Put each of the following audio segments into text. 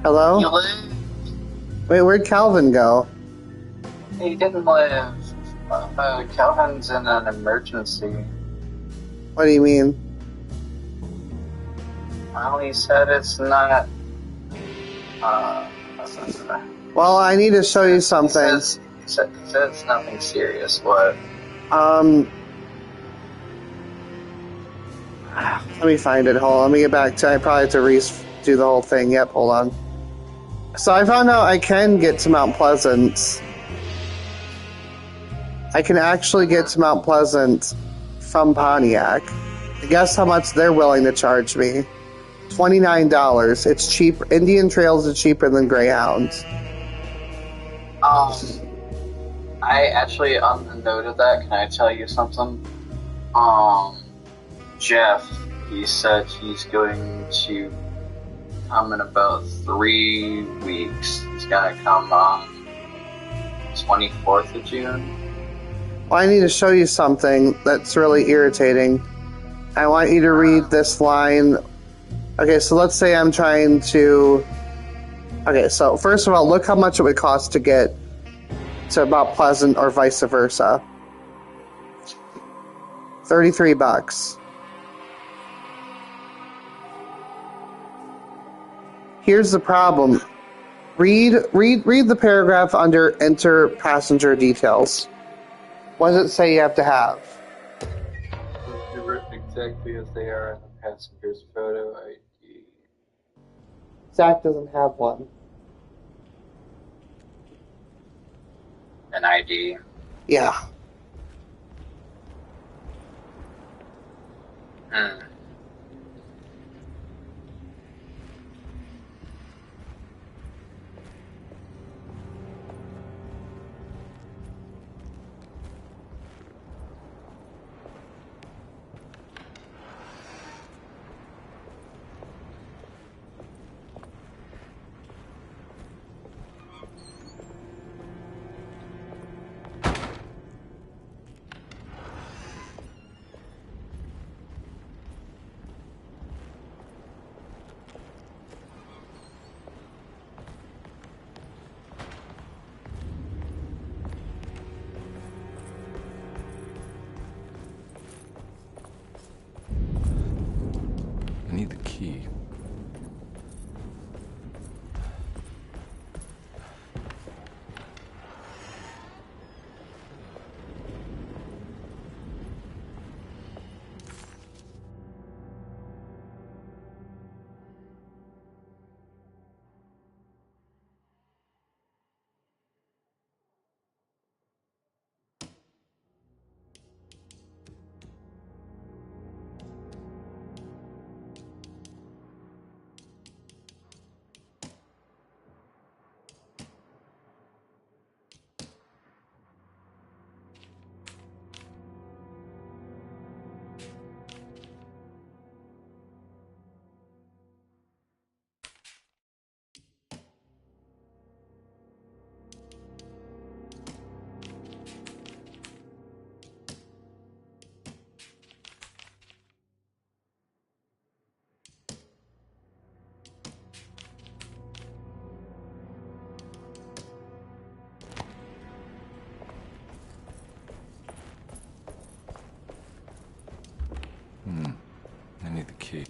Hello? He lived. Wait, where'd Calvin go? He didn't live. Calvin's in an emergency. What do you mean? Well, he said it's not. Well, I need to show you something. He said it's nothing serious. What? Let me find it. Hold on, let me get back to I probably have to redo the whole thing. Yep, hold on. So I found out I can get to Mount Pleasant. I can actually get to Mount Pleasant from Pontiac. Guess how much they're willing to charge me? $29. It's cheap. Indian Trails is cheaper than Greyhound. I actually, on the note of that, can I tell you something? Jeff, he said he's going to come in about 3 weeks. He's gonna come on 24th of June. Well, I need to show you something that's really irritating. I want you to read this line. Okay, so let's say I'm trying to... Okay, so first of all, look how much it would cost to get to Mount Pleasant or vice versa. $33. Here's the problem. Read the paragraph under enter passenger details. What does it say you have to have? Exactly as they are in the passenger's photo ID. Zach doesn't have one. An ID? Yeah. I need the key. I need the key.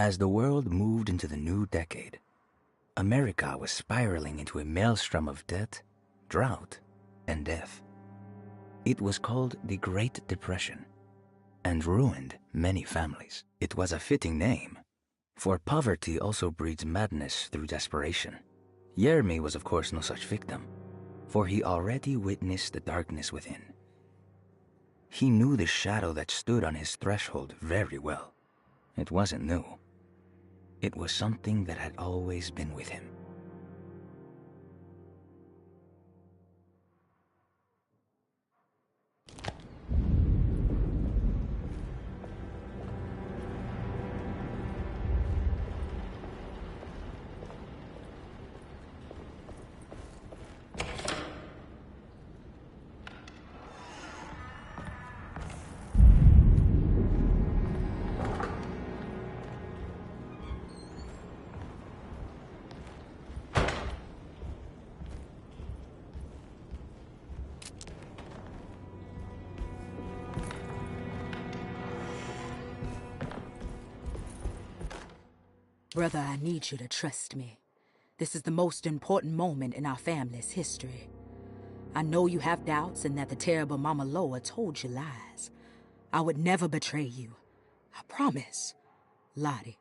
As the world moved into the new decade, America was spiraling into a maelstrom of debt, drought, and death. It was called the Great Depression and ruined many families. It was a fitting name, for poverty also breeds madness through desperation. Yermi was of course no such victim, for he already witnessed the darkness within. He knew the shadow that stood on his threshold very well. It wasn't new. It was something that had always been with him. Brother, I need you to trust me. This is the most important moment in our family's history. I know you have doubts and that the terrible Mama Loa told you lies. I would never betray you. I promise. Lottie.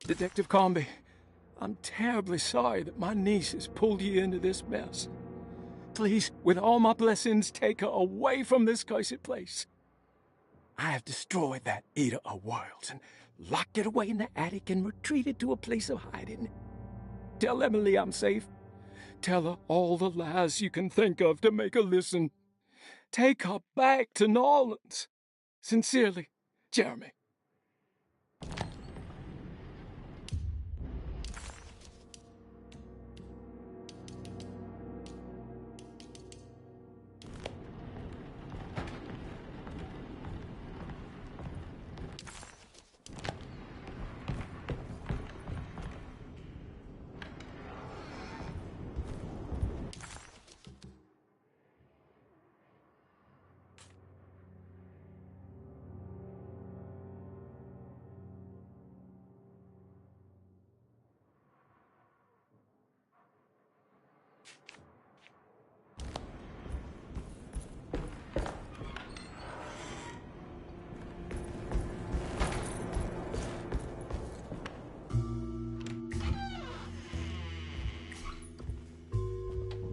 Detective Comby, I'm terribly sorry that my niece has pulled you into this mess. Please, with all my blessings, take her away from this cursed place. I have destroyed that Eater of Worlds and locked it away in the attic and retreated to a place of hiding. Tell Emily I'm safe. Tell her all the lies you can think of to make her listen. Take her back to New Orleans. Sincerely, Jeremy.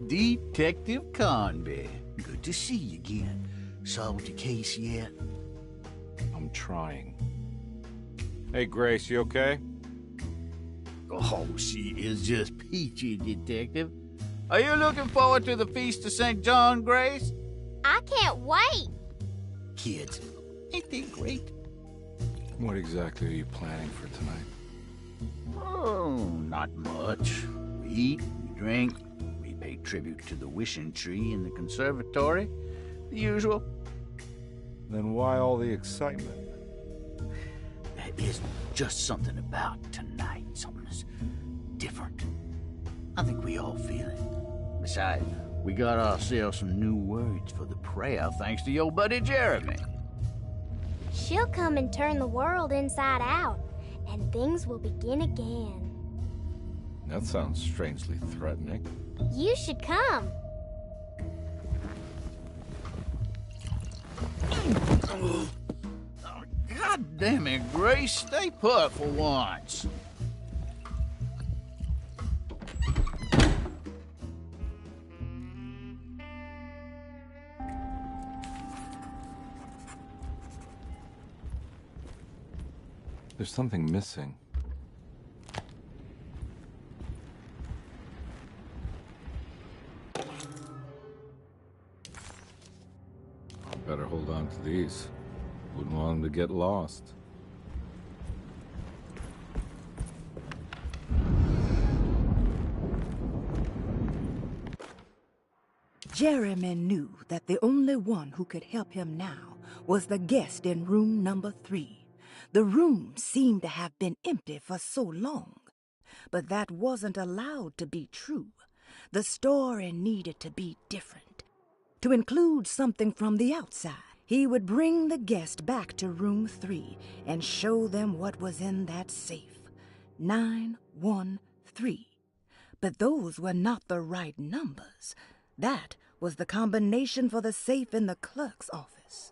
Detective Conby. Good to see you again. Solved your case yet? I'm trying. Hey, Grace, you okay? Oh, she is just peachy, Detective. Are you looking forward to the Feast of St. John, Grace? I can't wait. Kids, ain't they great? What exactly are you planning for tonight? Oh, not much. We eat, we drink, we pay tribute to the wishing tree in the conservatory. The usual. Then why all the excitement? There is just something about tonight. Something's different. I think we all feel it. Besides, we got ourselves some new words for the prayer thanks to your buddy Jeremy. She'll come and turn the world inside out, and things will begin again. That sounds strangely threatening. You should come. Oh, God damn it, Grace. Stay put for once. There's something missing. Better hold on to these. Wouldn't want them to get lost. Jeremy knew that the only one who could help him now was the guest in room number 3. The room seemed to have been empty for so long, but that wasn't allowed to be true. The story needed to be different. To include something from the outside, he would bring the guest back to room 3 and show them what was in that safe. 913. But those were not the right numbers. That was the combination for the safe in the clerk's office.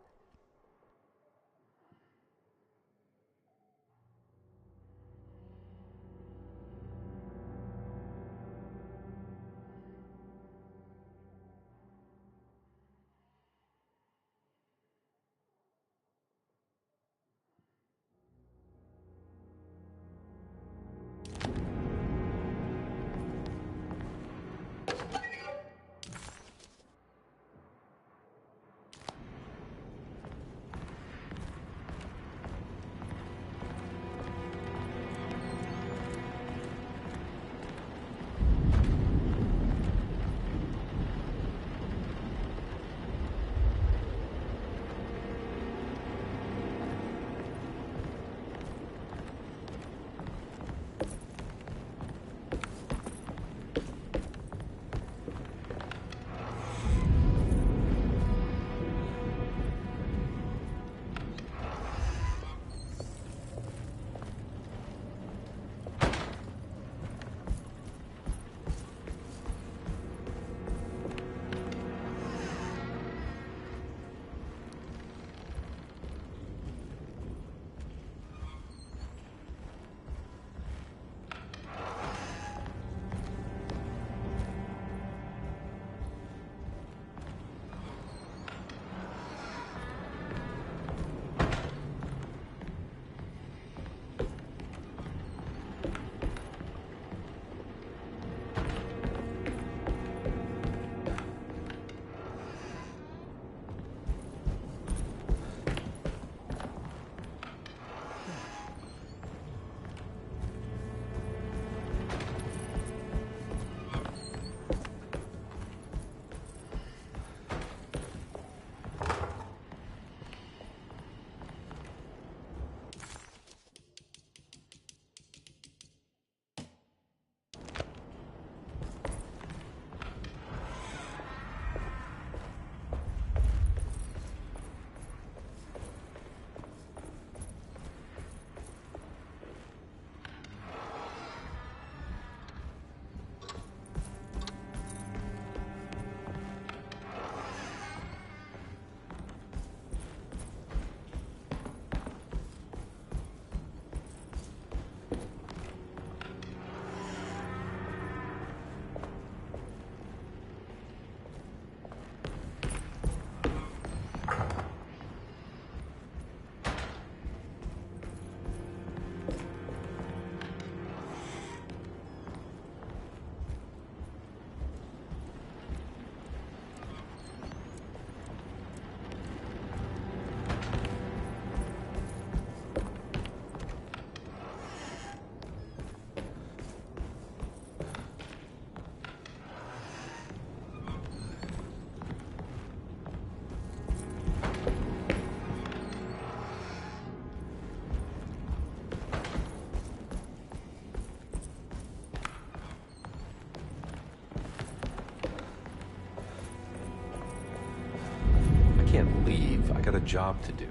can't leave. I got a job to do.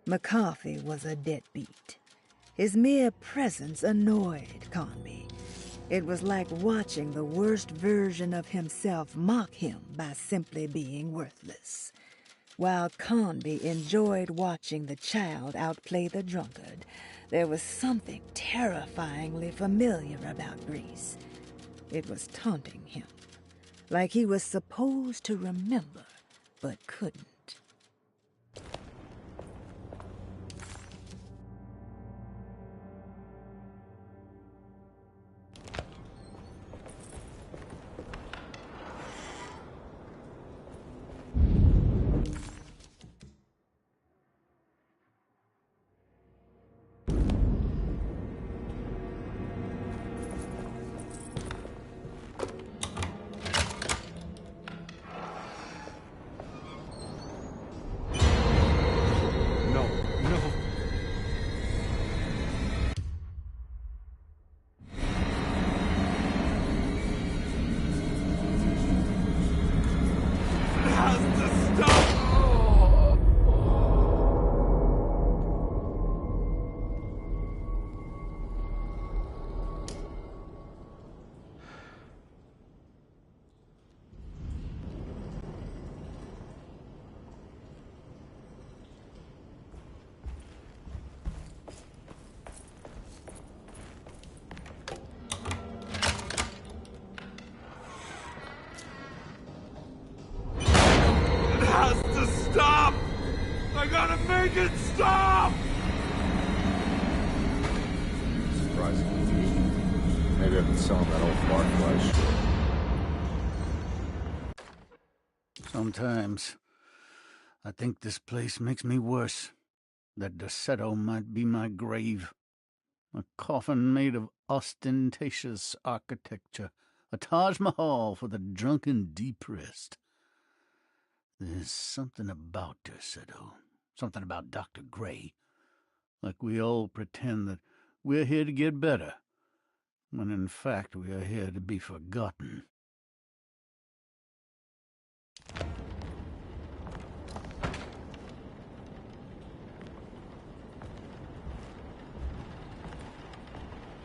McCarthy was a deadbeat. His mere presence annoyed Conby. It was like watching the worst version of himself mock him by simply being worthless. While Conby enjoyed watching the child outplay the drunkard, there was something terrifyingly familiar about Grease. It was taunting him, like he was supposed to remember, but couldn't. Sometimes, I think this place makes me worse. That Deseto might be my grave. A coffin made of ostentatious architecture. A Taj Mahal for the drunken depressed. There's something about Deseto. Something about Dr. Gray. Like we all pretend that we're here to get better, when in fact we are here to be forgotten.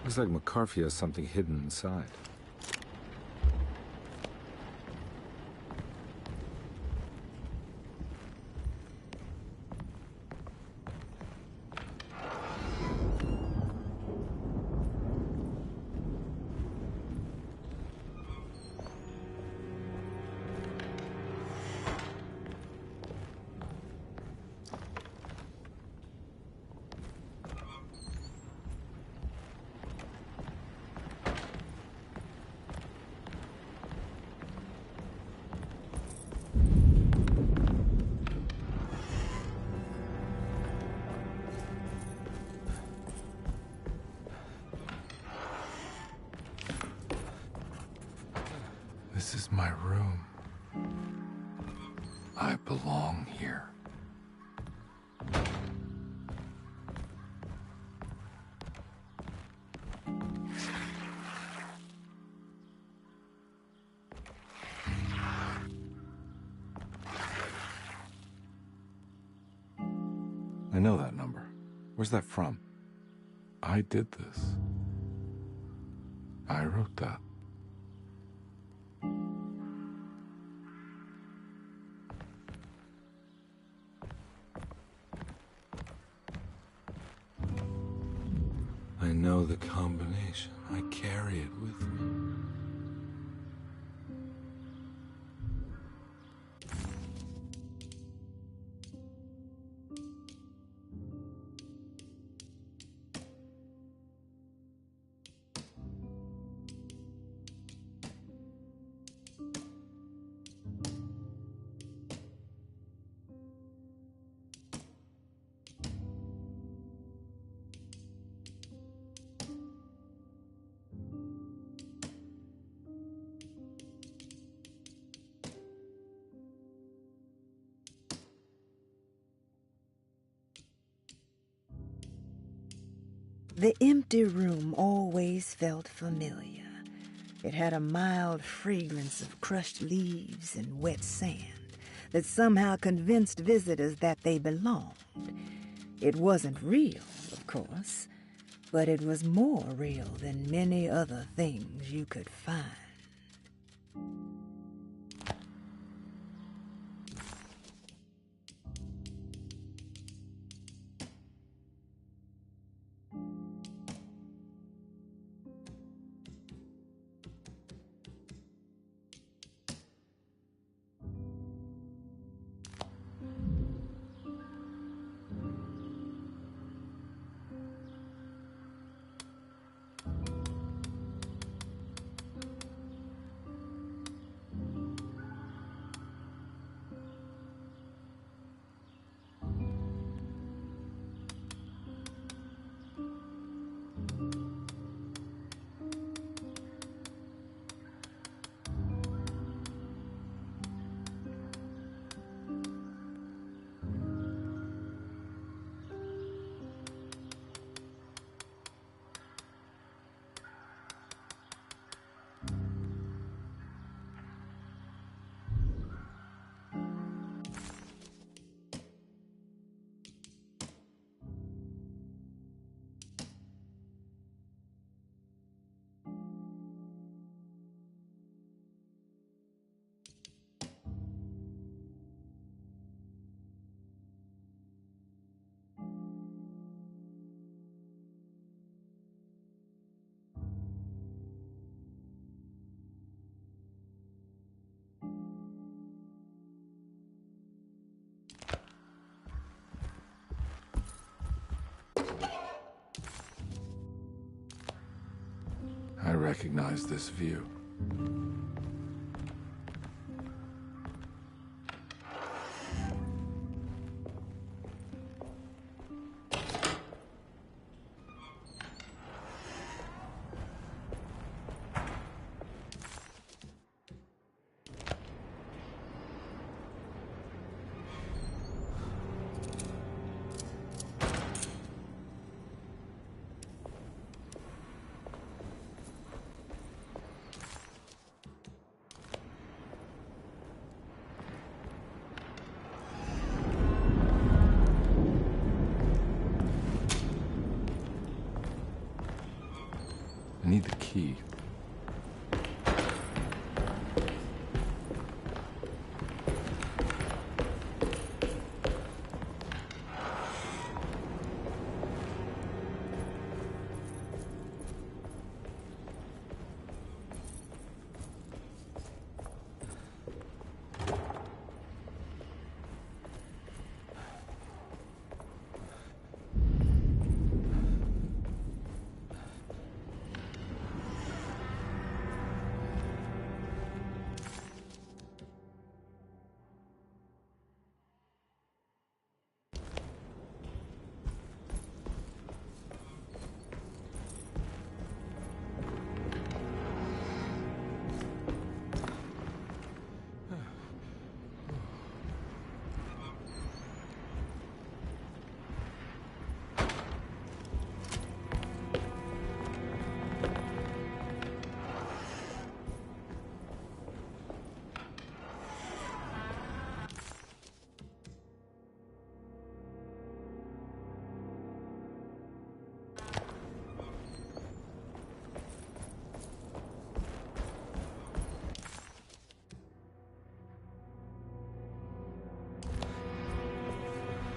Looks like McCarthy has something hidden inside. This is my room. I belong here. I know that number. Where's that from? I did this. I wrote that. I know the combination. I carry it with me. The empty room always felt familiar. It had a mild fragrance of crushed leaves and wet sand that somehow convinced visitors that they belonged. It wasn't real, of course, but it was more real than many other things you could find. I recognize this view. I need the key.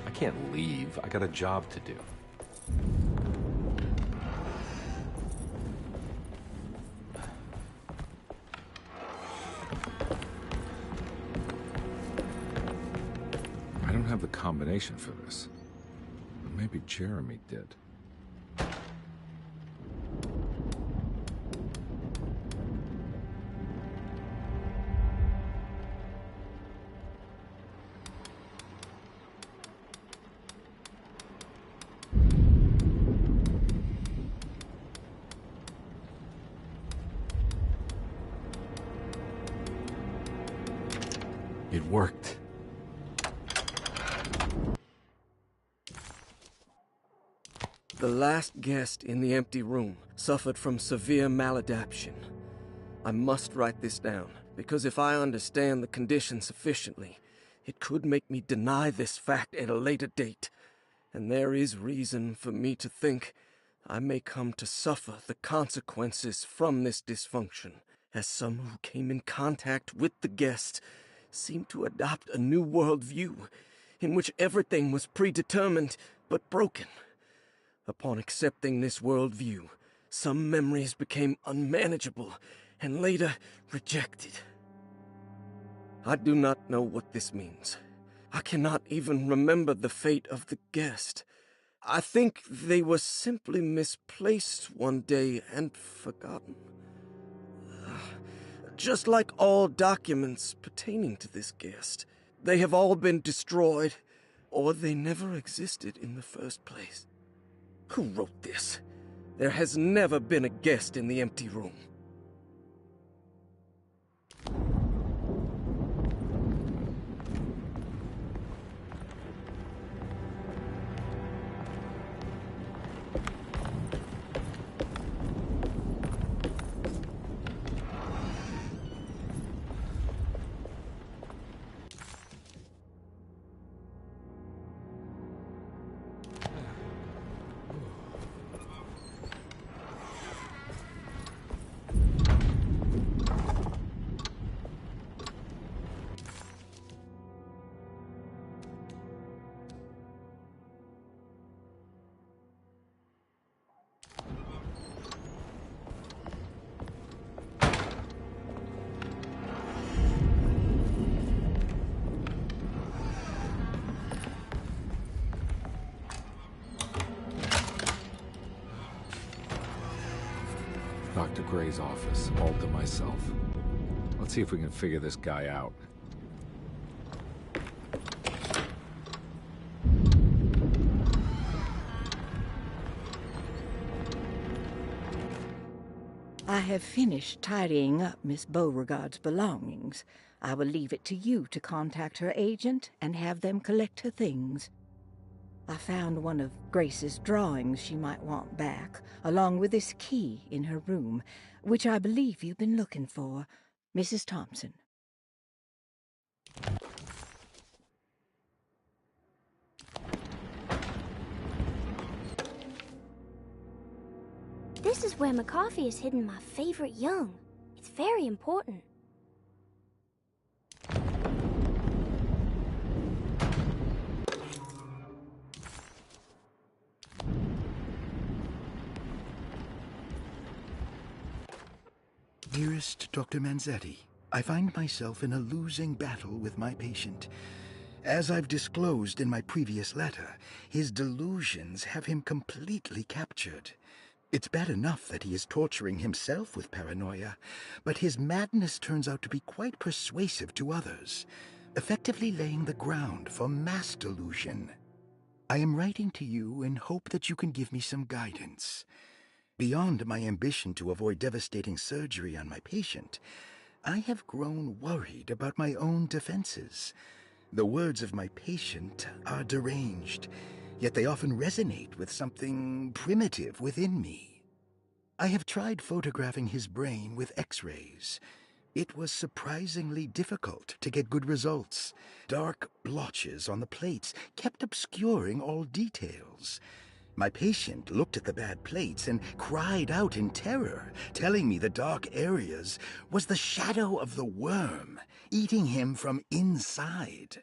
I can't leave. I got a job to do. I don't have the combination for this. But maybe Jeremy did. It worked. The last guest in the empty room suffered from severe maladaptation. I must write this down, because if I understand the condition sufficiently, it could make me deny this fact at a later date, and there is reason for me to think I may come to suffer the consequences from this dysfunction, as some who came in contact with the guest seem to adopt a new worldview in which everything was predetermined but broken. Upon accepting this worldview, some memories became unmanageable and later rejected. I do not know what this means. I cannot even remember the fate of the guest. I think they were simply misplaced one day and forgotten. Just like all documents pertaining to this guest, they have all been destroyed, or they never existed in the first place. Who wrote this? There has never been a guest in the empty room. Dr. Gray's office, all to myself. Let's see if we can figure this guy out. I have finished tidying up Miss Beauregard's belongings. I will leave it to you to contact her agent and have them collect her things. I found one of Grace's drawings she might want back, along with this key in her room, which I believe you've been looking for. Mrs. Thompson. This is where McCarthy has hidden my favorite young. It's very important. Dearest Dr. Manzetti, I find myself in a losing battle with my patient. As I've disclosed in my previous letter, his delusions have him completely captured. It's bad enough that he is torturing himself with paranoia, but his madness turns out to be quite persuasive to others, effectively laying the ground for mass delusion. I am writing to you in hope that you can give me some guidance. Beyond my ambition to avoid devastating surgery on my patient, I have grown worried about my own defenses. The words of my patient are deranged, yet they often resonate with something primitive within me. I have tried photographing his brain with X-rays. It was surprisingly difficult to get good results. Dark blotches on the plates kept obscuring all details. My patient looked at the bad plates and cried out in terror, telling me the dark areas was the shadow of the worm, eating him from inside.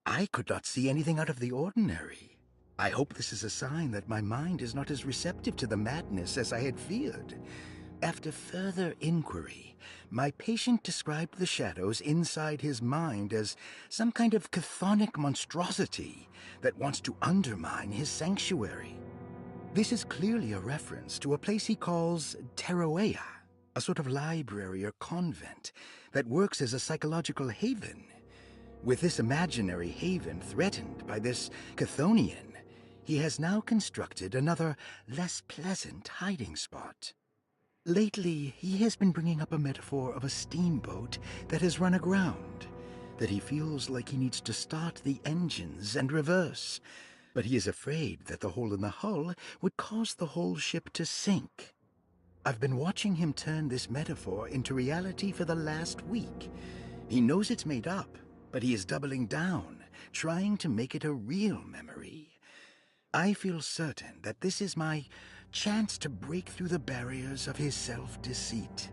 I could not see anything out of the ordinary. I hope this is a sign that my mind is not as receptive to the madness as I had feared. After further inquiry, my patient described the shadows inside his mind as some kind of chthonic monstrosity that wants to undermine his sanctuary. This is clearly a reference to a place he calls Teroea, a sort of library or convent that works as a psychological haven. With this imaginary haven threatened by this Chthonian, he has now constructed another, less pleasant hiding spot. Lately, he has been bringing up a metaphor of a steamboat that has run aground, that he feels like he needs to start the engines and reverse. but he is afraid that the hole in the hull would cause the whole ship to sink. I've been watching him turn this metaphor into reality for the last week. He knows it's made up, but he is doubling down, trying to make it a real memory. I feel certain that this is my chance to break through the barriers of his self-deceit.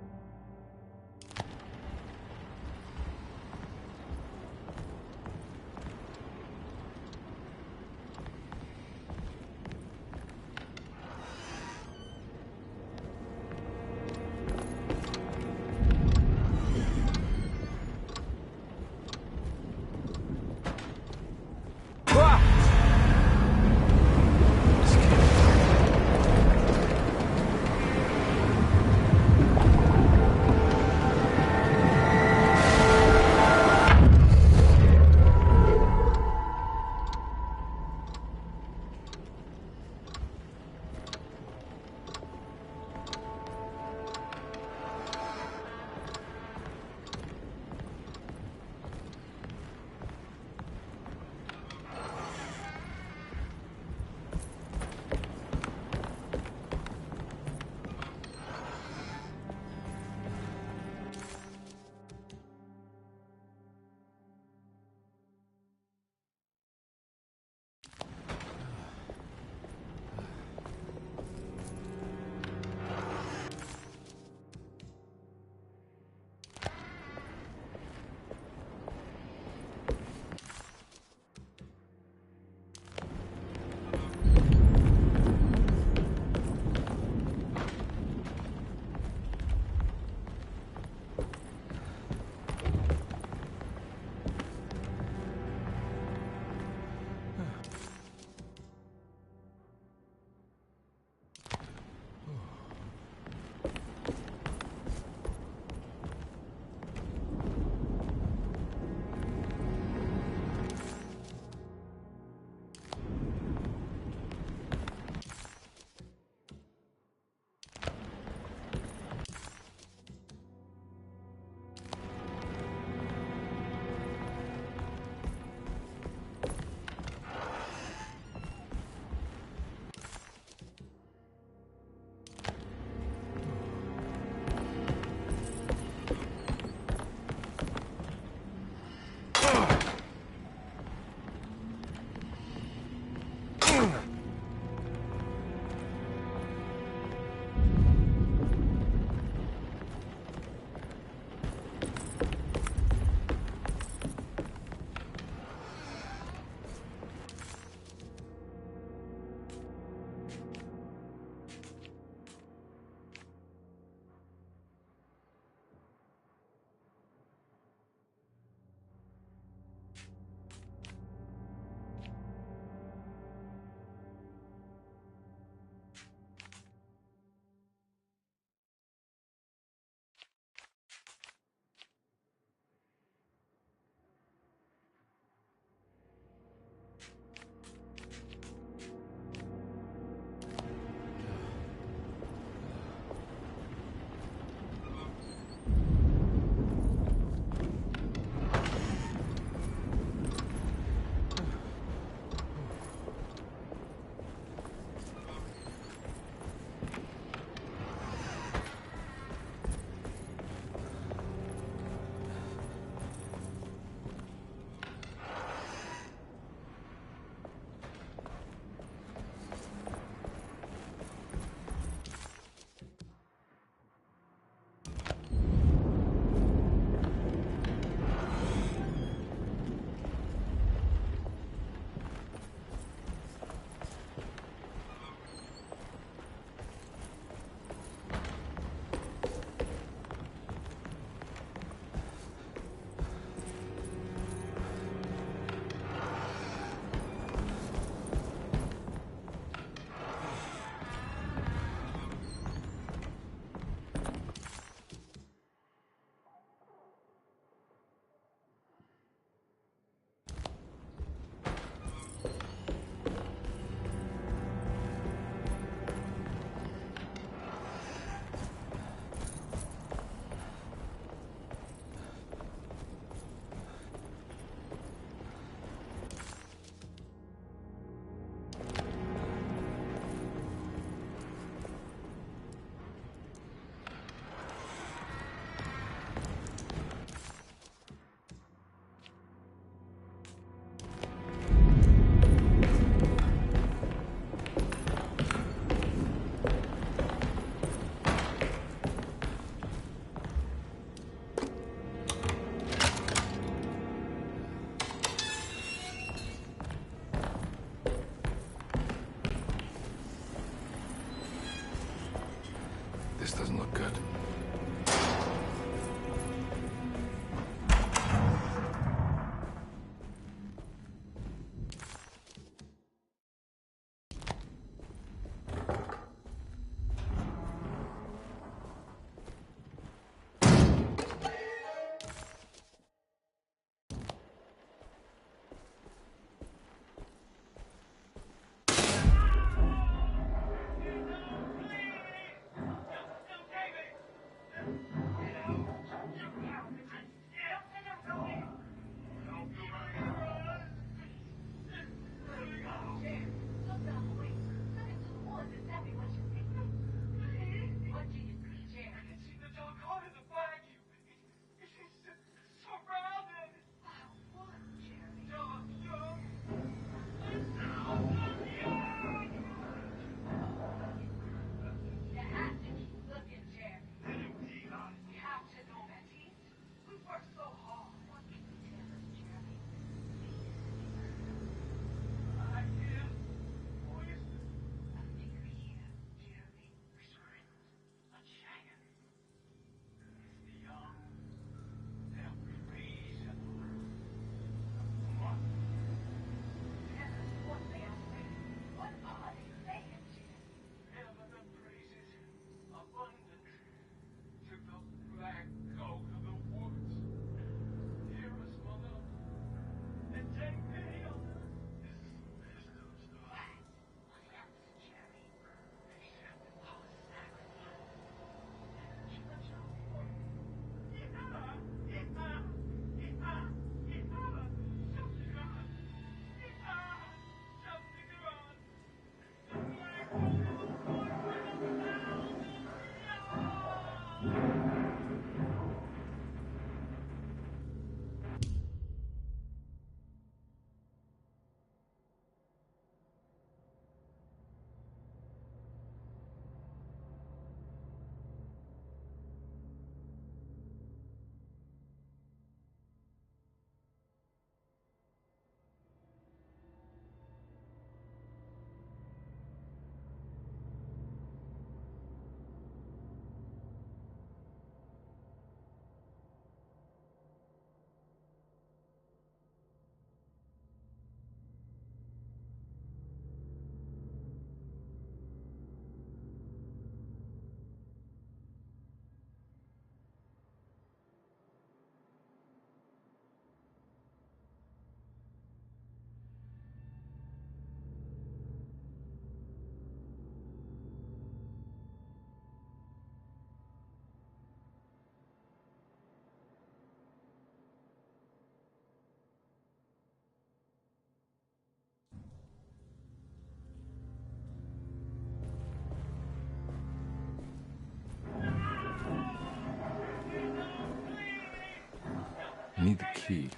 need the key.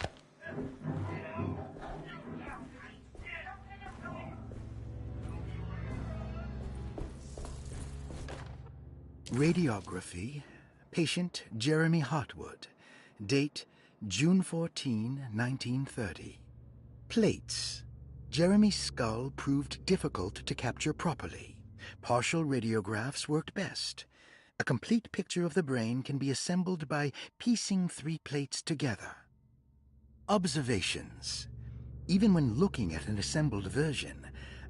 Radiography. Patient Jeremy Hartwood. Date June 14, 1930. Plates. Jeremy's skull proved difficult to capture properly. Partial radiographs worked best. A complete picture of the brain can be assembled by piecing 3 plates together. Observations. Even when looking at an assembled version,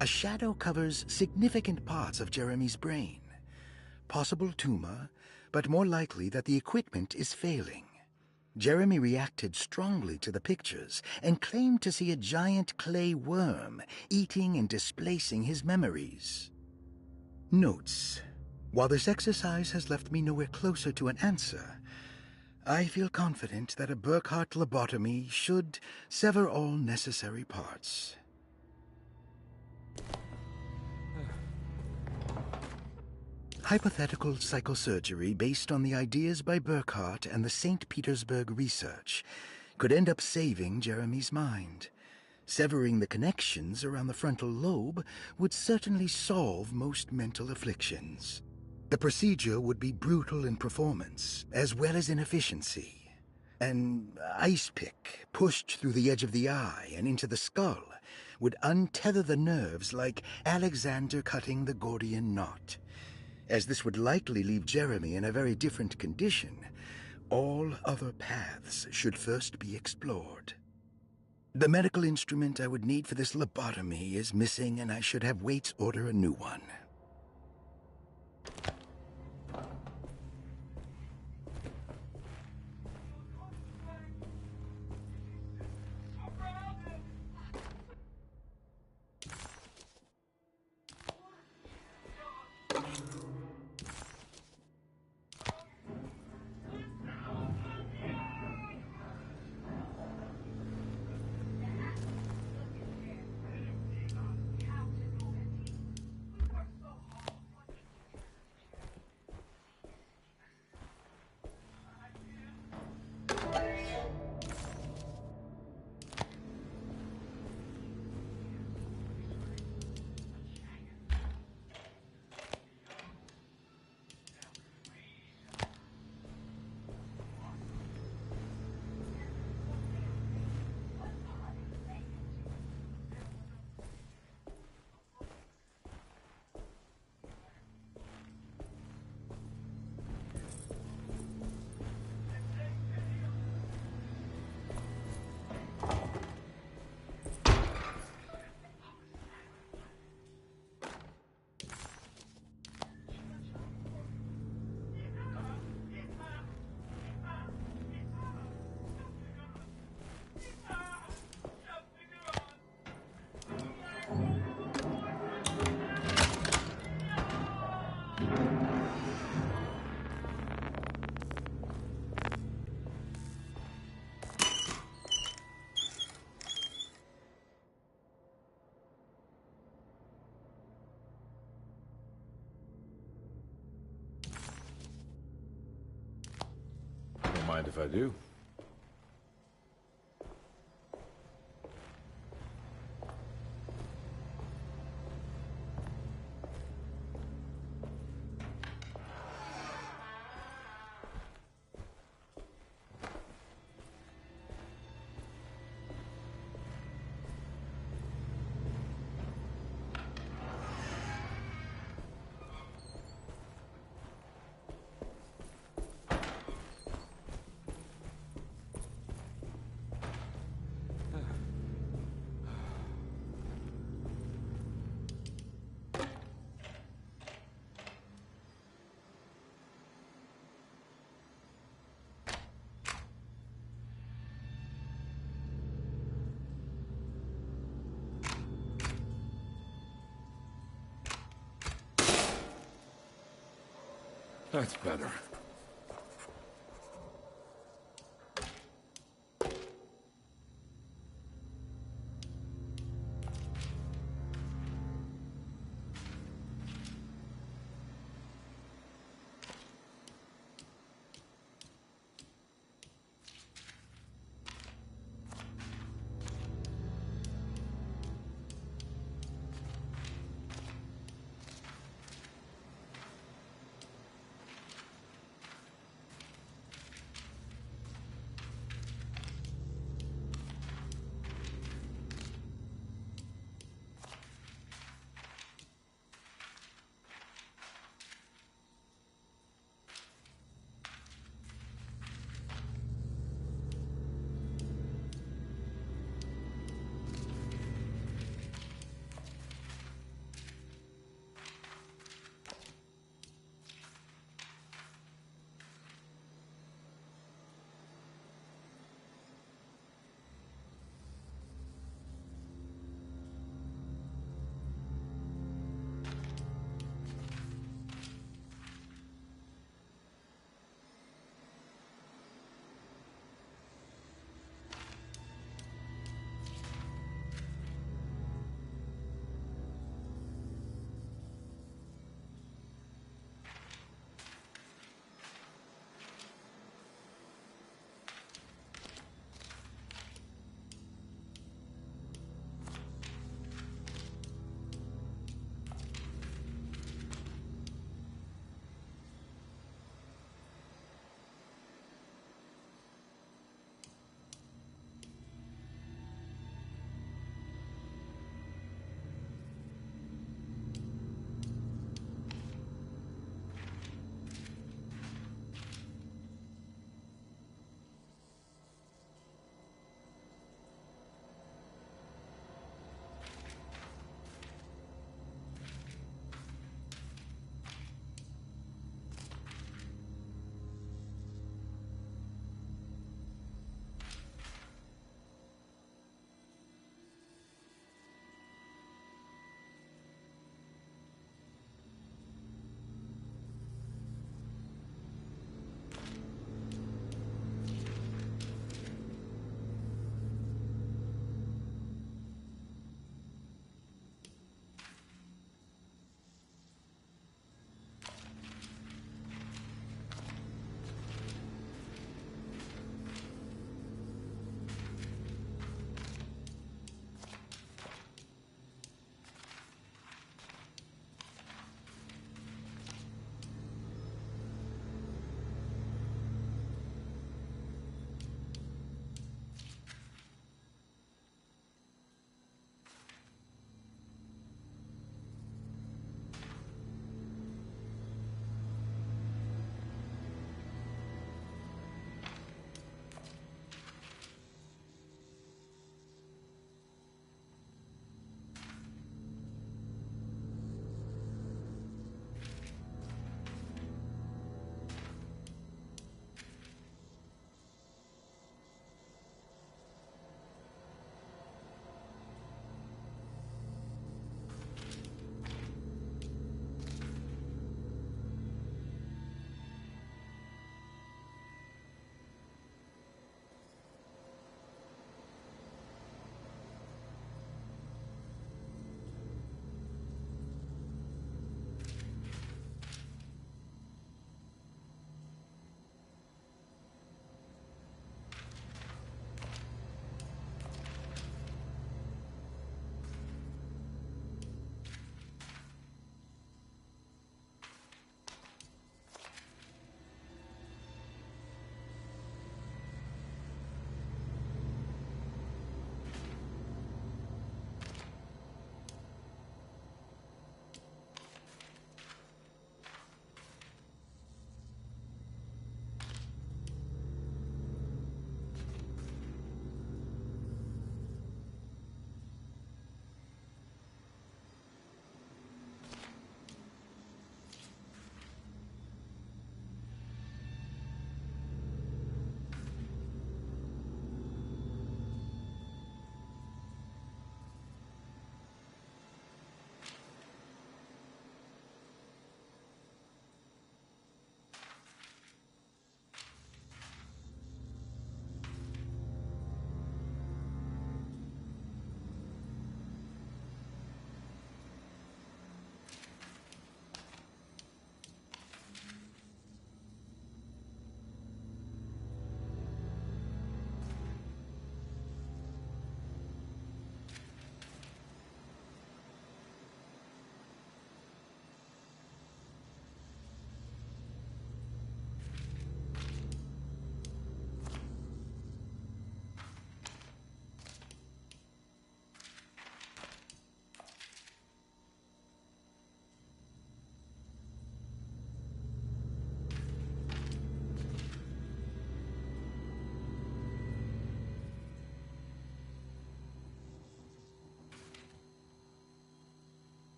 a shadow covers significant parts of Jeremy's brain. Possible tumor, but more likely that the equipment is failing. Jeremy reacted strongly to the pictures and claimed to see a giant clay worm eating and displacing his memories. Notes. While this exercise has left me nowhere closer to an answer, I feel confident that a Burkhardt lobotomy should sever all necessary parts. Hypothetical psychosurgery based on the ideas by Burkhardt and the St. Petersburg research could end up saving Jeremy's mind. Severing the connections around the frontal lobe would certainly solve most mental afflictions. The procedure would be brutal in performance, as well as in efficiency. An ice pick pushed through the edge of the eye and into the skull would untether the nerves like Alexander cutting the Gordian knot. As this would likely leave Jeremy in a very different condition, all other paths should first be explored. The medical instrument I would need for this lobotomy is missing, and I should have Waits order a new one. Don't mind if I do. That's better.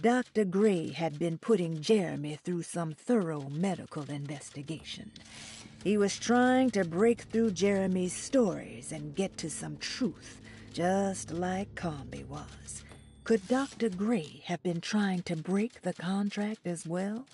Dr. Gray had been putting Jeremy through some thorough medical investigation. He was trying to break through Jeremy's stories and get to some truth, just like Comby was. Could Dr. Gray have been trying to break the contract as well?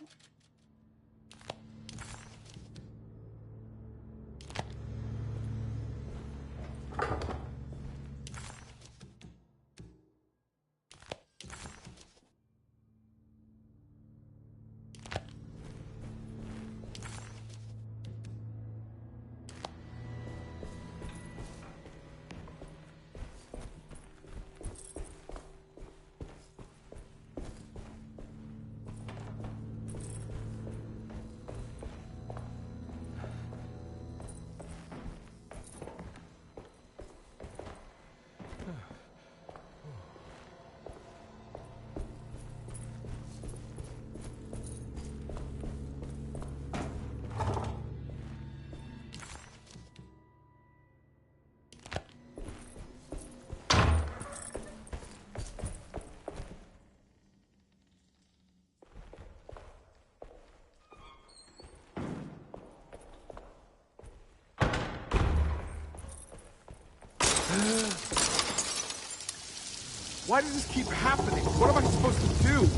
Why does this keep happening? What am I supposed to do?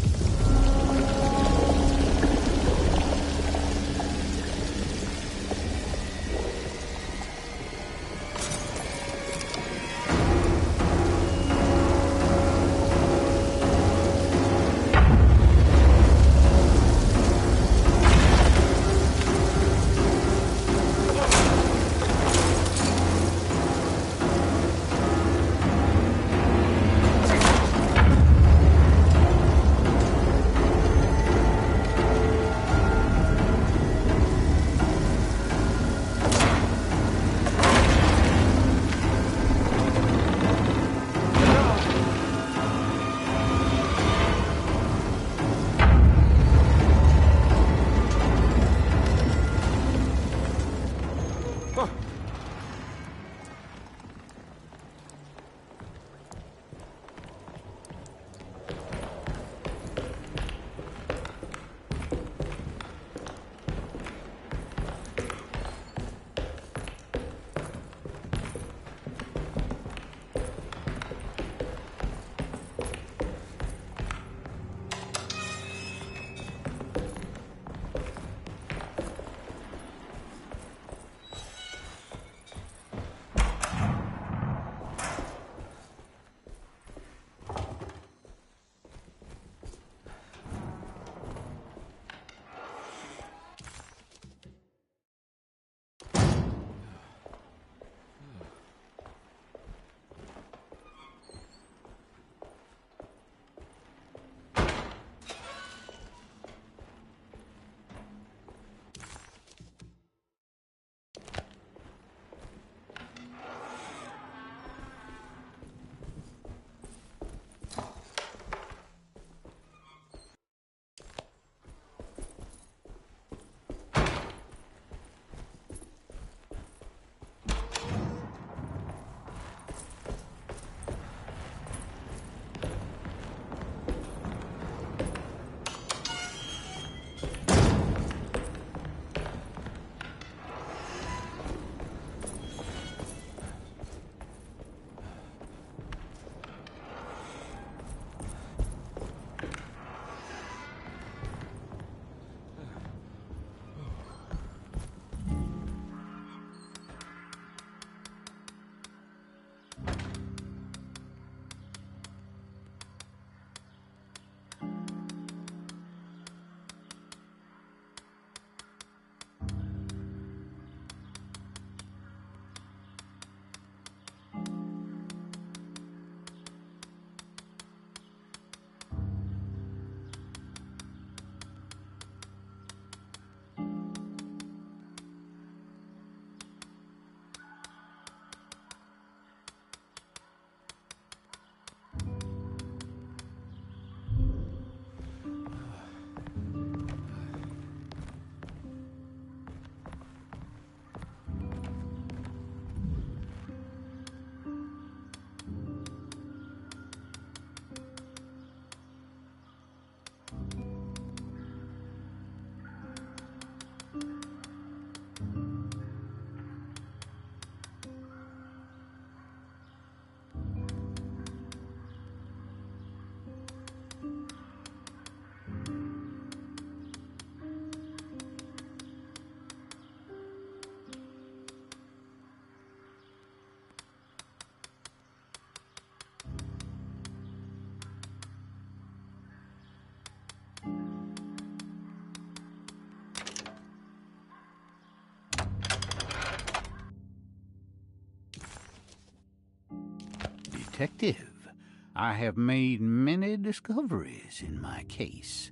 detective. I have made many discoveries in my case.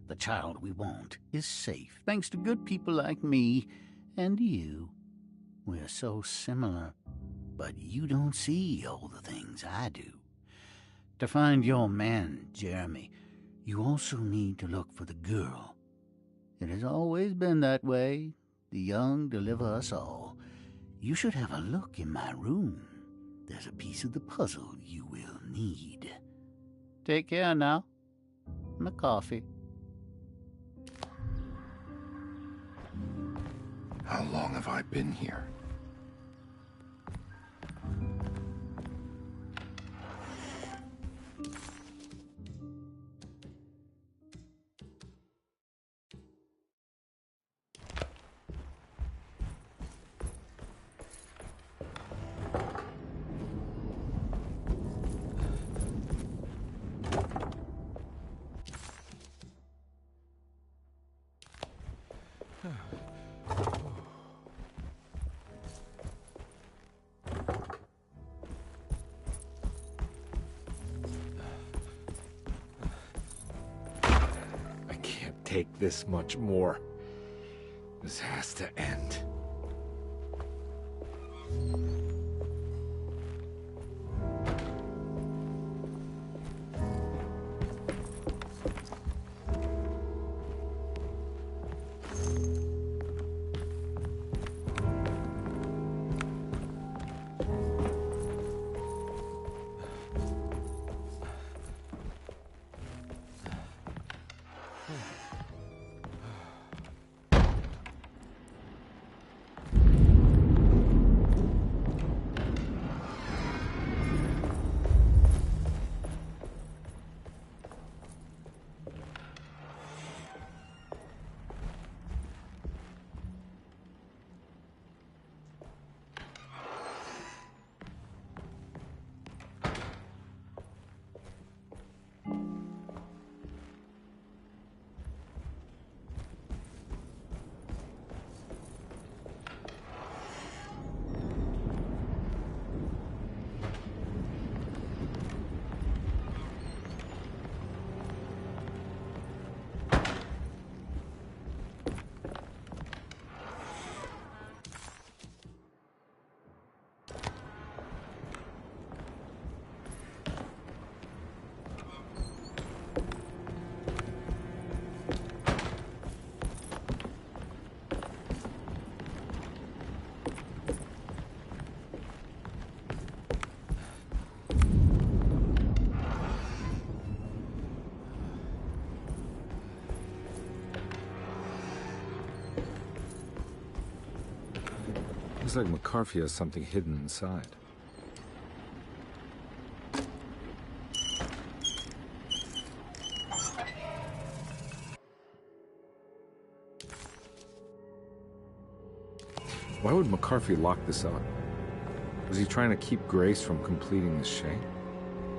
The child we want is safe, thanks to good people like me and you. We're so similar, but you don't see all the things I do. To find your man, Jeremy, you also need to look for the girl. It has always been that way. The young deliver us all. You should have a look in my room. There's a piece of the puzzle you will need. Take care now. My coffee. How long have I been here? Take this much more. This has to end. Looks like McCarthy has something hidden inside. Why would McCarthy lock this up? Was he trying to keep Grace from completing the shape?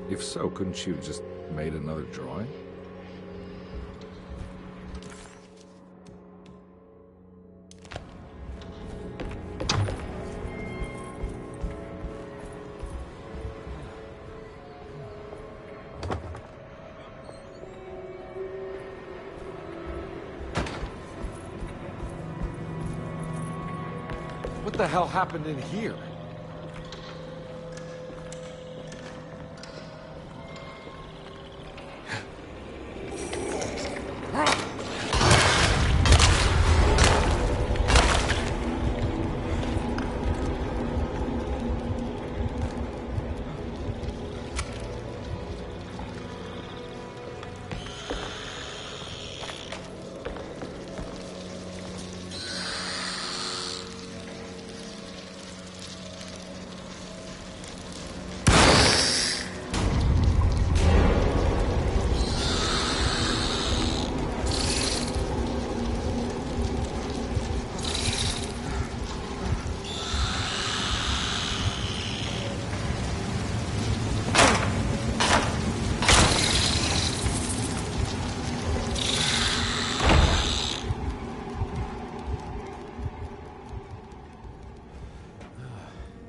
If so, couldn't she have just made another drawing? What the hell happened in here?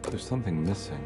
There's something missing.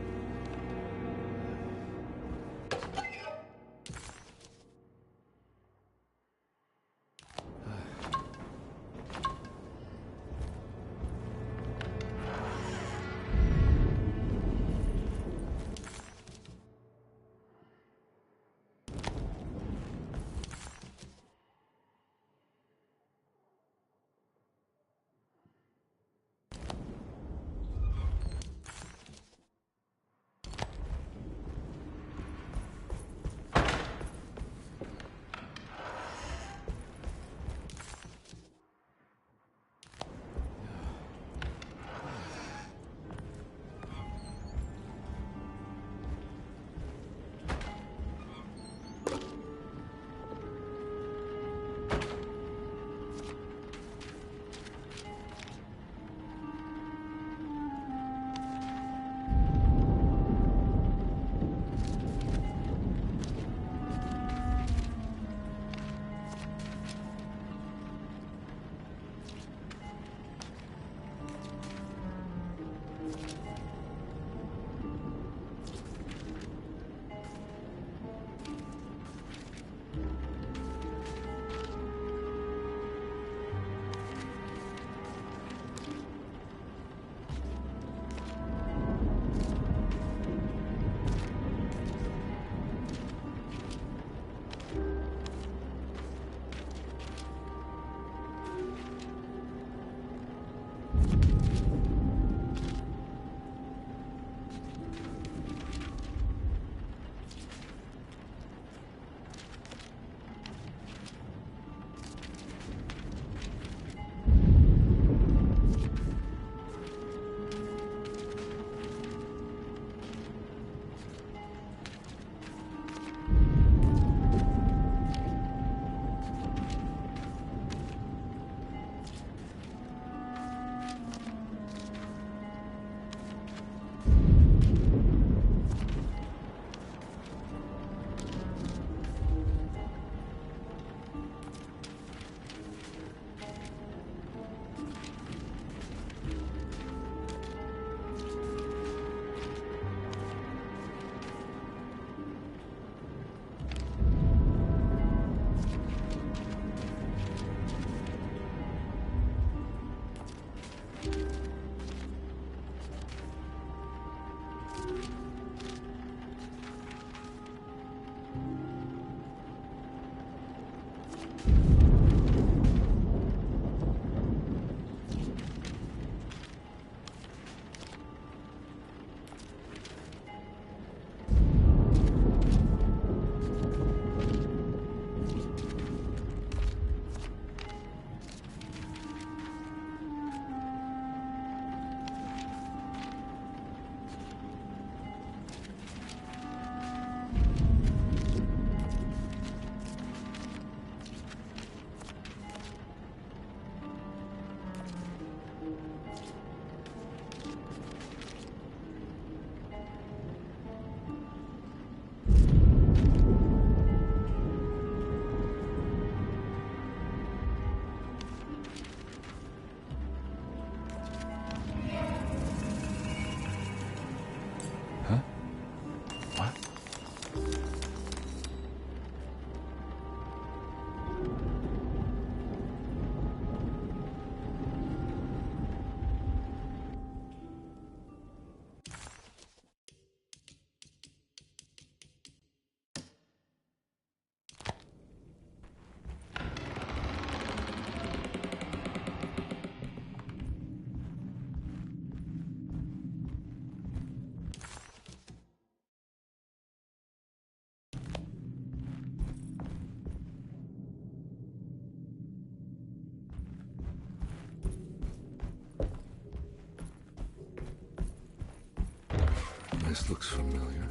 This looks familiar.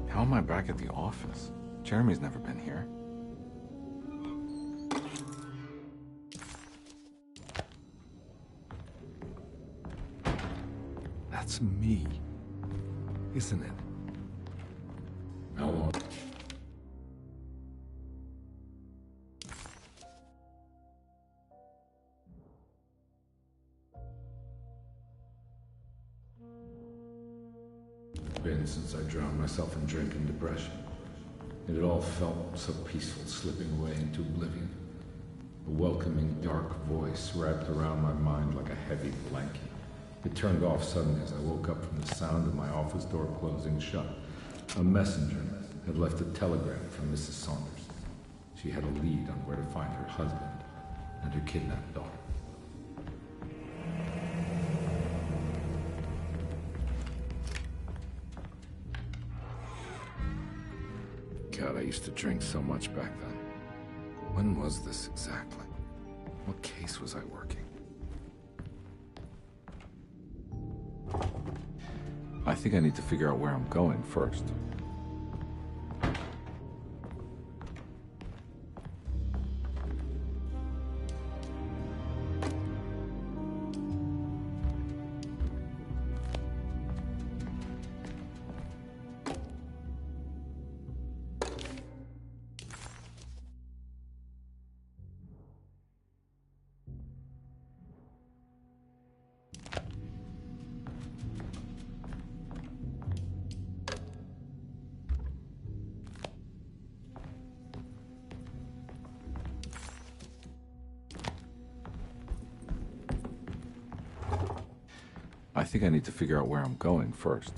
How am I back at the office? Jeremy's never been here. That's me, isn't it? How long? Been since I drowned myself in drink and depression. It had all felt so peaceful, slipping away into oblivion. A welcoming, dark voice wrapped around my mind like a heavy blanket. It turned off suddenly as I woke up from the sound of my office door closing shut. A messenger had left a telegram from Mrs. Saunders. She had a lead on where to find her husband and her kidnapped daughter. God, I used to drink so much back then. When was this exactly? What case was I working? I think I need to figure out where I'm going first. I think I need to figure out where I'm going first.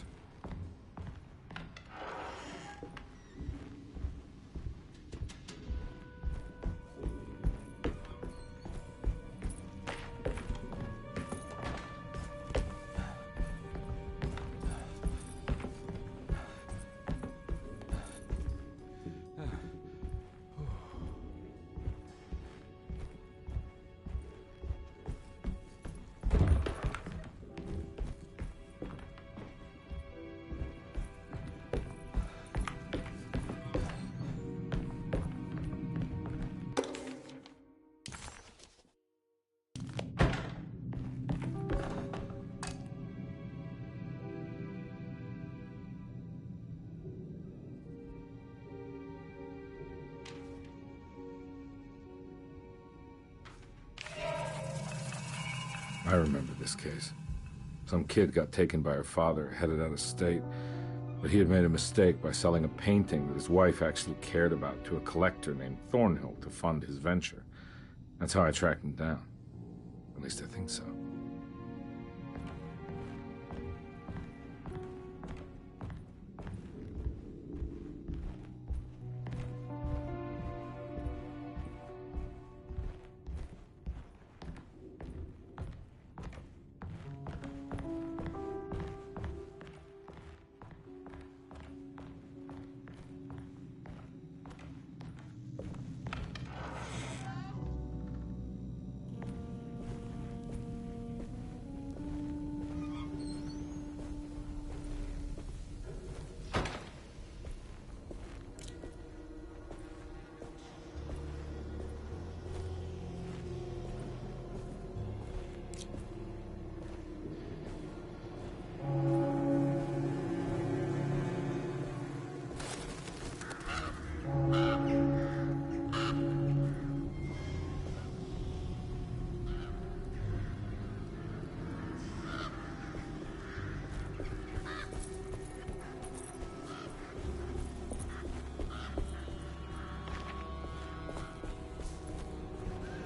I remember this case. Some kid got taken by her father, headed out of state, but he had made a mistake by selling a painting that his wife actually cared about to a collector named Thornhill to fund his venture. That's how I tracked him down. At least I think so.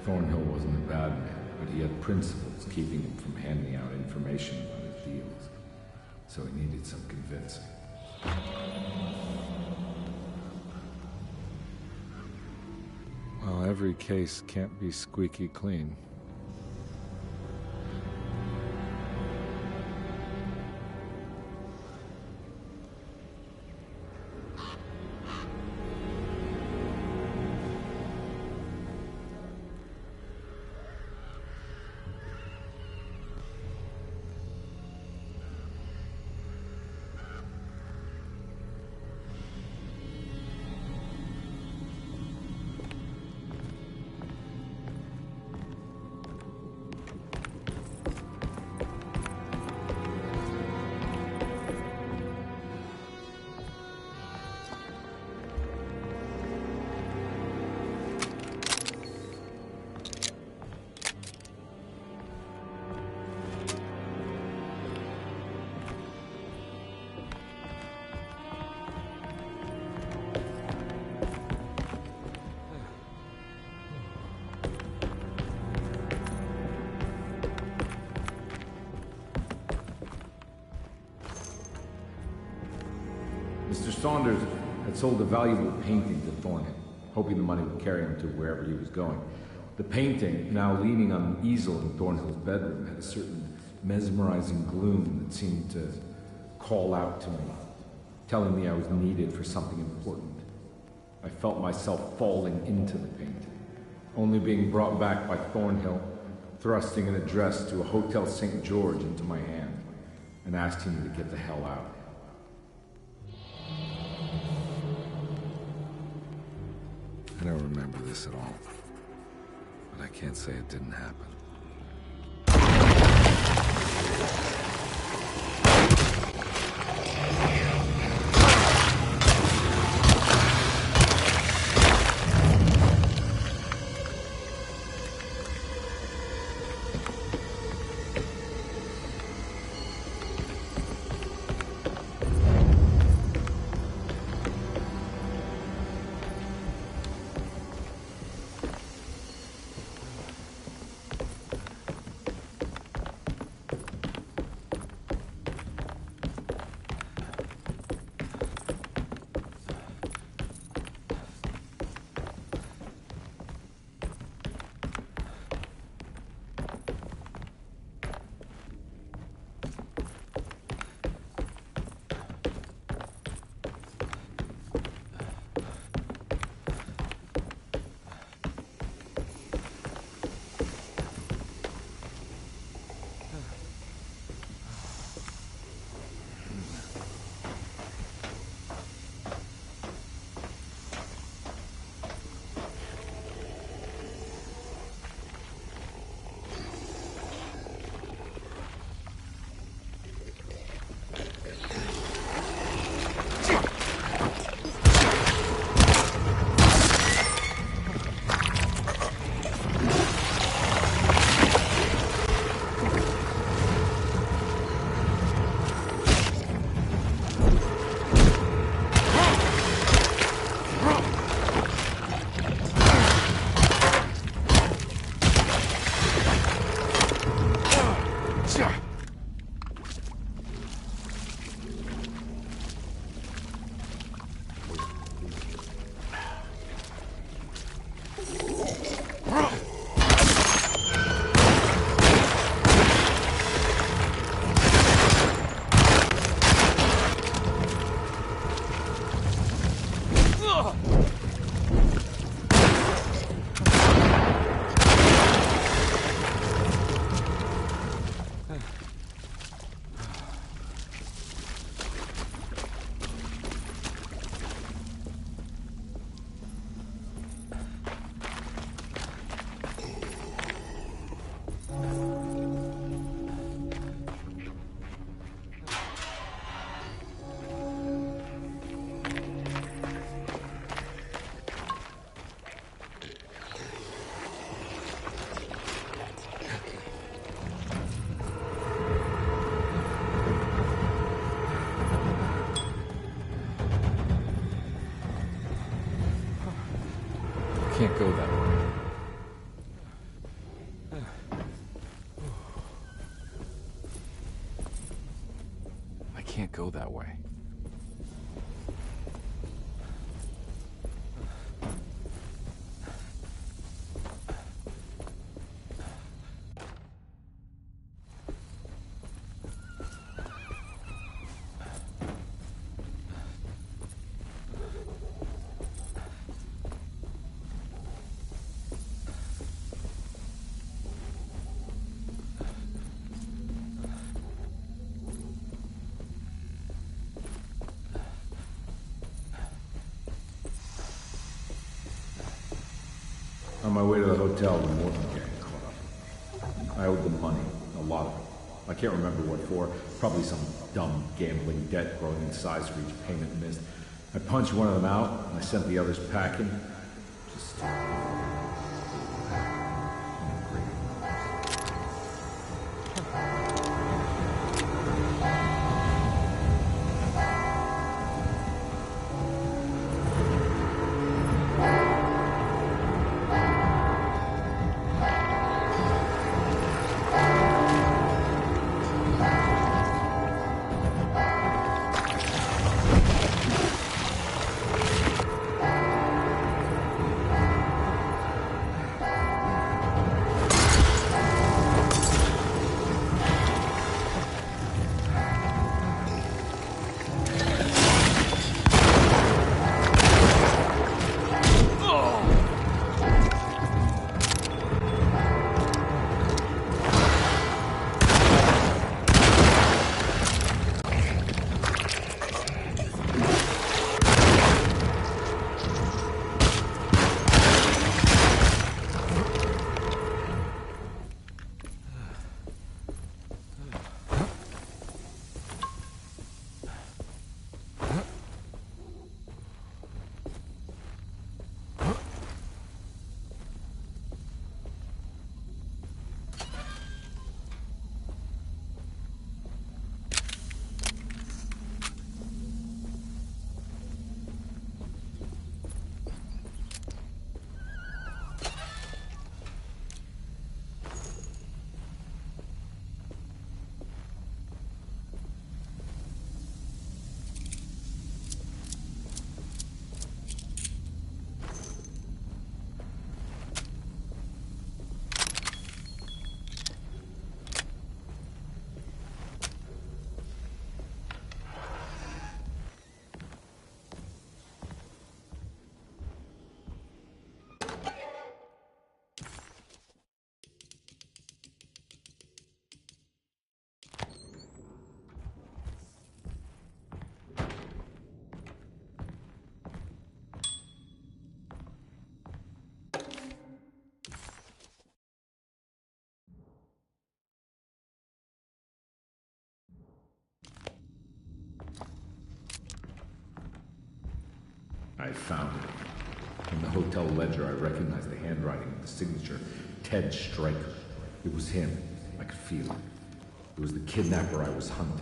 Thornhill wasn't a bad man, but he had principles keeping him from handing out information about his deals. So he needed some convincing. Well, every case can't be squeaky clean. Mr. Saunders had sold a valuable painting to Thornhill, hoping the money would carry him to wherever he was going. The painting, now leaning on an easel in Thornhill's bedroom, had a certain mesmerizing gloom that seemed to call out to me, telling me I was needed for something important. I felt myself falling into the painting, only being brought back by Thornhill, thrusting an address to a Hotel St. George into my hand, and asking me to get the hell out. I don't remember this at all, but I can't say it didn't happen. can't go that way. I can't go that way. On my way to the hotel, the Morton gang caught up. I owed them money, a lot of it. I can't remember what for. Probably some dumb gambling debt growing in size for each payment missed. I punched one of them out, and I sent the others packing. Just... I found it. In the hotel ledger, I recognized the handwriting of the signature, Ted Stryker. It was him. I could feel it. It was the kidnapper I was hunting.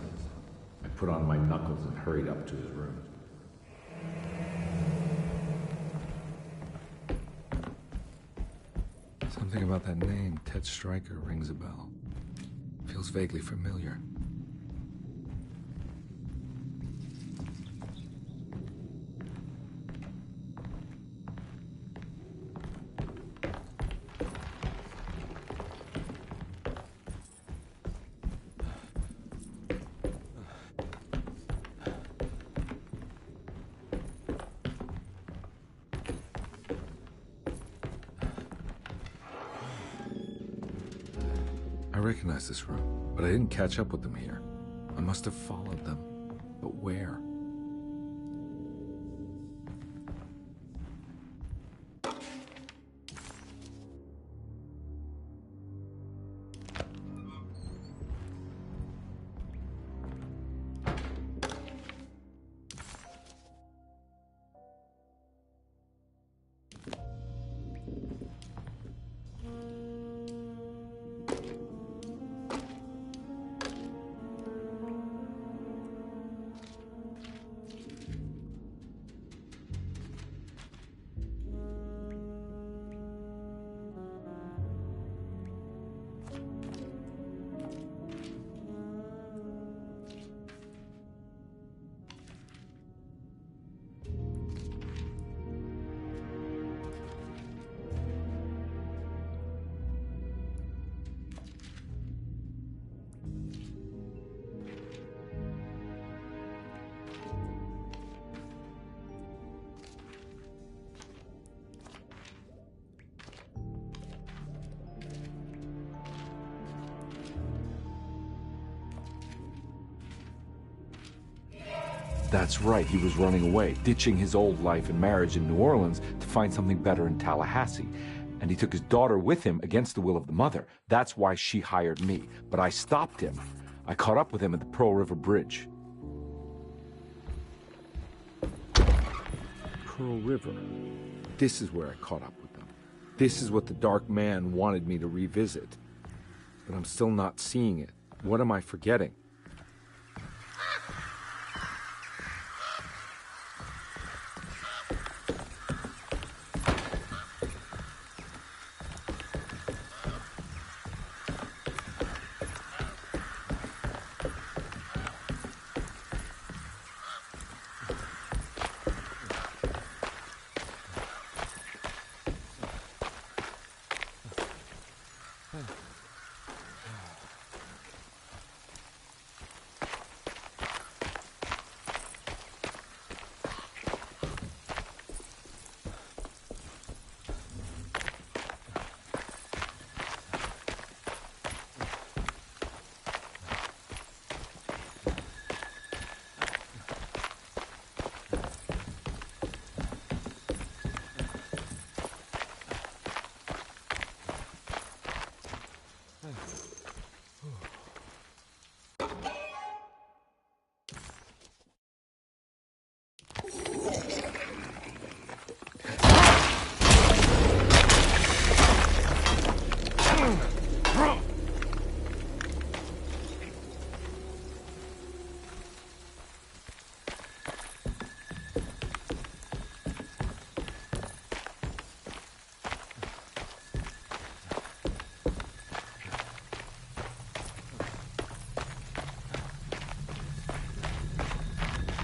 I put on my knuckles and hurried up to his room. Something about that name, Ted Stryker, rings a bell. Feels vaguely familiar. I recognize this room, but I didn't catch up with them here. I must have followed them. But where? That's right, he was running away, ditching his old life and marriage in New Orleans to find something better in Tallahassee. And he took his daughter with him against the will of the mother. That's why she hired me. But I stopped him. I caught up with him at the Pearl River Bridge. Pearl River. This is where I caught up with them. This is what the Dark Man wanted me to revisit. But I'm still not seeing it. What am I forgetting?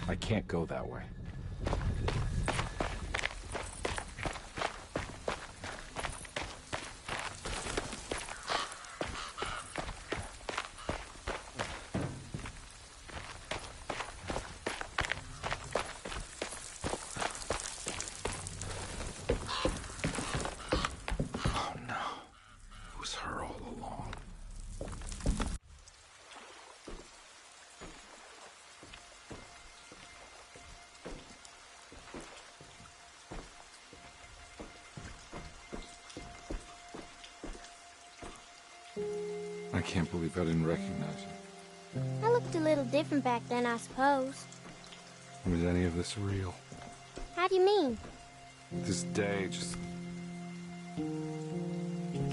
I can't go that way. Oh no. It was her all along. I can't believe I didn't recognize you. I looked a little different back then, I suppose. Was any of this real? How do you mean? This day, just...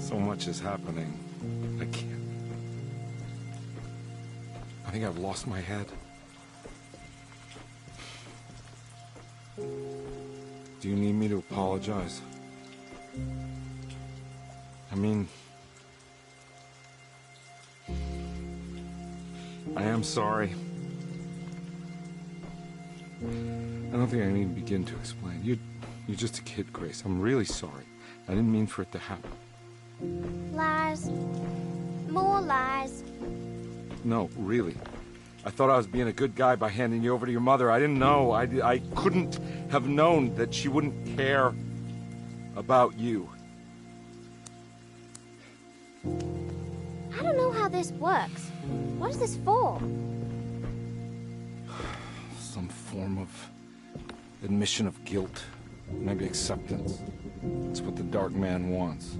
so much is happening. I can't... I think I've lost my head. Do you need me to apologize? I mean... I am sorry. I don't think I need to begin to explain. You're just a kid, Grace. I'm really sorry. I didn't mean for it to happen. Lies. More lies. No, really. I thought I was being a good guy by handing you over to your mother. I didn't know. I couldn't have known that she wouldn't care about you. I don't know how this works. What is this for? Some form of admission of guilt. Maybe acceptance. It's what the Dark Man wants.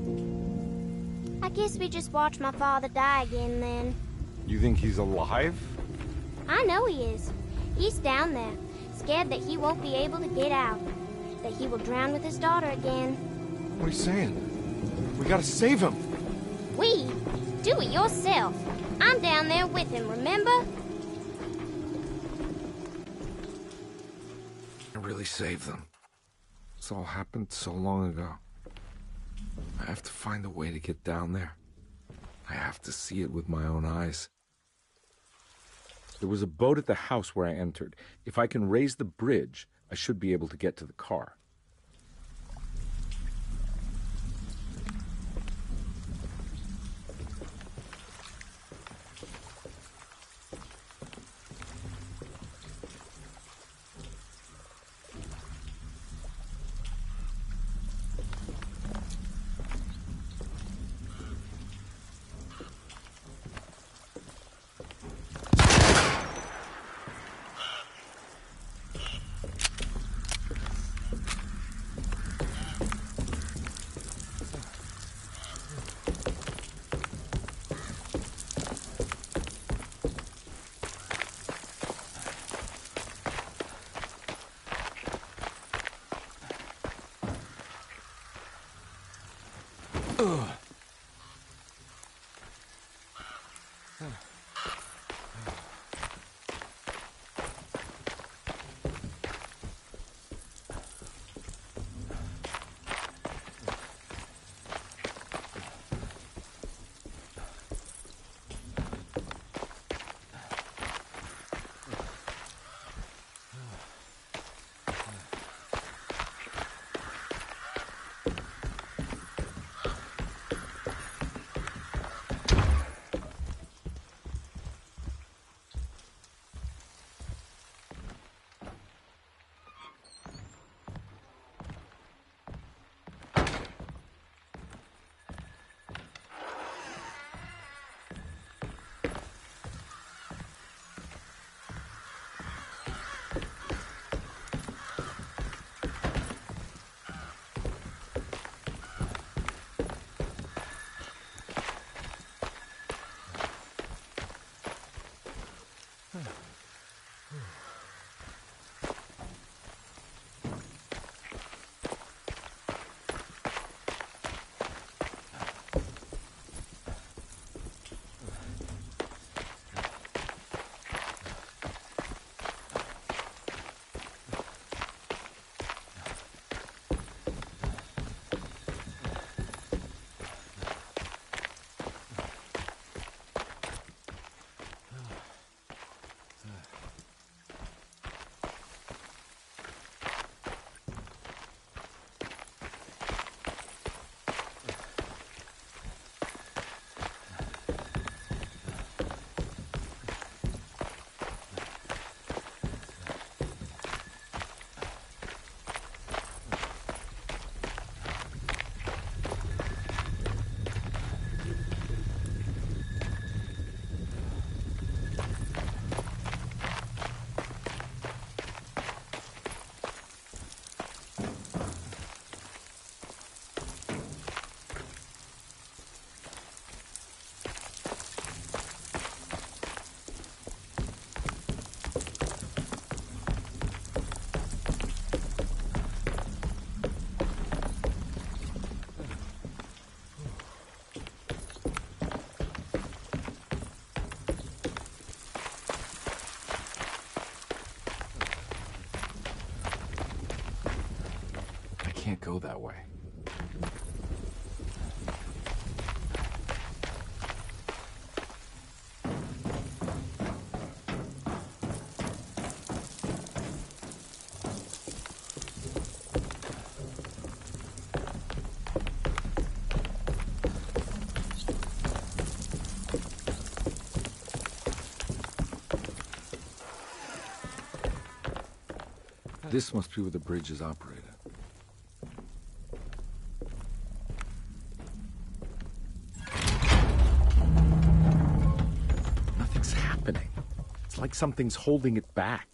I guess we just watch my father die again then. You think he's alive? I know he is. He's down there, scared that he won't be able to get out. That he will drown with his daughter again. What are you saying? We gotta save him. We? Do it yourself. I'm down there with him, remember? I really saved them. This all happened so long ago. I have to find a way to get down there. I have to see it with my own eyes. There was a boat at the house where I entered. If I can raise the bridge, I should be able to get to the car. Can't go that way. This must be where the bridge is operated. Nothing's happening. It's like something's holding it back.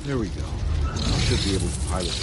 There we go. Should be able to pilot.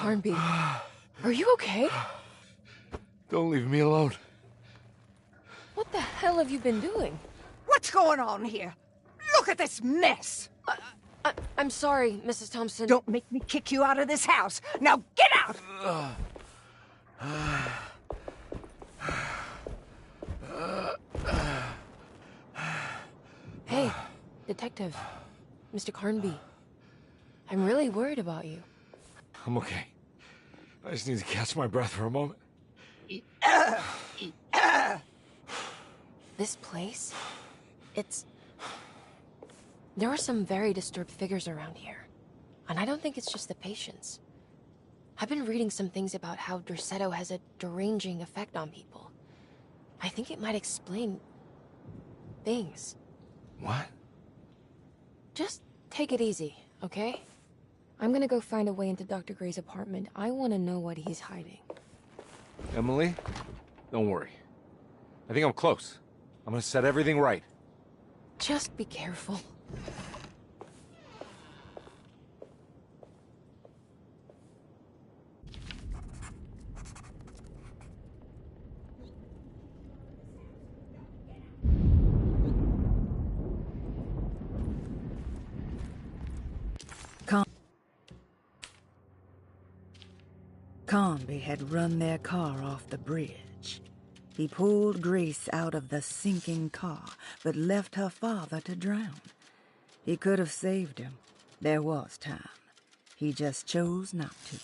Carnby, are you okay? Don't leave me alone. What the hell have you been doing? What's going on here? Look at this mess! I'm sorry, Mrs. Thompson. Don't make me kick you out of this house. Now get out! Hey, Detective. Mr. Carnby. I'm really worried about you. I'm okay. I just need to catch my breath for a moment. This place? There are some very disturbed figures around here. And I don't think it's just the patients. I've been reading some things about how Derceto has a deranging effect on people. I think it might explain things. What? Just take it easy, okay? I'm gonna go find a way into Dr. Gray's apartment. I want to know what he's hiding. Emily, don't worry. I think I'm close. I'm gonna set everything right. Just be careful. Carnby had run their car off the bridge. He pulled Grace out of the sinking car, but left her father to drown. He could have saved him. There was time. He just chose not to.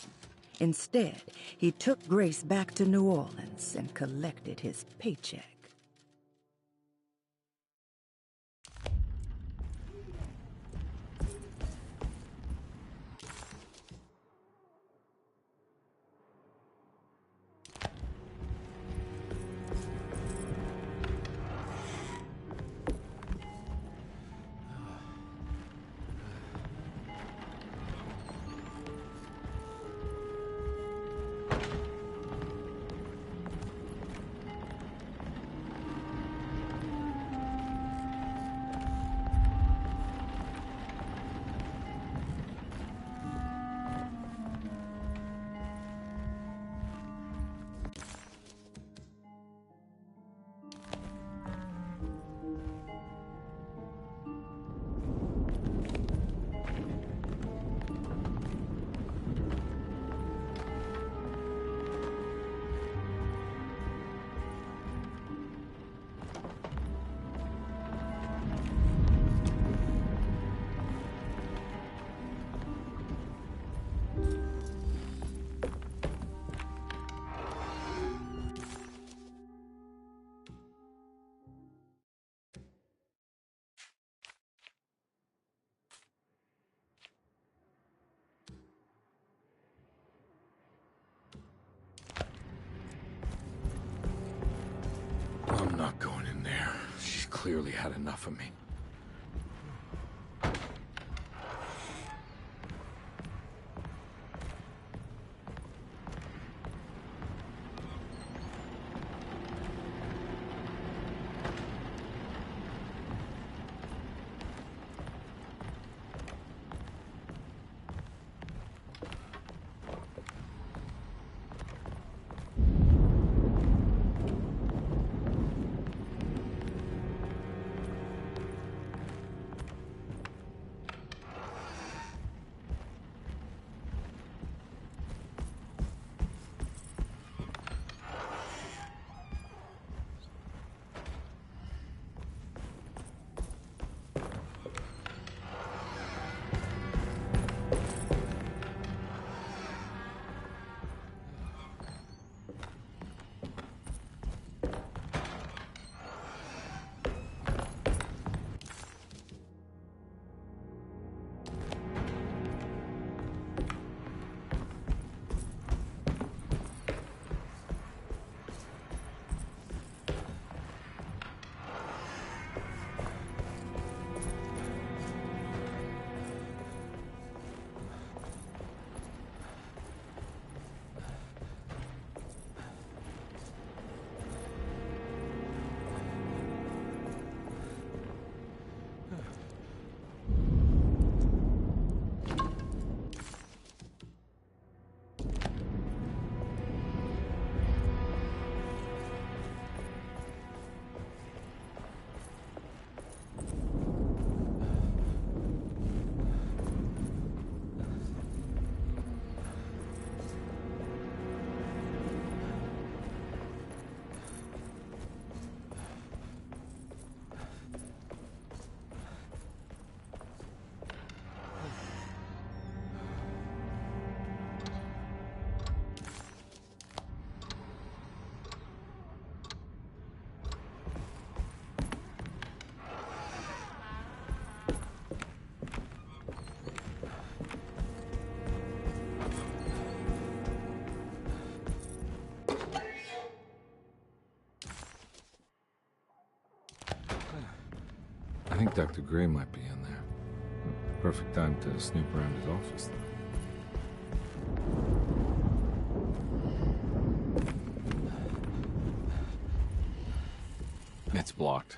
Instead, he took Grace back to New Orleans and collected his paycheck. I'm not going in there. She's clearly had enough of me. think Dr. Gray might be in there. Perfect time to snoop around his office, though. It's blocked.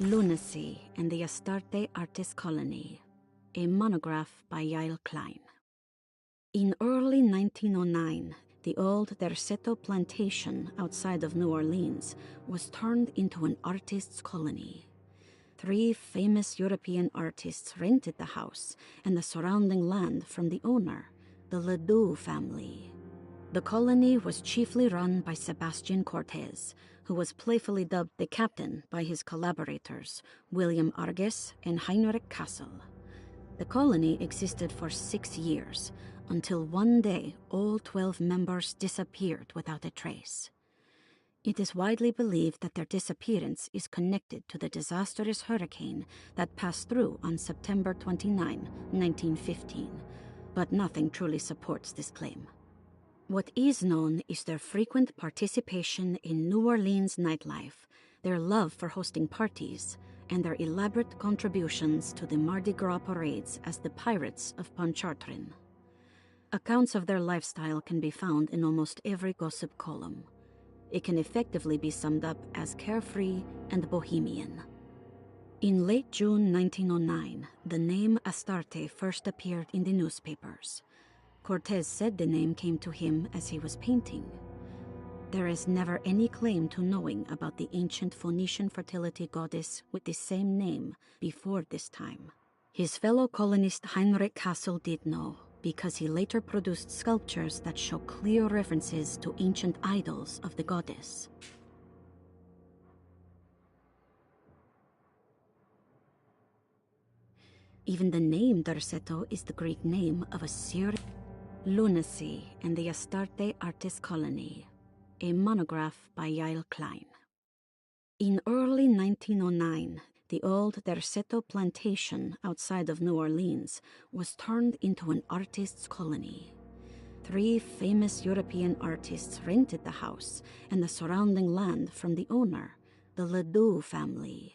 Lunacy and the Astarte Artist Colony, a monograph by Yael Klein. In early 1909, the old Derceto plantation outside of New Orleans was turned into an artist's colony. 3 famous European artists rented the house and the surrounding land from the owner, the Ledoux family. The colony was chiefly run by Sebastian Cortez, who was playfully dubbed the captain by his collaborators, William Arges and Heinrich Kassel. The colony existed for 6 years, until one day all 12 members disappeared without a trace. It is widely believed that their disappearance is connected to the disastrous hurricane that passed through on September 29, 1915, but nothing truly supports this claim. What is known is their frequent participation in New Orleans nightlife, their love for hosting parties, and their elaborate contributions to the Mardi Gras parades as the Pirates of Pontchartrain. Accounts of their lifestyle can be found in almost every gossip column. It can effectively be summed up as carefree and bohemian. In late June 1909, the name Astarte first appeared in the newspapers. Cortez said the name came to him as he was painting. There is never any claim to knowing about the ancient Phoenician fertility goddess with the same name before this time. His fellow colonist Heinrich Kassel did know, because he later produced sculptures that show clear references to ancient idols of the goddess. Even the name Derceto is the Greek name of a Syrian. Lunacy and the Astarte Artist Colony, a monograph by Yael Klein. In early 1909, the old Derceto plantation outside of New Orleans was turned into an artist's colony. 3 famous European artists rented the house and the surrounding land from the owner, the Ledoux family.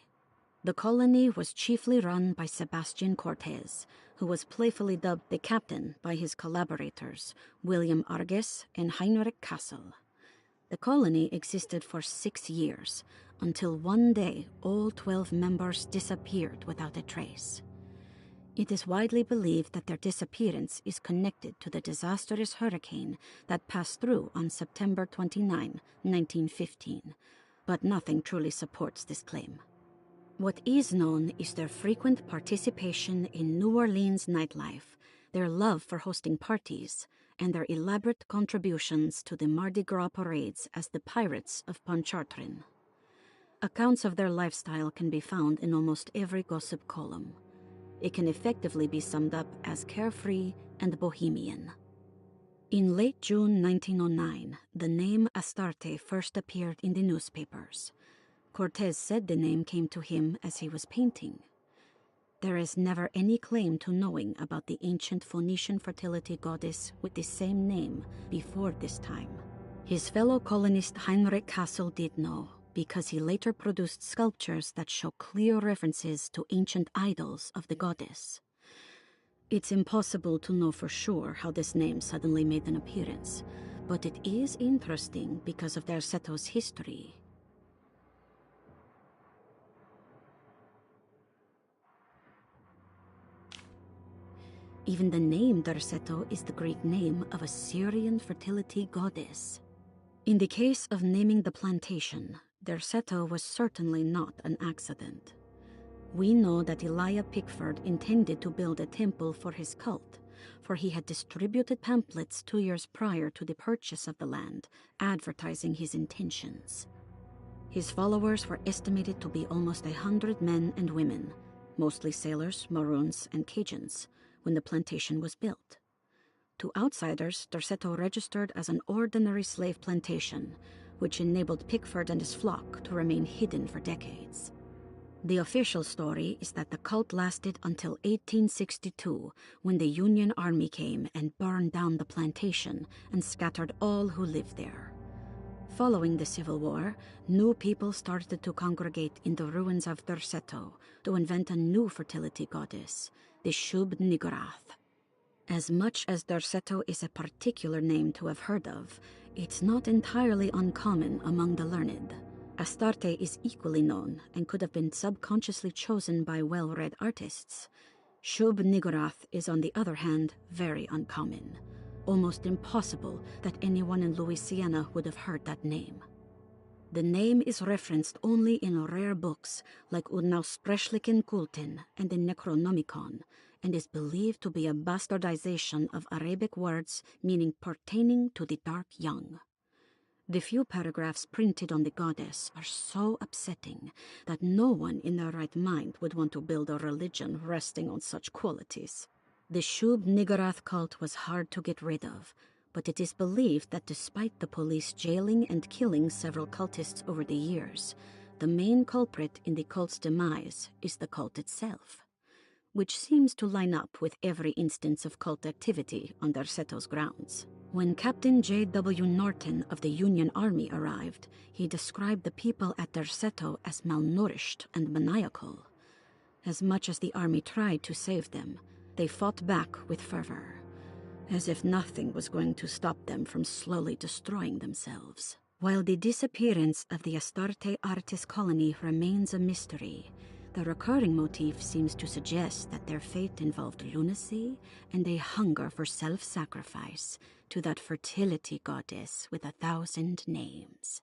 The colony was chiefly run by Sebastian Cortez, who was playfully dubbed the captain by his collaborators, William Arges and Heinrich Kassel. The colony existed for 6 years, until one day all 12 members disappeared without a trace. It is widely believed that their disappearance is connected to the disastrous hurricane that passed through on September 29, 1915, but nothing truly supports this claim. What is known is their frequent participation in New Orleans nightlife, their love for hosting parties, and their elaborate contributions to the Mardi Gras parades as the Pirates of Pontchartrain. Accounts of their lifestyle can be found in almost every gossip column. It can effectively be summed up as carefree and bohemian. In late June 1909, the name Astarte first appeared in the newspapers. Cortez said the name came to him as he was painting. There is never any claim to knowing about the ancient Phoenician fertility goddess with the same name before this time. His fellow colonist Heinrich Kassel did know, because he later produced sculptures that show clear references to ancient idols of the goddess. It's impossible to know for sure how this name suddenly made an appearance, but it is interesting because of Derceto's history. Even the name Derceto is the Greek name of a Syrian fertility goddess. In the case of naming the plantation, Derceto was certainly not an accident. We know that Elijah Pickford intended to build a temple for his cult, for he had distributed pamphlets 2 years prior to the purchase of the land, advertising his intentions. His followers were estimated to be almost 100 men and women, mostly sailors, Maroons, and Cajuns, when the plantation was built. To outsiders, Derceto registered as an ordinary slave plantation, which enabled Pickford and his flock to remain hidden for decades. The official story is that the cult lasted until 1862, when the Union Army came and burned down the plantation and scattered all who lived there. Following the Civil War, new people started to congregate in the ruins of Derceto to invent a new fertility goddess, the Shub-Niggurath. As much as Derceto is a particular name to have heard of, it's not entirely uncommon among the learned. Astarte is equally known and could have been subconsciously chosen by well-read artists. Shub-Niggurath is, on the other hand, very uncommon. Almost impossible that anyone in Louisiana would have heard that name. The name is referenced only in rare books like Unaussprechlichen Kulten and the Necronomicon, and is believed to be a bastardization of Arabic words meaning pertaining to the dark young. The few paragraphs printed on the goddess are so upsetting that no one in their right mind would want to build a religion resting on such qualities. The Shub-Niggurath cult was hard to get rid of, but it is believed that despite the police jailing and killing several cultists over the years, the main culprit in the cult's demise is the cult itself, which seems to line up with every instance of cult activity on Derceto's grounds. When Captain J.W. Norton of the Union Army arrived, he described the people at Derceto as malnourished and maniacal. As much as the army tried to save them, they fought back with fervor, as if nothing was going to stop them from slowly destroying themselves. While the disappearance of the Astarte artist colony remains a mystery, the recurring motif seems to suggest that their fate involved lunacy and a hunger for self-sacrifice to that fertility goddess with 1,000 names.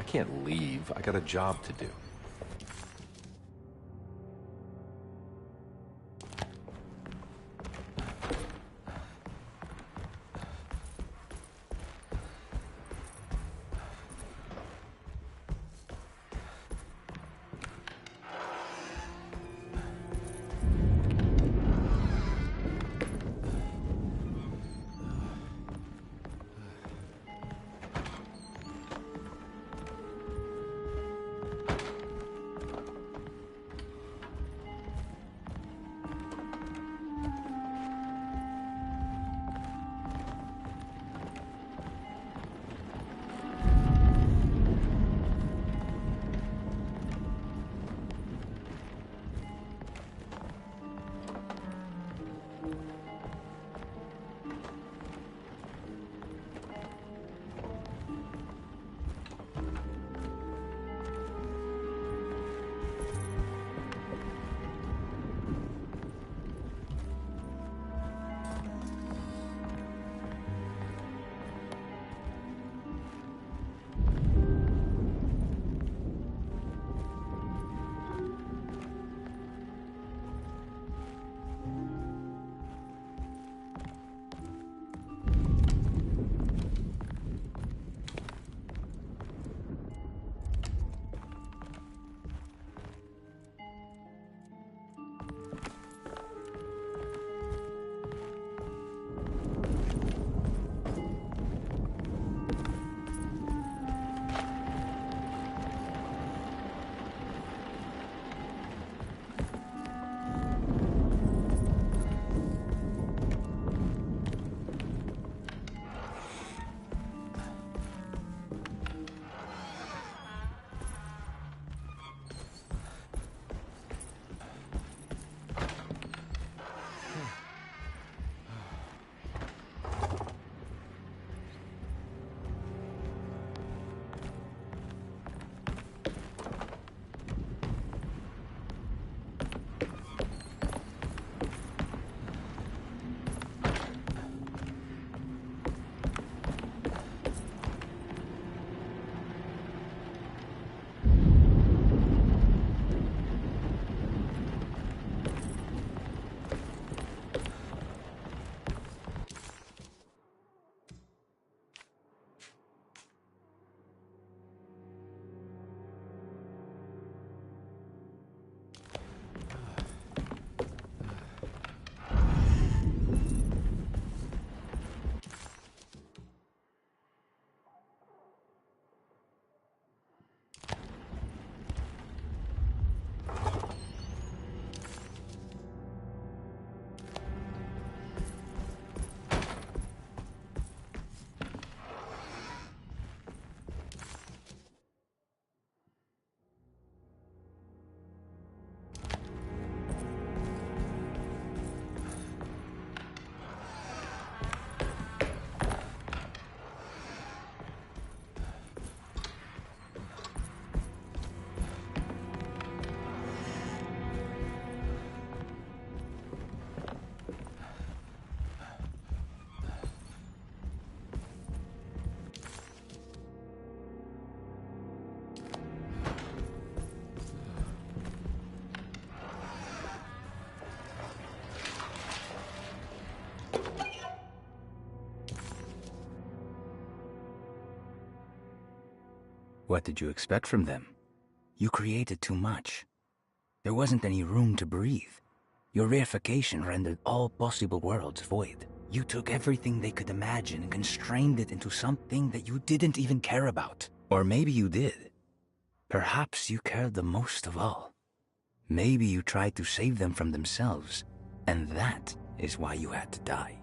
can't leave. I got a job to do. What did you expect from them? You created too much. There wasn't any room to breathe. Your reification rendered all possible worlds void. You took everything they could imagine and constrained it into something that you didn't even care about. Or maybe you did. Perhaps you cared the most of all. Maybe you tried to save them from themselves, and that is why you had to die.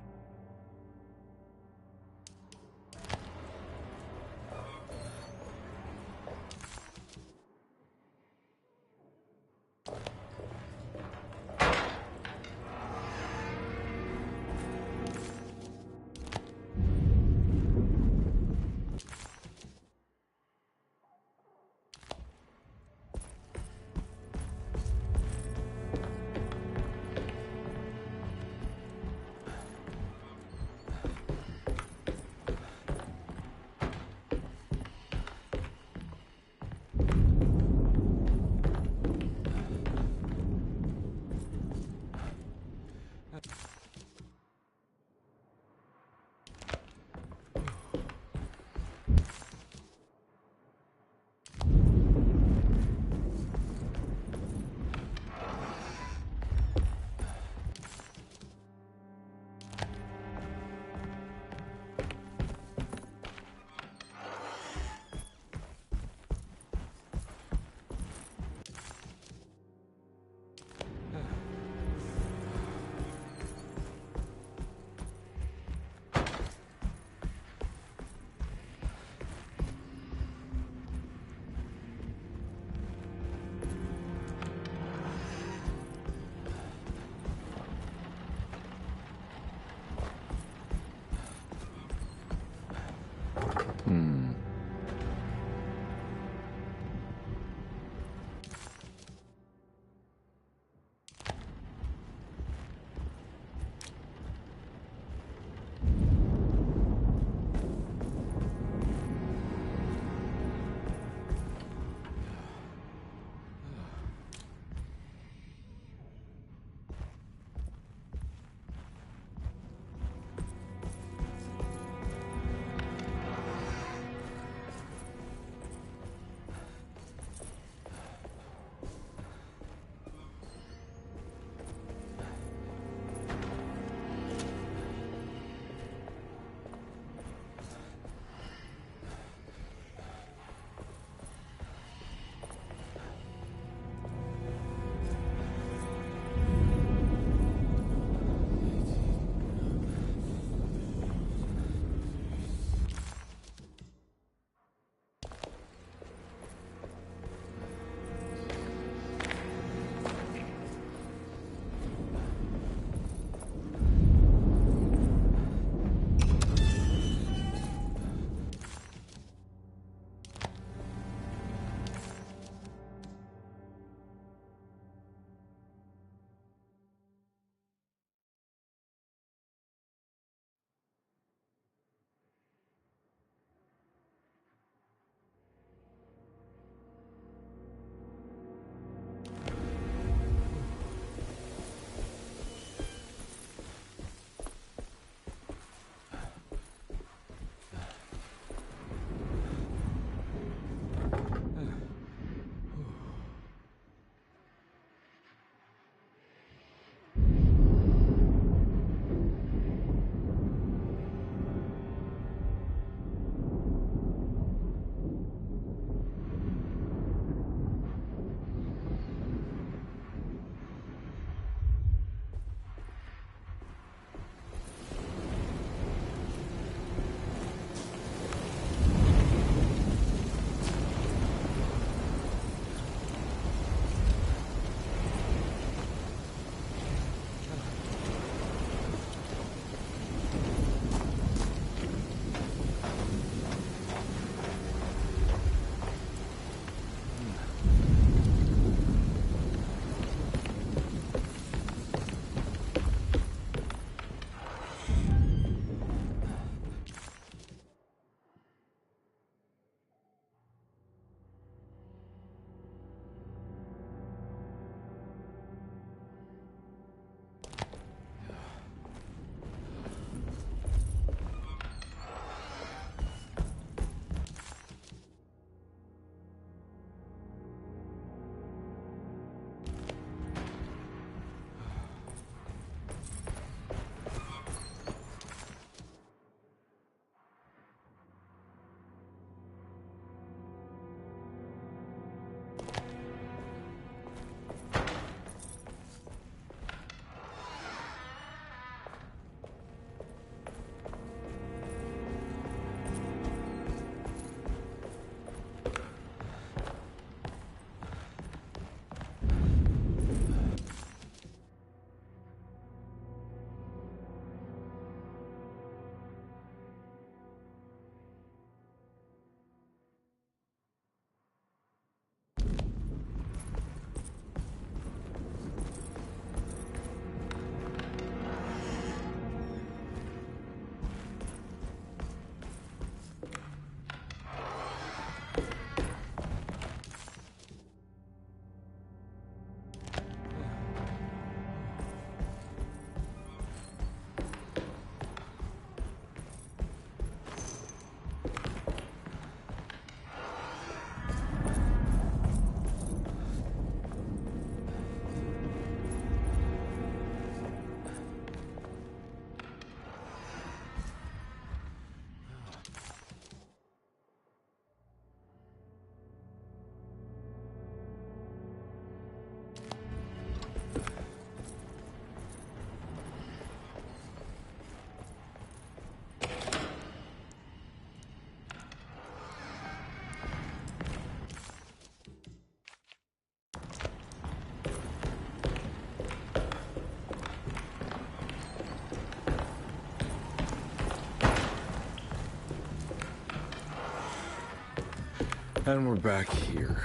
And we're back here.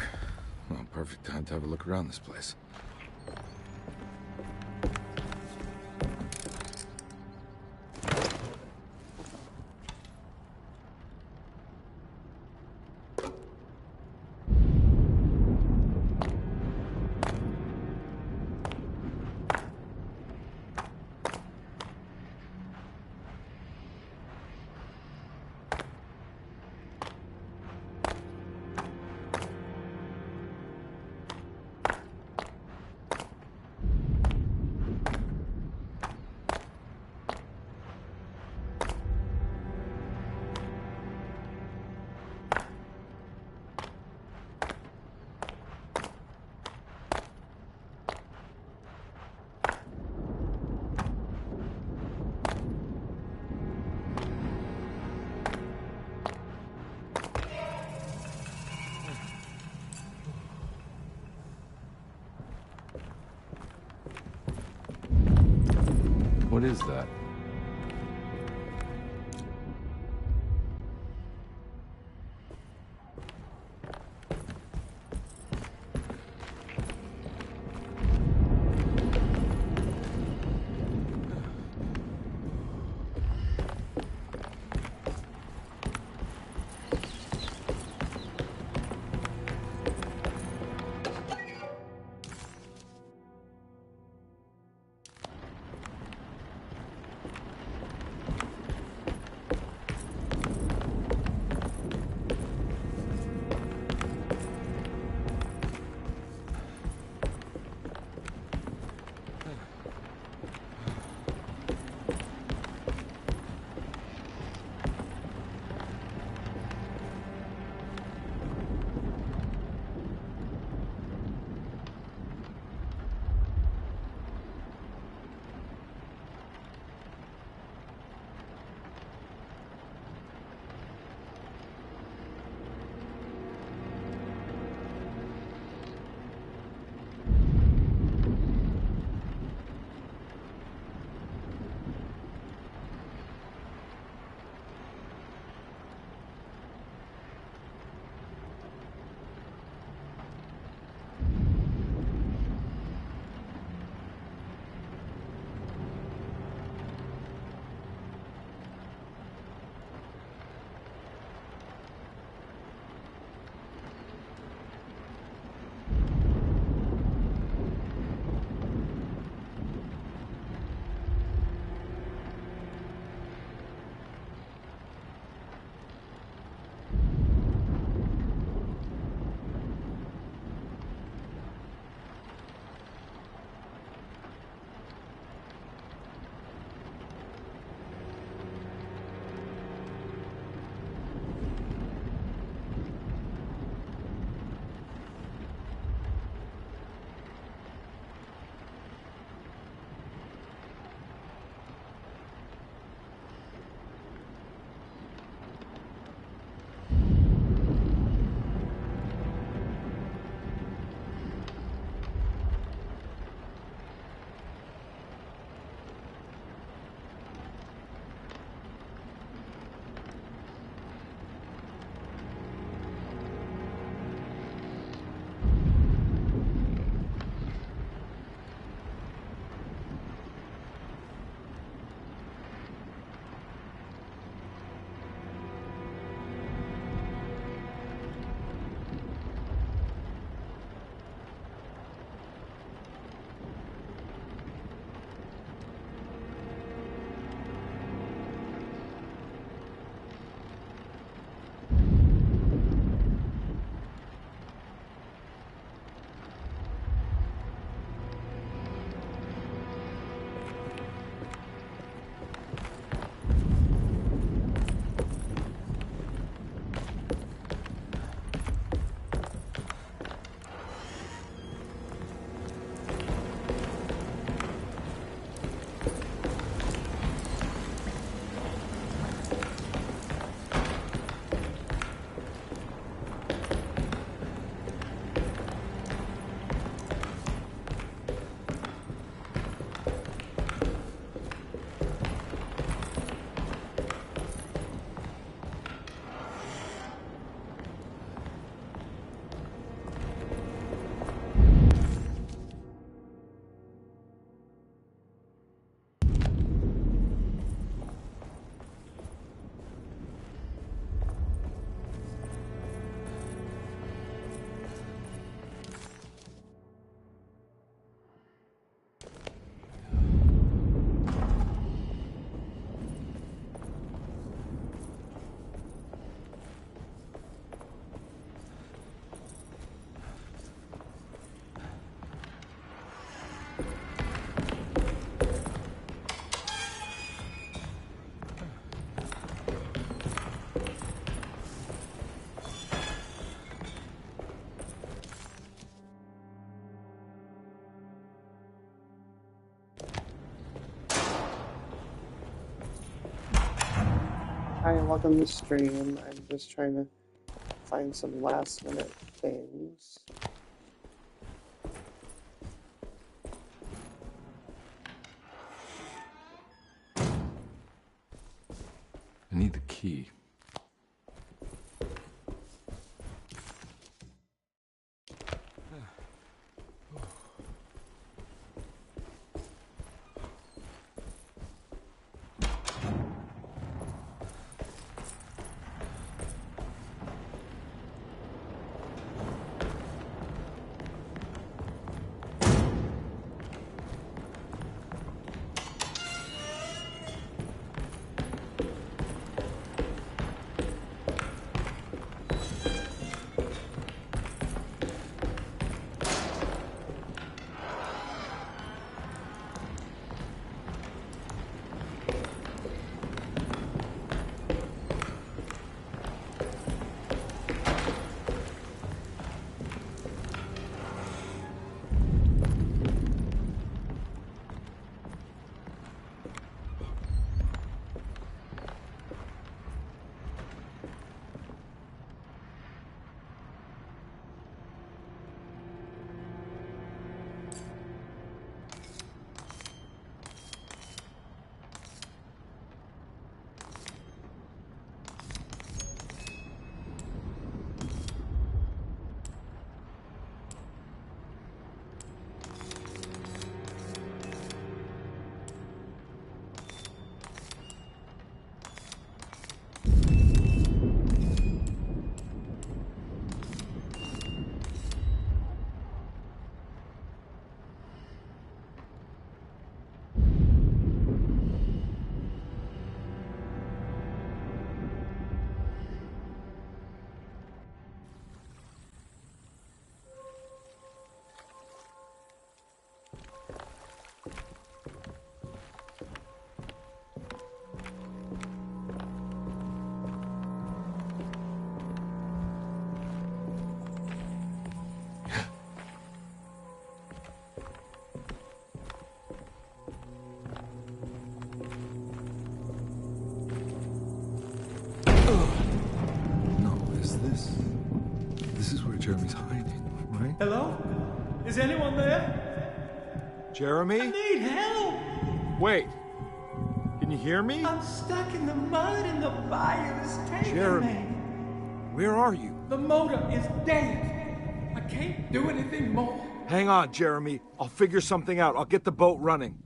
Well, perfect time to have a look around this place. What is that? Hi, welcome to the stream. I'm just trying to find some last minute things. I need the key. This is where Jeremy's hiding, right? Hello? Is anyone there? Jeremy? I need help! Wait. Can you hear me? I'm stuck in the mud and the fire is taking Jeremy, me. where are you? The motor is dead. I can't do anything more. Hang on, Jeremy. I'll figure something out. I'll get the boat running.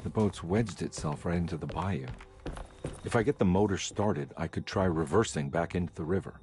The boat's wedged itself right into the bayou. If I get the motor started, I could try reversing back into the river.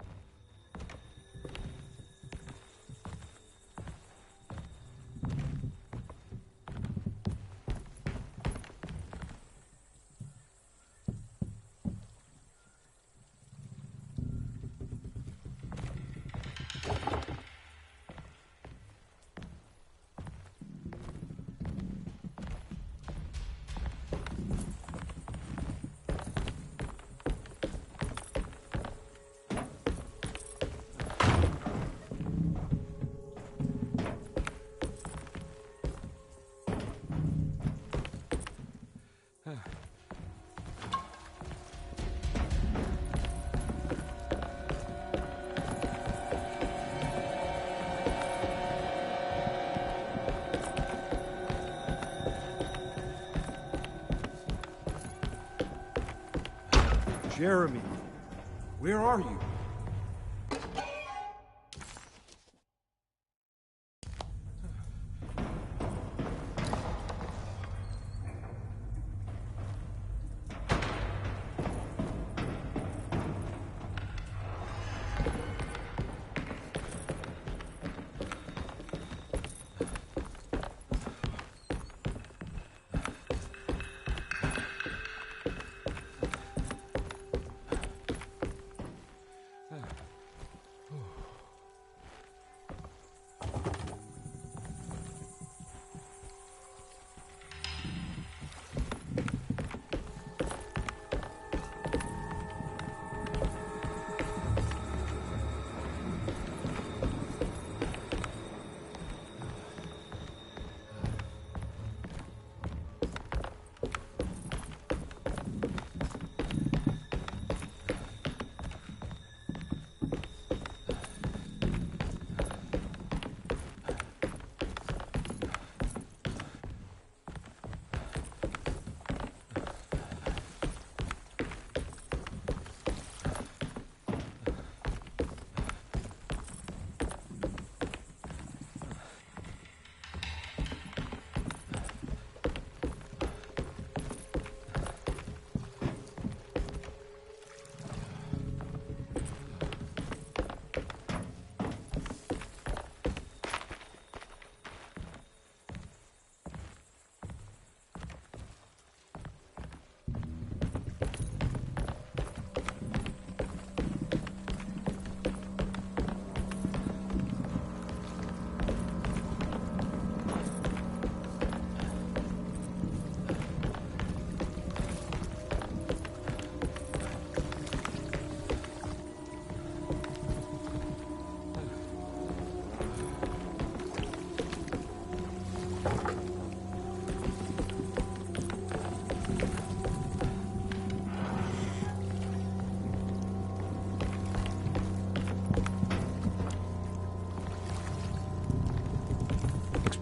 Jeremy, where are you?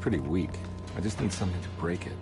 Pretty weak. I just need something to break it.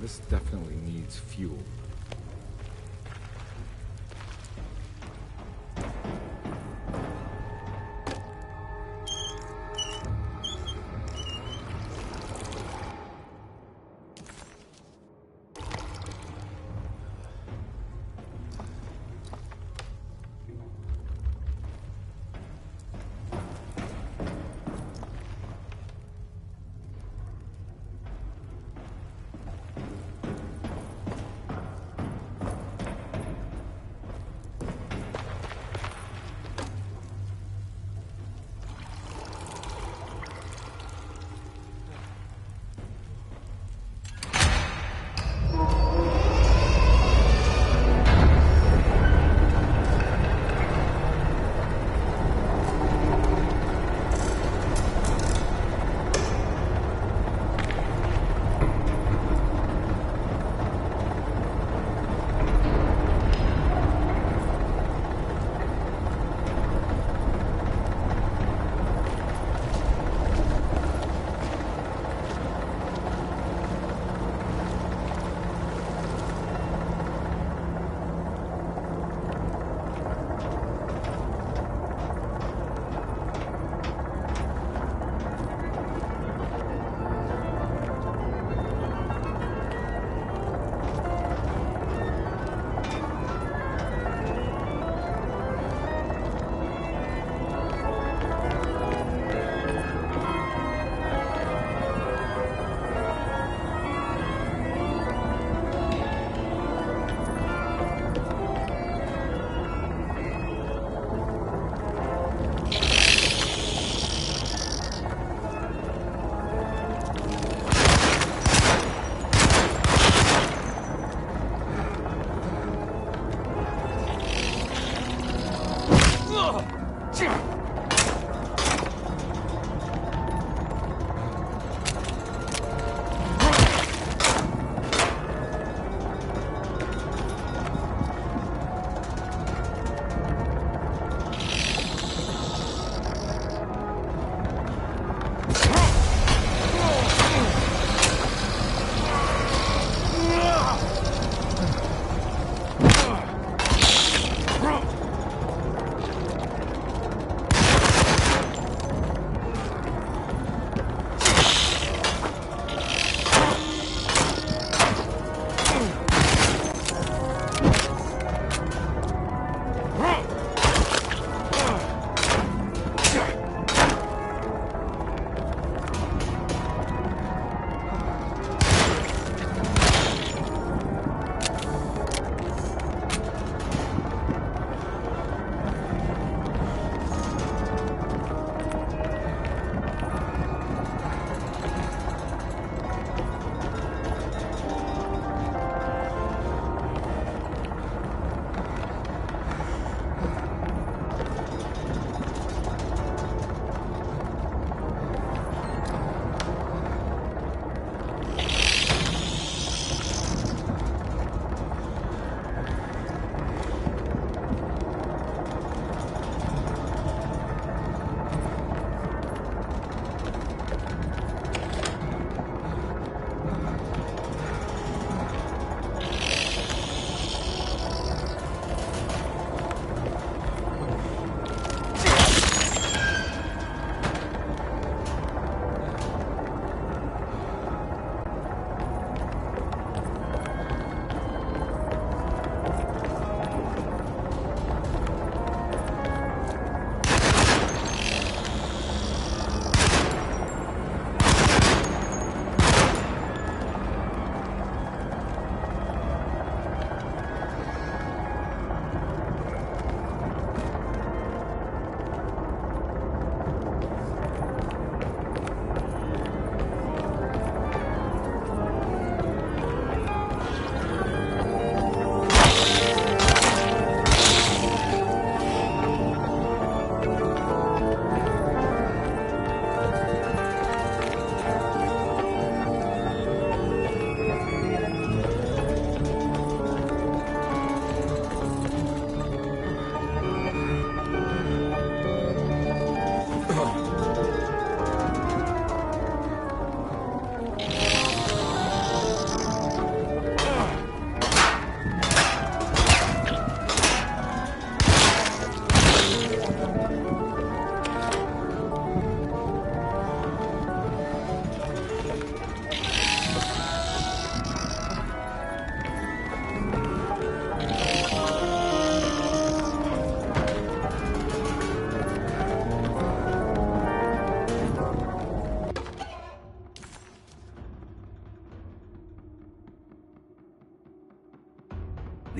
This definitely needs fuel.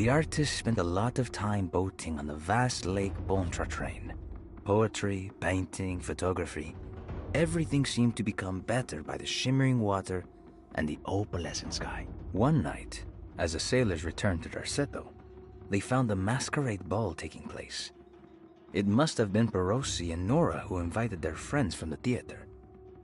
The artist spent a lot of time boating on the vast lake Pontchartrain. Poetry, painting, photography, everything seemed to become better by the shimmering water and the opalescent sky. One night, as the sailors returned to Darceto, they found a masquerade ball taking place. It must have been Perosi and Nora who invited their friends from the theater.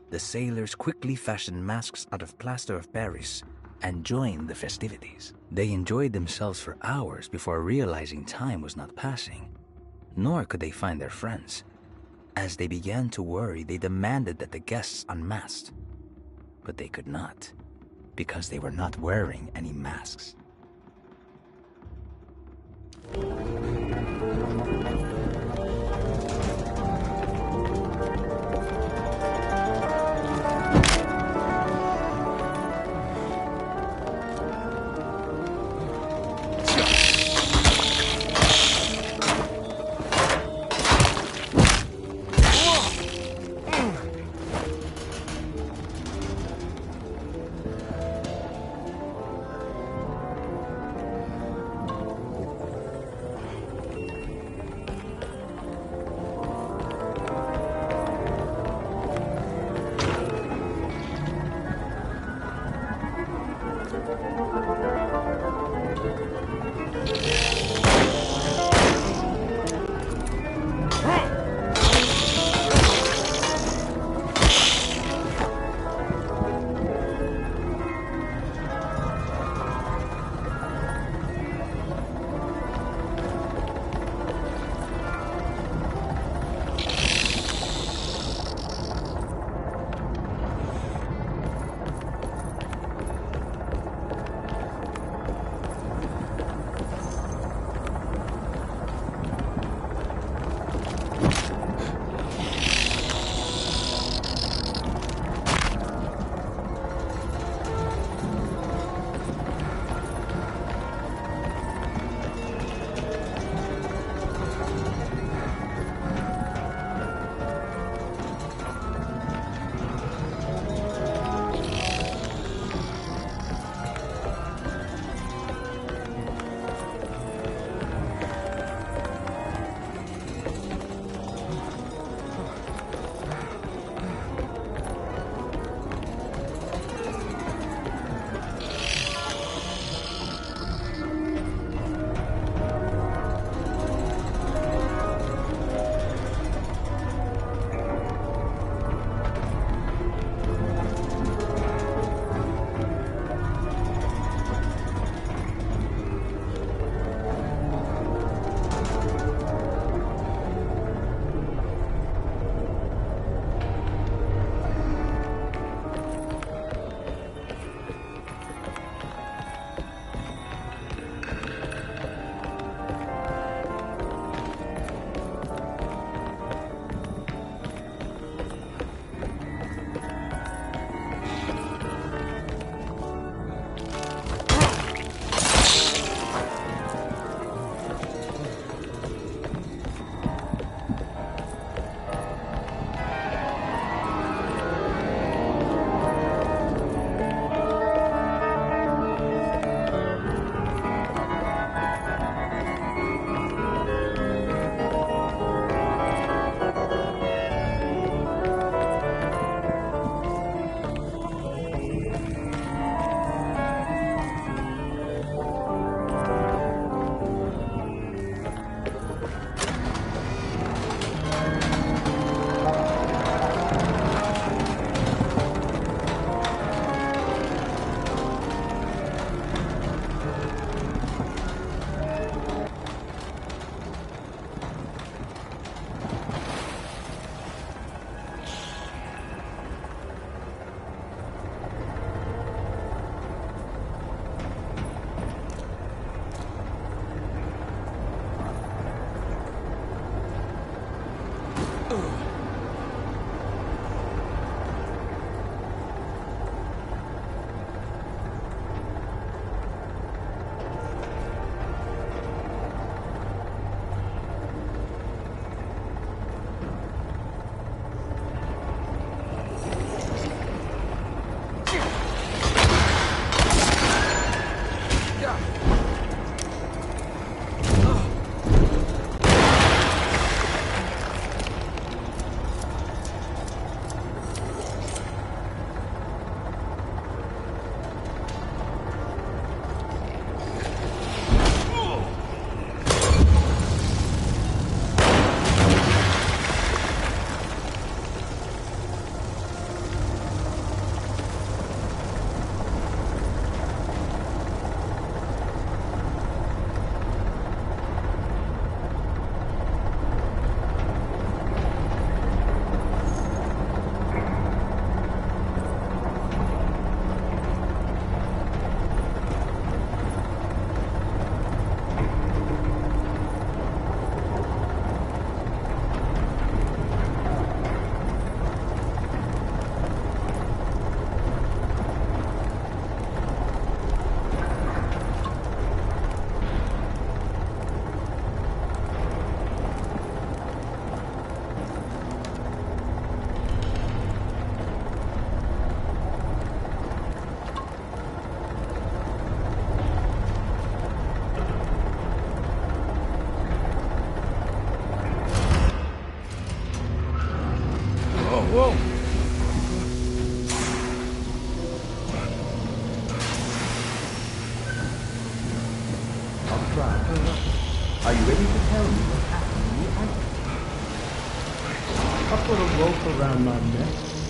The sailors quickly fashioned masks out of plaster of Paris and joined the festivities. They enjoyed themselves for hours before realizing time was not passing. Nor could they find their friends. As they began to worry, they demanded that the guests unmasked. But they could not, because they were not wearing any masks.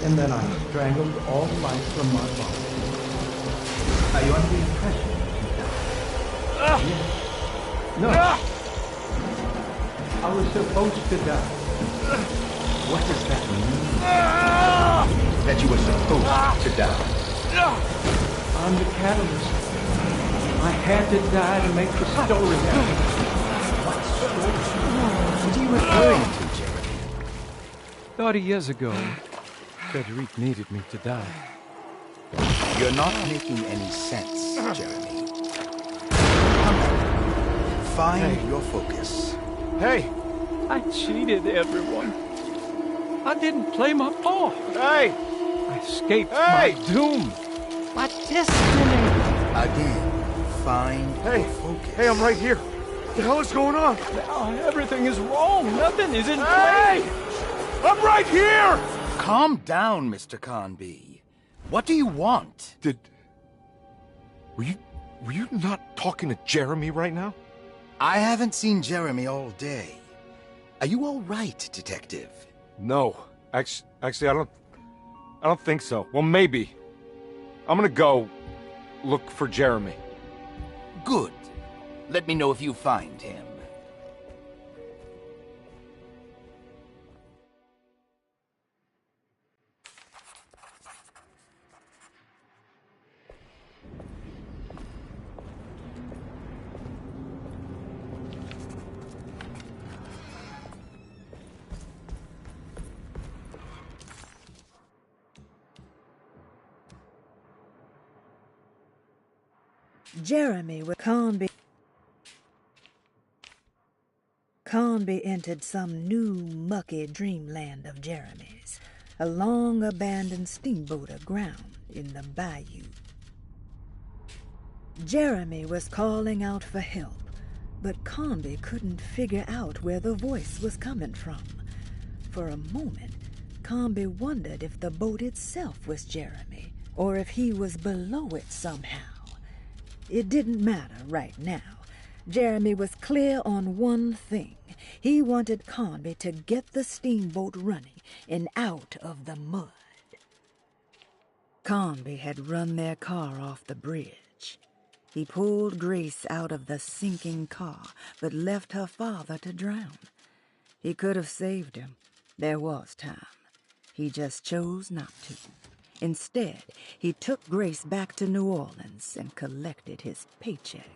and then I strangled all life from my body. Are you under the impression that you died? Yes. No. I was supposed to die. What does that mean? That you were supposed to die? I'm the catalyst. I had to die to make the story happen. What story? What are you referring to, Jeremy? 30 years ago, Frederic needed me to die. You're not making any sense, Jeremy. Come on. Find your focus. Hey! I cheated everyone. I didn't play my part. Hey! I escaped my doom. My destiny. Again, find your focus. Hey, I'm right here. What the hell is going on? Now everything is wrong. Nothing is in Hey! place. I'm right here! Calm down, Mr. Conby. What do you want? Were you not talking to Jeremy right now? I haven't seen Jeremy all day. Are you all right, Detective? No. Actually, I don't think so. Well, maybe. I'm gonna go look for Jeremy. Good. Let me know if you find him. Jeremy with Conby entered some new mucky dreamland of Jeremy's, a long-abandoned steamboat aground in the bayou. Jeremy was calling out for help, but Conby couldn't figure out where the voice was coming from. For a moment, Conby wondered if the boat itself was Jeremy, or if he was below it somehow. It didn't matter right now. Jeremy was clear on one thing. He wanted Conby to get the steamboat running and out of the mud. Conby had run their car off the bridge. He pulled Grace out of the sinking car, but left her father to drown. He could have saved him. There was time. He just chose not to. Instead, he took Grace back to New Orleans and collected his paycheck.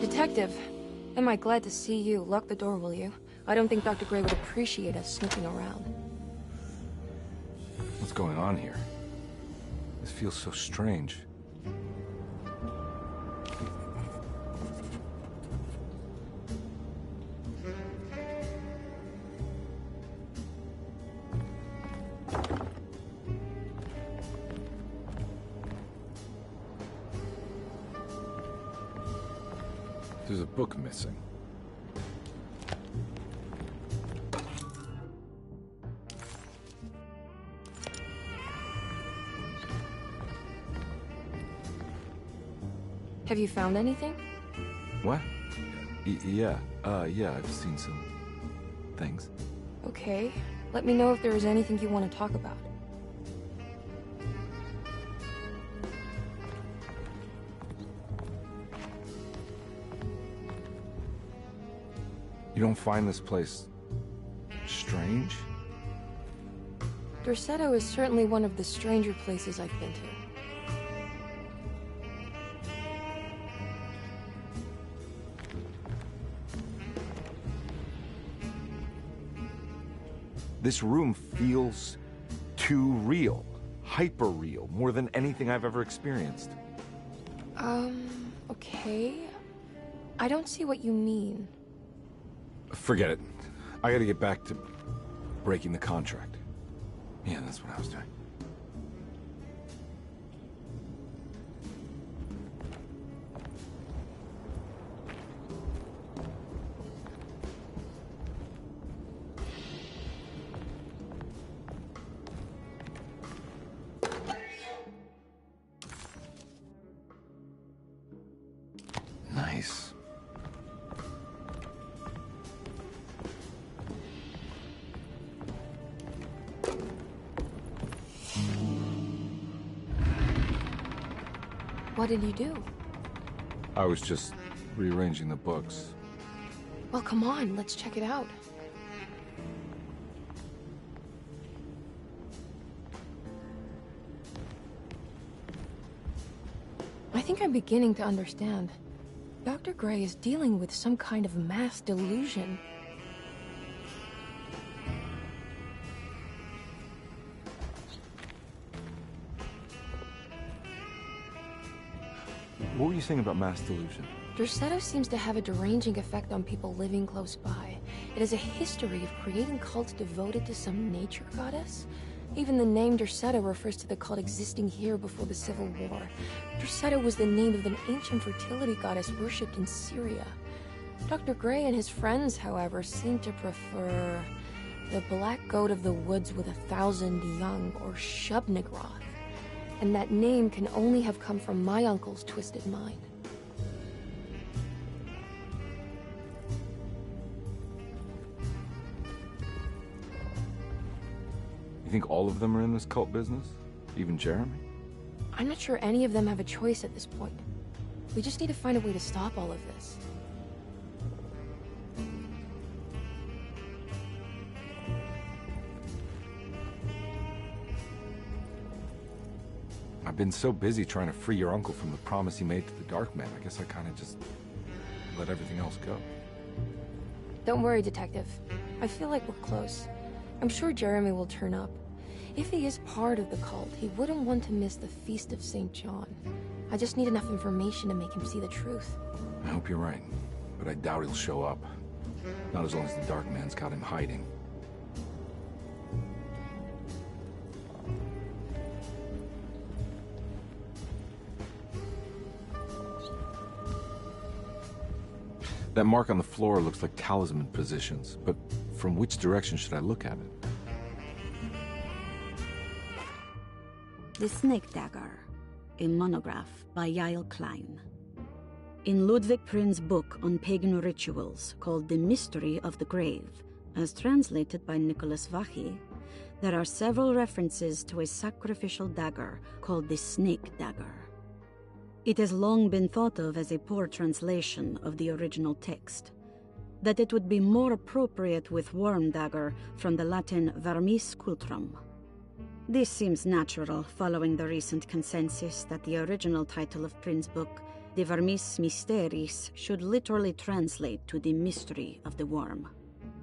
Detective, am I glad to see you. Lock the door, will you? I don't think Dr. Gray would appreciate us snooping around. What's going on here? This feels so strange. There's a book missing. Have you found anything? What? Yeah, I've seen some things. Okay. Let me know if there is anything you want to talk about. You don't find this place strange? Dorsetto is certainly one of the stranger places I've been to. This room feels too real. Hyper real. More than anything I've ever experienced. Okay. I don't see what you mean. Forget it. I gotta get back to breaking the contract. Yeah, that's what I was doing. Nice. What did you do? I was just rearranging the books. Well, come on, let's check it out. I think I'm beginning to understand. Dr. Gray is dealing with some kind of mass delusion. What were you saying about mass delusion? Derceto seems to have a deranging effect on people living close by. It has a history of creating cults devoted to some nature goddess. Even the name Derceto refers to the cult existing here before the Civil War. Derceto was the name of an ancient fertility goddess worshipped in Syria. Dr. Gray and his friends, however, seem to prefer the black goat of the woods with 1,000 young, or Shub-Nigroth. And that name can only have come from my uncle's twisted mind. You think all of them are in this cult business? Even Jeremy? I'm not sure any of them have a choice at this point. We just need to find a way to stop all of this. I've been so busy trying to free your uncle from the promise he made to the Dark Man. I guess I kind of just let everything else go. Don't worry, Detective. I feel like we're close. I'm sure Jeremy will turn up. If he is part of the cult, he wouldn't want to miss the Feast of St. John. I just need enough information to make him see the truth. I hope you're right, but I doubt he'll show up. Not as long as the Dark Man's got him hiding. That mark on the floor looks like talisman positions, but from which direction should I look at it? The Snake Dagger, a monograph by Yael Klein. In Ludwig Prin's book on pagan rituals called The Mystery of the Grave, as translated by Nicholas Vachy, there are several references to a sacrificial dagger called the Snake Dagger. It has long been thought of as a poor translation of the original text, that it would be more appropriate with worm dagger from the Latin vermis cultrum. This seems natural following the recent consensus that the original title of Prin's book, De Vermis Mysteris, should literally translate to the mystery of the worm.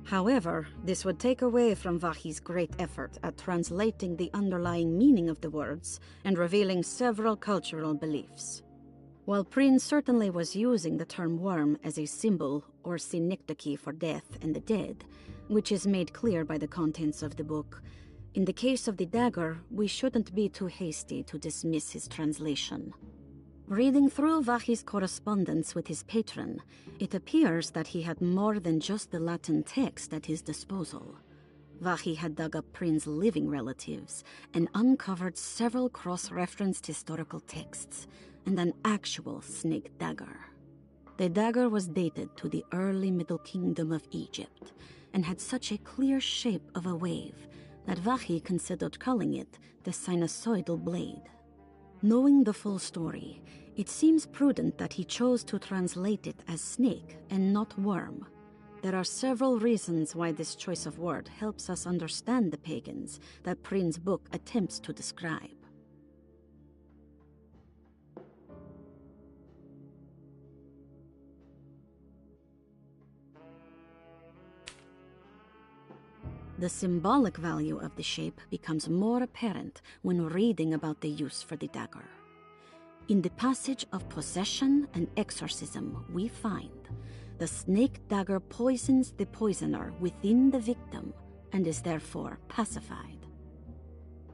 However, this would take away from Vachy's great effort at translating the underlying meaning of the words and revealing several cultural beliefs. While Prin certainly was using the term worm as a symbol or synecdoche for death and the dead, which is made clear by the contents of the book, in the case of the dagger, we shouldn't be too hasty to dismiss his translation. Reading through Vachy's correspondence with his patron, it appears that he had more than just the Latin text at his disposal. Vachy had dug up Prin's living relatives and uncovered several cross-referenced historical texts and an actual snake dagger. The dagger was dated to the early Middle Kingdom of Egypt and had such a clear shape of a wave that Vachy considered calling it the sinusoidal blade. Knowing the full story, it seems prudent that he chose to translate it as snake and not worm. There are several reasons why this choice of word helps us understand the pagans that Prin's book attempts to describe. The symbolic value of the shape becomes more apparent when reading about the use for the dagger. In the passage of possession and exorcism, we find The snake dagger poisons the poisoner within the victim and is therefore pacified.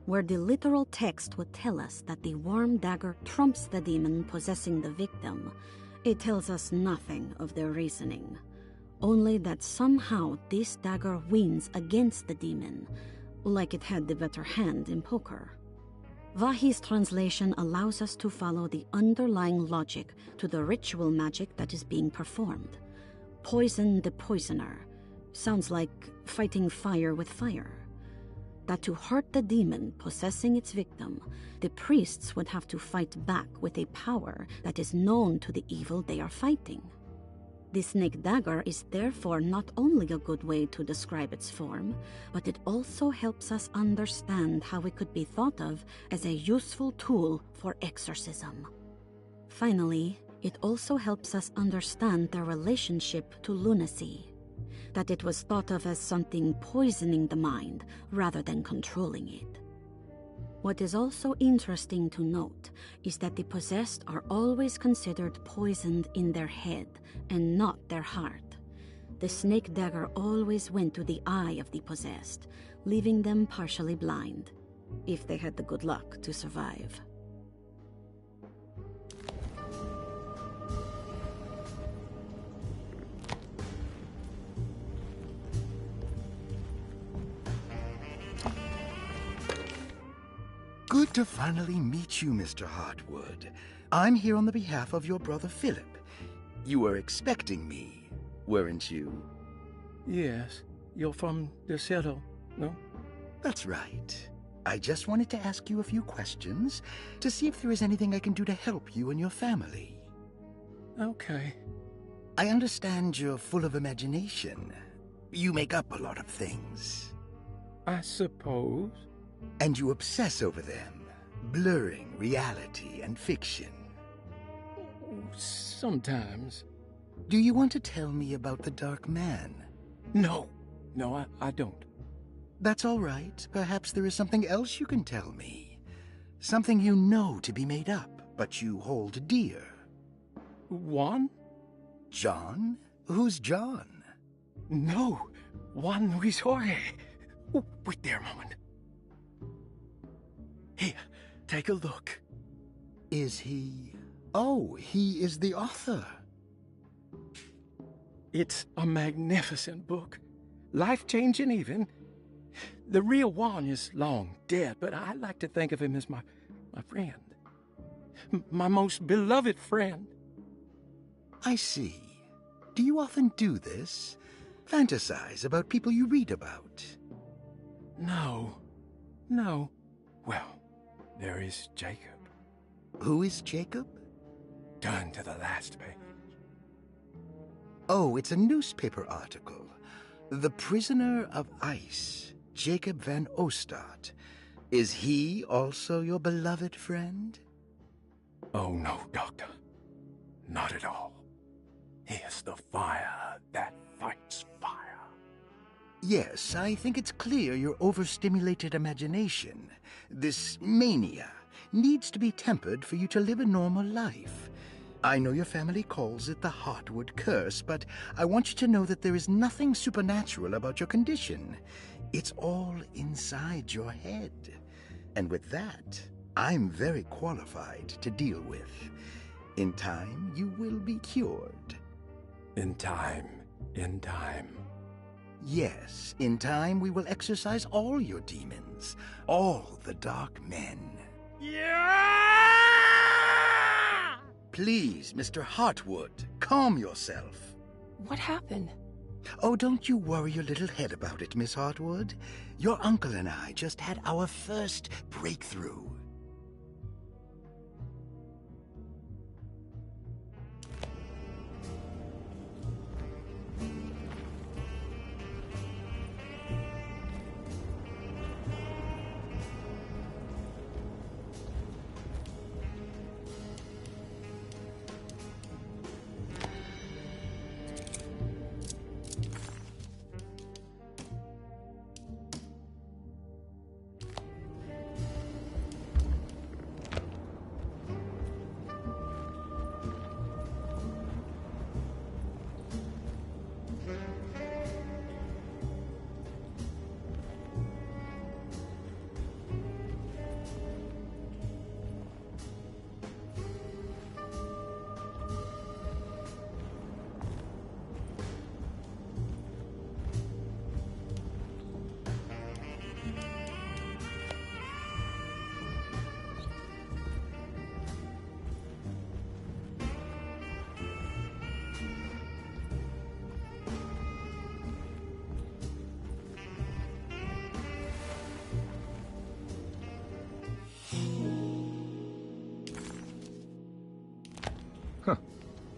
Where the literal text would tell us that the worm dagger trumps the demon possessing the victim, it tells us nothing of their reasoning, only that somehow this dagger wins against the demon, like it had the better hand in poker. Vahi's translation allows us to follow the underlying logic to the ritual magic that is being performed. Poison the poisoner sounds like fighting fire with fire. That to hurt the demon possessing its victim, the priests would have to fight back with a power that is known to the evil they are fighting. The snake dagger is therefore not only a good way to describe its form, but it also helps us understand how it could be thought of as a useful tool for exorcism. Finally, it also helps us understand their relationship to lunacy, that it was thought of as something poisoning the mind rather than controlling it. What is also interesting to note is that the possessed are always considered poisoned in their head and not their heart. The snake dagger always went to the eye of the possessed, leaving them partially blind, if they had the good luck to survive. Good to finally meet you, Mr. Hartwood. I'm here on the behalf of your brother Philip. You were expecting me, weren't you? Yes. You're from Derceto, no? That's right. I just wanted to ask you a few questions to see if there is anything I can do to help you and your family. Okay. I understand you're full of imagination. You make up a lot of things. I suppose. And you obsess over them, blurring reality and fiction. Sometimes. Do you want to tell me about the Dark Man? No. No, I don't. That's all right. Perhaps there is something else you can tell me. Something you know to be made up, but you hold dear. Juan? John? Who's John? No. Juan Luis Jorge. Oh, wait there a moment. Here, take a look. Is he... Oh, he is the author. It's a magnificent book. Life-changing even. The real Juan is long dead, but I like to think of him as my friend. My most beloved friend. I see. Do you often do this? Fantasize about people you read about? No. Well, there is Jacob. Who is Jacob? Turn to the last page. Oh, it's a newspaper article. The Prisoner of Ice, Jacob van Ostad. Is he also your beloved friend? Oh, no, Doctor. Not at all. He is the fire that fights fire. Yes, I think it's clear your overstimulated imagination, this mania, needs to be tempered for you to live a normal life. I know your family calls it the Hartwood curse, but I want you to know that there is nothing supernatural about your condition. It's all inside your head. And with that, I'm very qualified to deal with. In time, you will be cured. In time. Yes, in time we will exorcise all your demons, all the dark men. Yeah! Please, Mr. Hartwood, calm yourself. What happened? Oh, don't you worry your little head about it, Miss Hartwood. Your uncle and I just had our first breakthrough.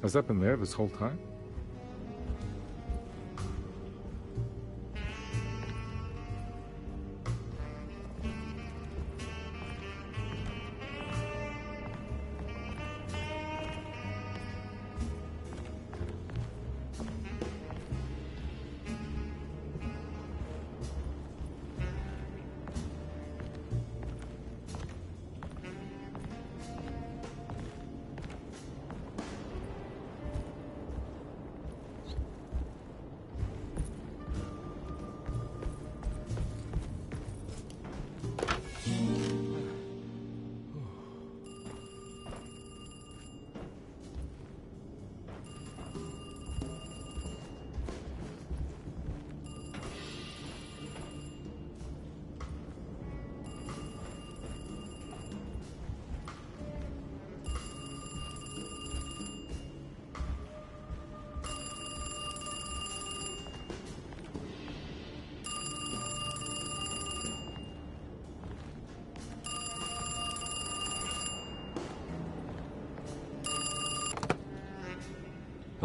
Has that been there this whole time?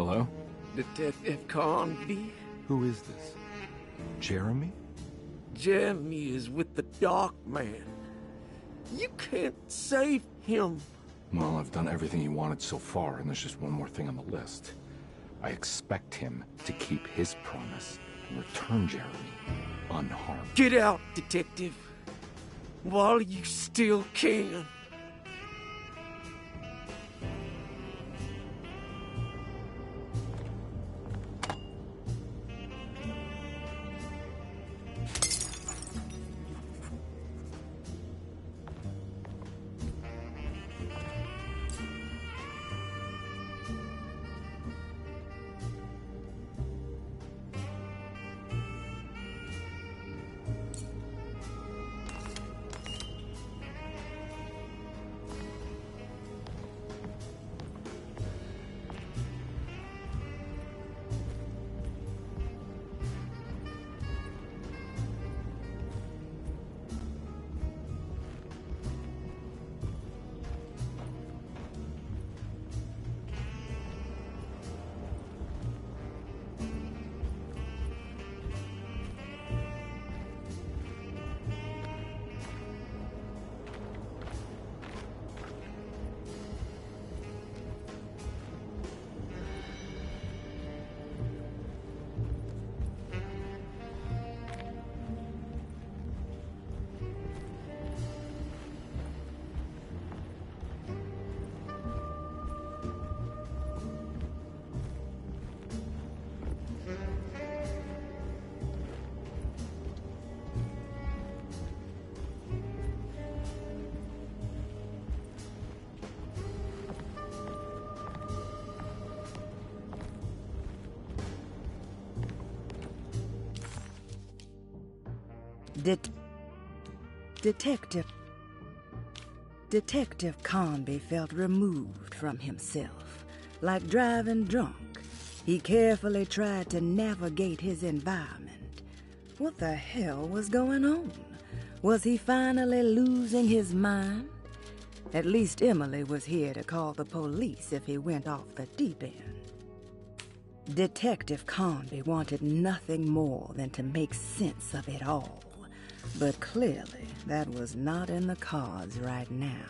Hello? Detective Conby? Who is this? Jeremy? Jeremy is with the Dark Man. You can't save him. Well, I've done everything he wanted so far, and there's just one more thing on the list. I expect him to keep his promise and return Jeremy unharmed. Get out, Detective, while you still can. Detective Conby felt removed from himself, like driving drunk. He carefully tried to navigate his environment. What the hell was going on? Was he finally losing his mind? At least Emily was here to call the police if he went off the deep end. Detective Conby wanted nothing more than to make sense of it all. But clearly, that was not in the cards right now.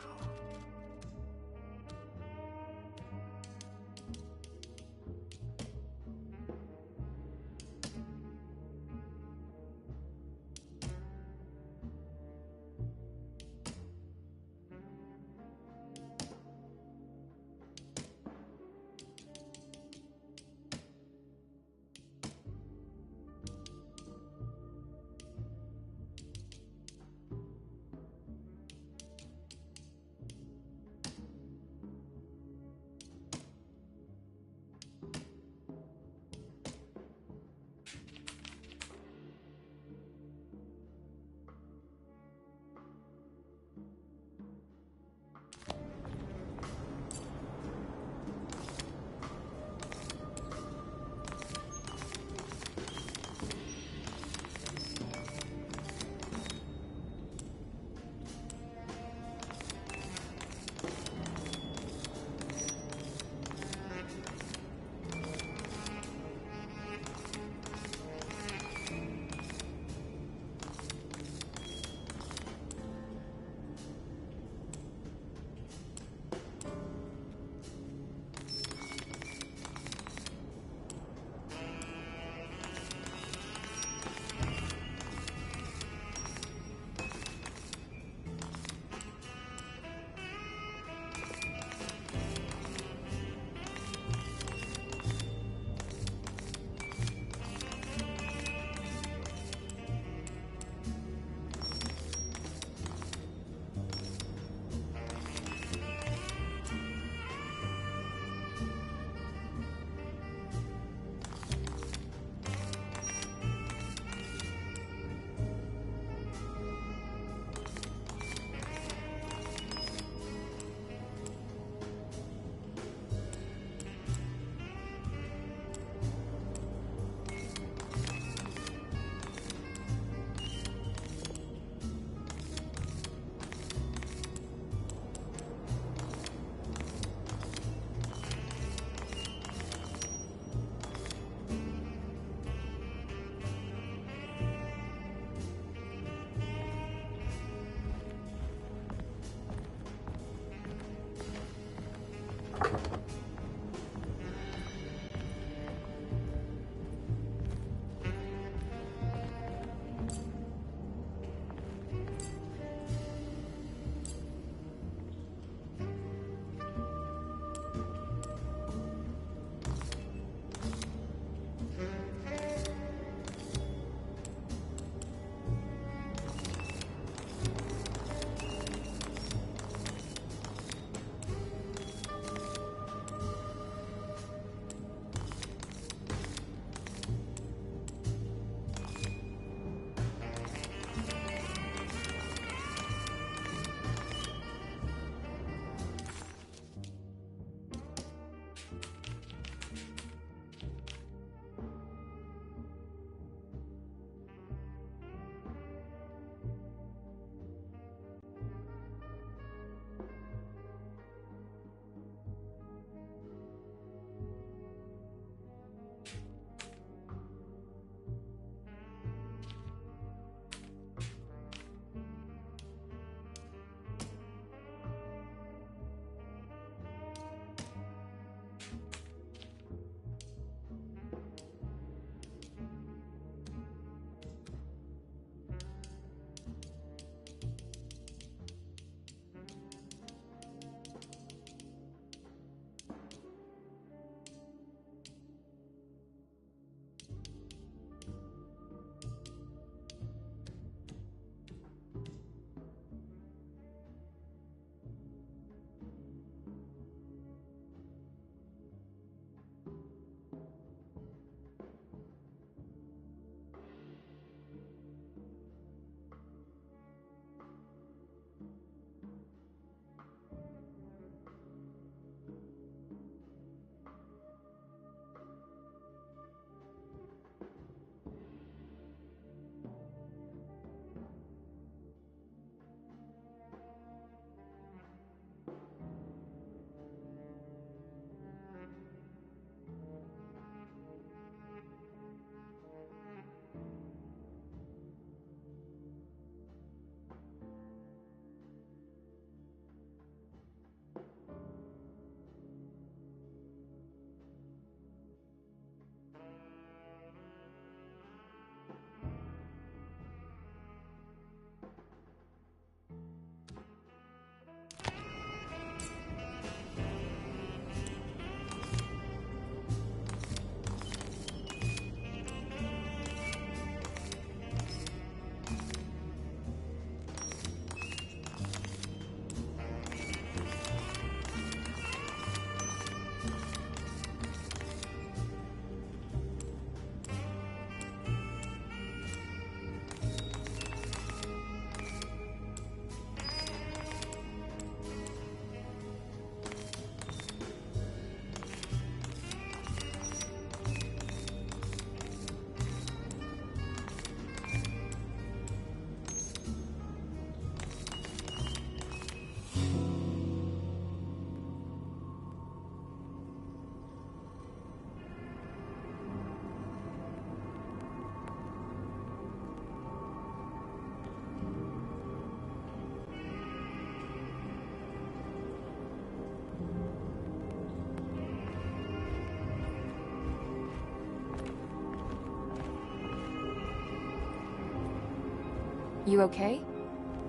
You okay?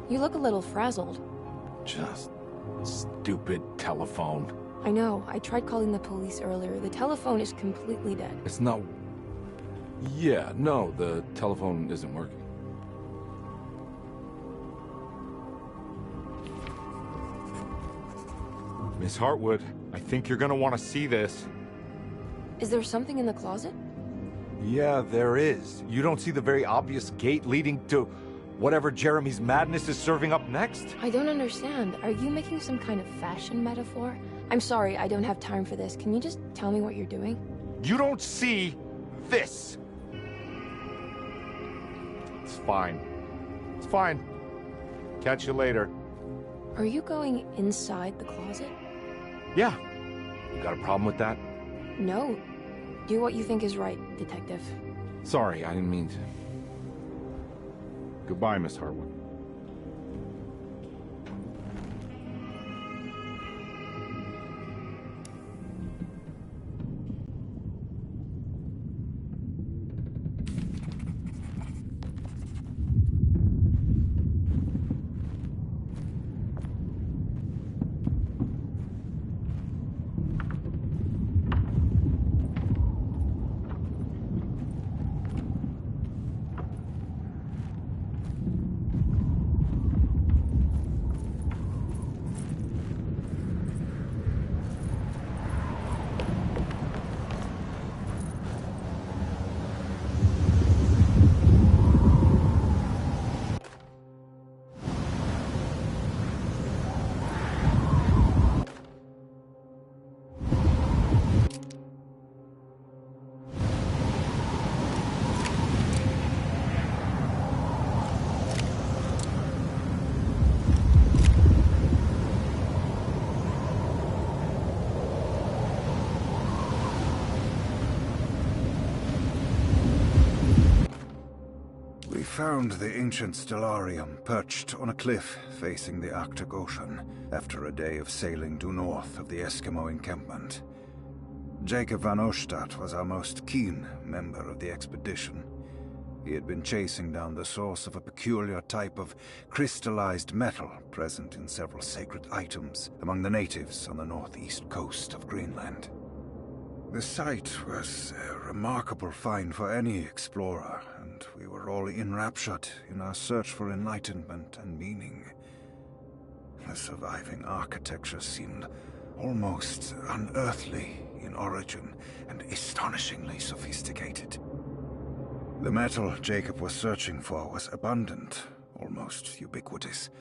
You look a little frazzled. Just stupid telephone. I know. I tried calling the police earlier. The telephone is completely dead. It's not... Yeah, no, the telephone isn't working. Miss Hartwood, I think you're gonna want to see this. Is there something in the closet? Yeah, there is. You don't see the very obvious gate leading to whatever Jeremy's madness is serving up next? I don't understand. Are you making some kind of fashion metaphor? I'm sorry, I don't have time for this. Can you just tell me what you're doing? You don't see this. It's fine. It's fine. Catch you later. Are you going inside the closet? Yeah. You got a problem with that? No. Do what you think is right, Detective. Sorry, I didn't mean to. Goodbye, Miss Hartwood. Found the ancient stellarium perched on a cliff facing the Arctic Ocean after a day of sailing due north of the Eskimo encampment. Jacob van Oostad was our most keen member of the expedition. He had been chasing down the source of a peculiar type of crystallized metal present in several sacred items among the natives on the northeast coast of Greenland. The site was a remarkable find for any explorer, and we were all enraptured in our search for enlightenment and meaning. The surviving architecture seemed almost unearthly in origin and astonishingly sophisticated. The metal Jacob was searching for was abundant, almost ubiquitous.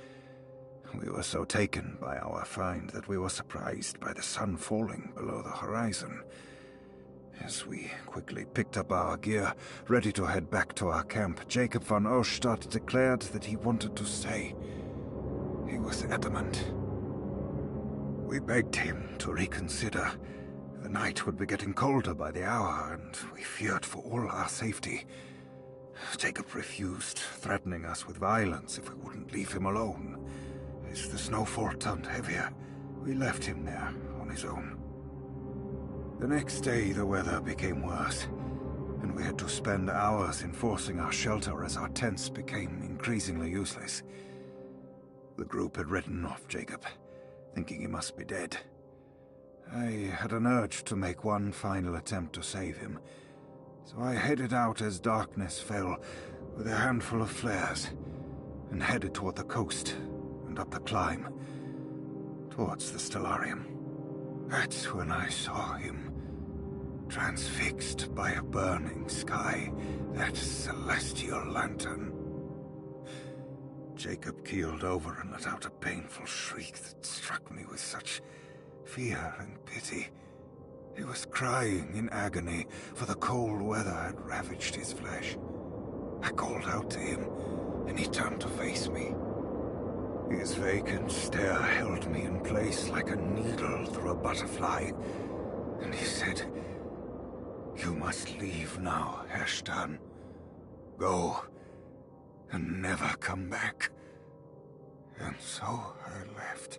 We were so taken by our find that we were surprised by the sun falling below the horizon. As we quickly picked up our gear, ready to head back to our camp, Jacob van Oostad declared that he wanted to stay. He was adamant. We begged him to reconsider. The night would be getting colder by the hour, and we feared for all our safety. Jacob refused, threatening us with violence if we wouldn't leave him alone. As the snowfall turned heavier, we left him there on his own. The next day, the weather became worse, and we had to spend hours enforcing our shelter as our tents became increasingly useless. The group had written off Jacob, thinking he must be dead. I had an urge to make one final attempt to save him, so I headed out as darkness fell with a handful of flares and headed toward the coast and up the climb, towards the stellarium. That's when I saw him, transfixed by a burning sky, that celestial lantern. Jacob keeled over and let out a painful shriek that struck me with such fear and pity. He was crying in agony, for the cold weather had ravaged his flesh. I called out to him, and he turned to face me. His vacant stare held me in place like a needle through a butterfly, and he said, "You must leave now, Herrstan. Go, and never come back." And so I left.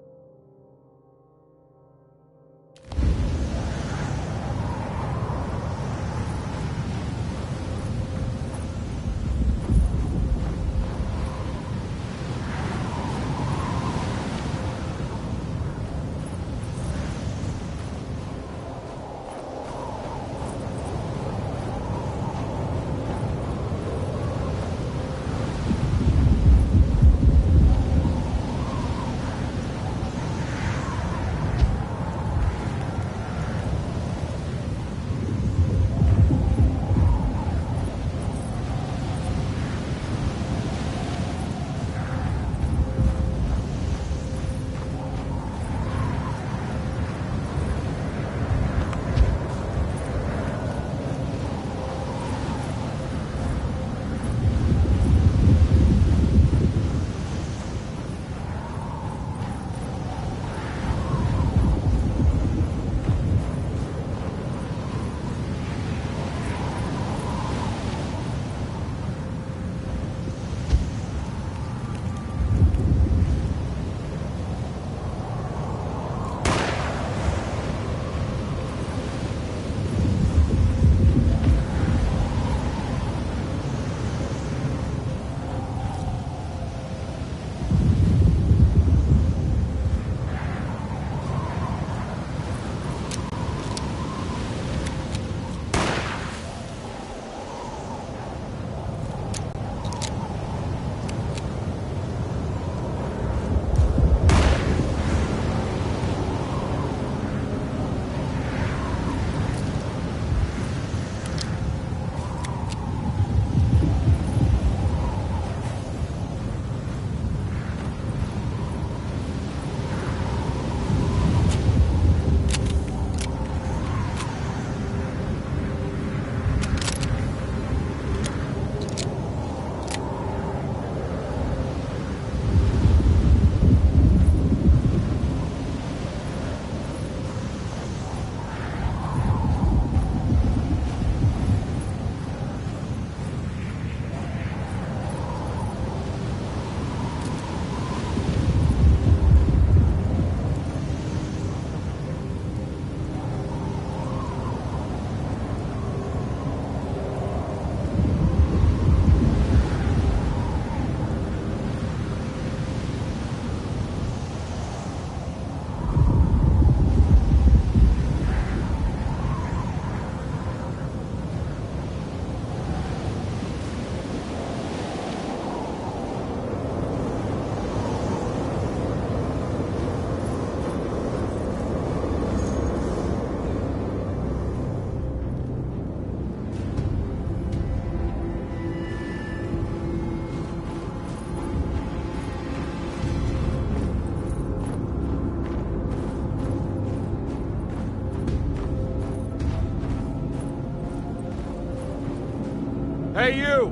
Hey, you!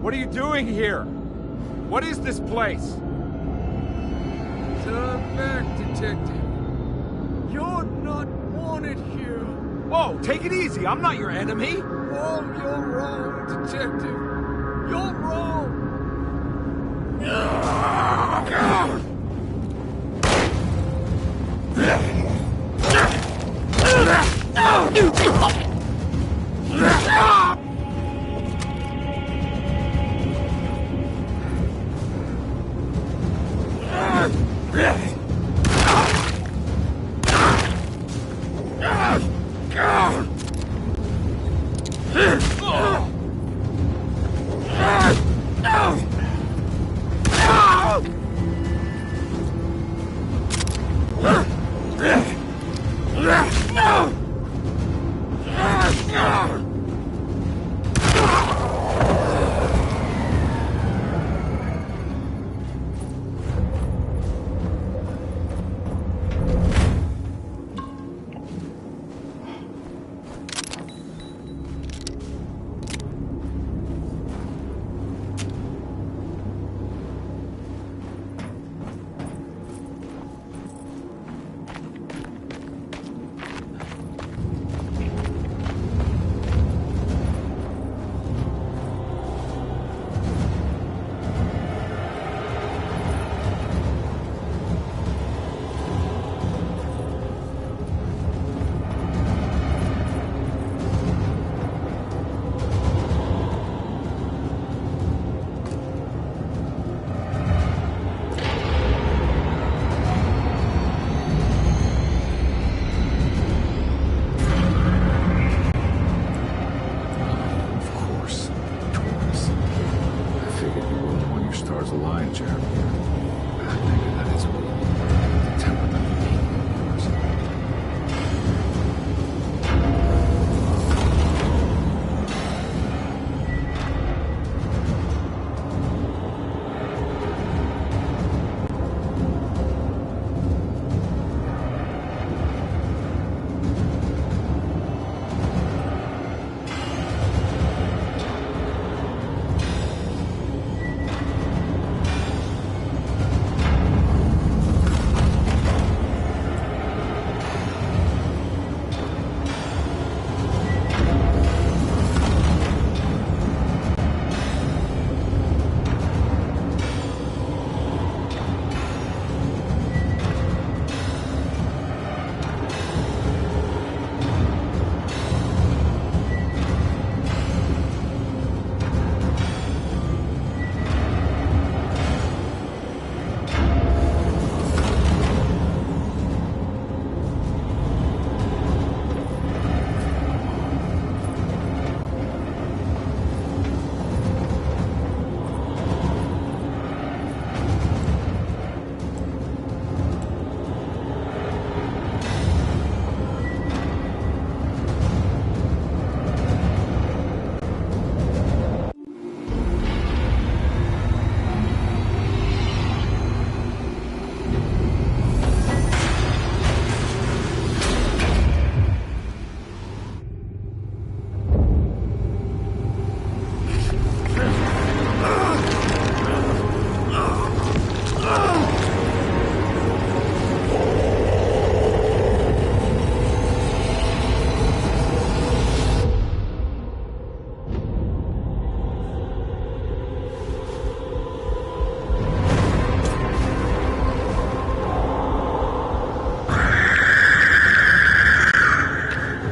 What are you doing here? What is this place? Turn back, Detective. You're not wanted here. Whoa, take it easy. I'm not your enemy. Oh, you're wrong, Detective. You're wrong.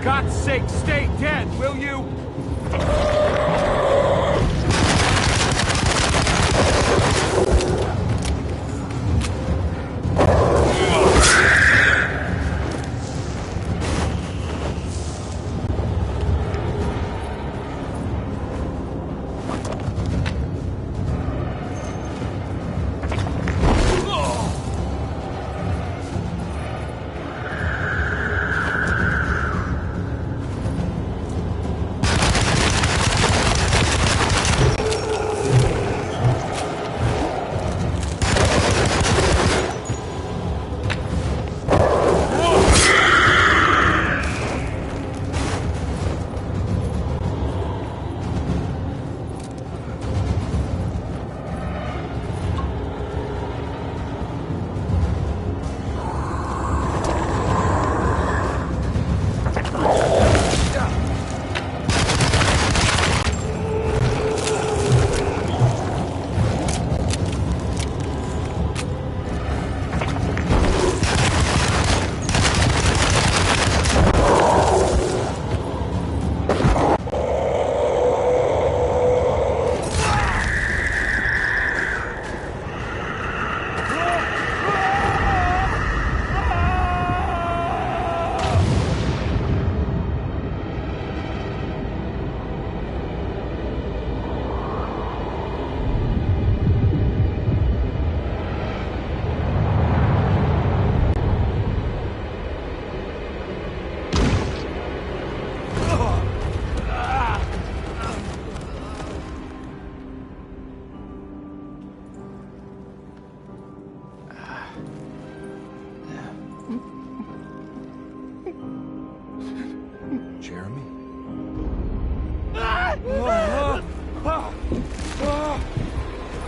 God's sake, stay dead, will you?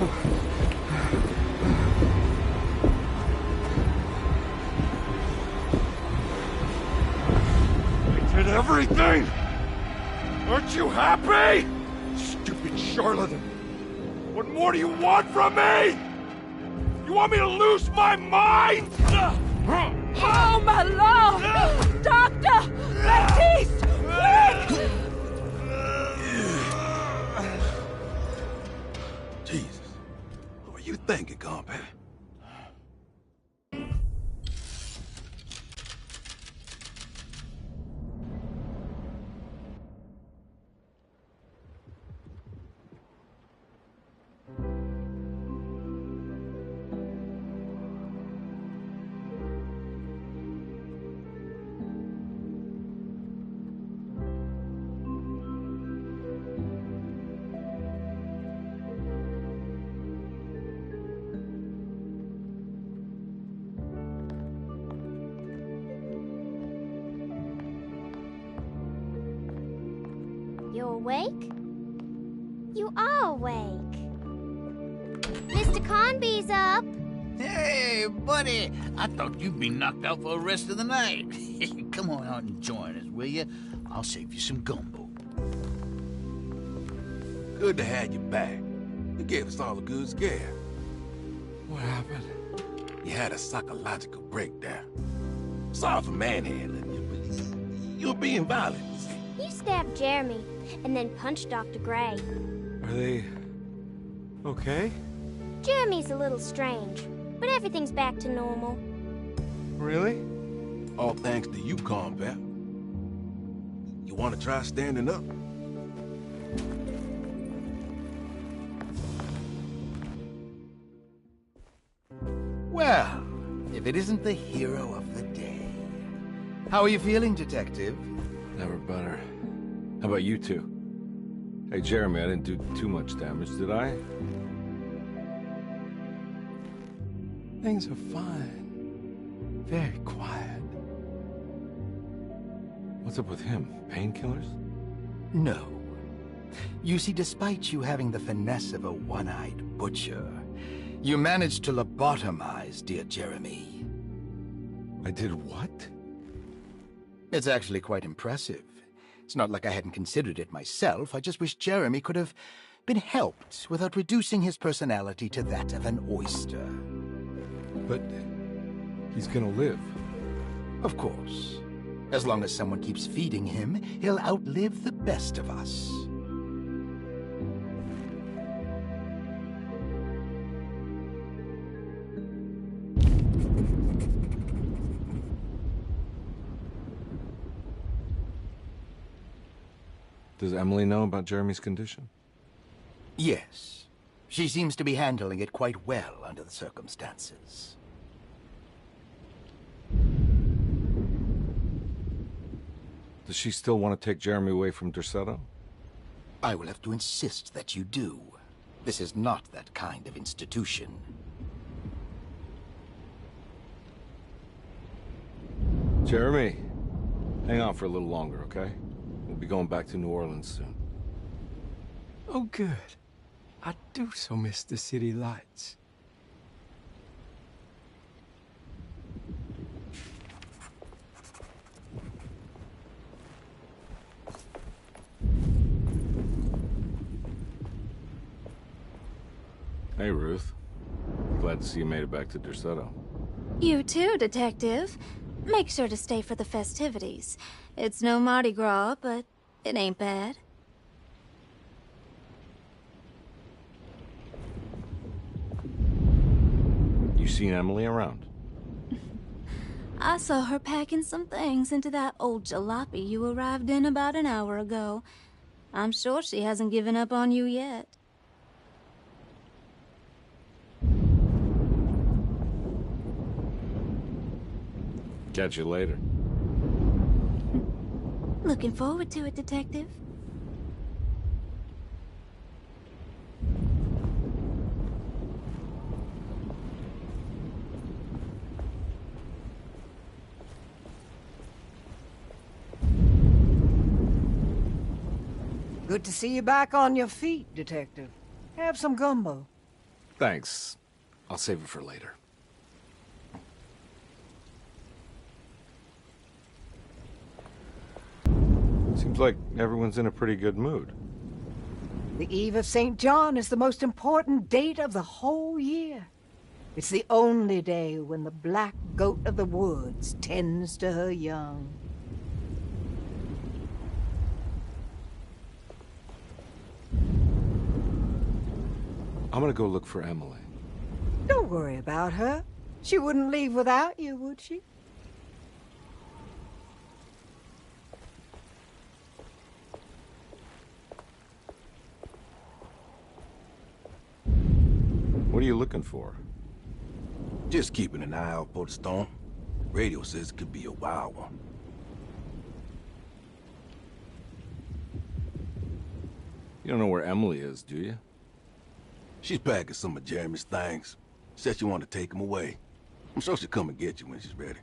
I did everything! Aren't you happy? Stupid charlatan! What more do you want from me? You want me to lose my mind? Oh, my lord! Doctor! Baptiste! Quick! Jesus. What were you thinking, compadre? You awake? You are awake. Mr. Conby's up. Hey, buddy! I thought you'd be knocked out for the rest of the night. Come on out and join us, will you? I'll save you some gumbo. Good to have you back. You gave us all a good scare. What happened? You had a psychological breakdown. Sorry for manhandling you, but you were being violent. You stabbed Jeremy and then punched Dr. Gray. Are they okay? Jeremy's a little strange, but everything's back to normal. Really? All thanks to you, combat. You want to try standing up? Well, if it isn't the hero of the day. How are you feeling, Detective? Never better. How about you two? Hey, Jeremy, I didn't do too much damage, did I? Things are fine. Very quiet. What's up with him? Painkillers? No. You see, despite you having the finesse of a one-eyed butcher, you managed to lobotomize dear Jeremy. I did what? It's actually quite impressive. It's not like I hadn't considered it myself. I just wish Jeremy could have been helped without reducing his personality to that of an oyster. But he's gonna live. Of course. As long as someone keeps feeding him, he'll outlive the best of us. Does Emily know about Jeremy's condition? Yes. She seems to be handling it quite well under the circumstances. Does she still want to take Jeremy away from Derceto? I will have to insist that you do. This is not that kind of institution. Jeremy, hang on for a little longer, okay? We'll be going back to New Orleans soon. Oh, good. I do so miss the city lights. Hey, Ruth. Glad to see you made it back to Derceto. You too, Detective. Make sure to stay for the festivities. It's no Mardi Gras, but it ain't bad. You seen Emily around? I saw her packing some things into that old jalopy you arrived in about an hour ago. I'm sure she hasn't given up on you yet. Catch you later. Looking forward to it, Detective. Good to see you back on your feet, Detective. Have some gumbo. Thanks. I'll save it for later. Seems like everyone's in a pretty good mood. The Eve of St. John is the most important date of the whole year. It's the only day when the black goat of the woods tends to her young. I'm gonna go look for Emily. Don't worry about her. She wouldn't leave without you, would she? What are you looking for? Just keeping an eye out for the storm. Radio says it could be a wild one. You don't know where Emily is, do you? She's packing some of Jeremy's things. Said she wanted to take them away. I'm sure she'll come and get you when she's ready.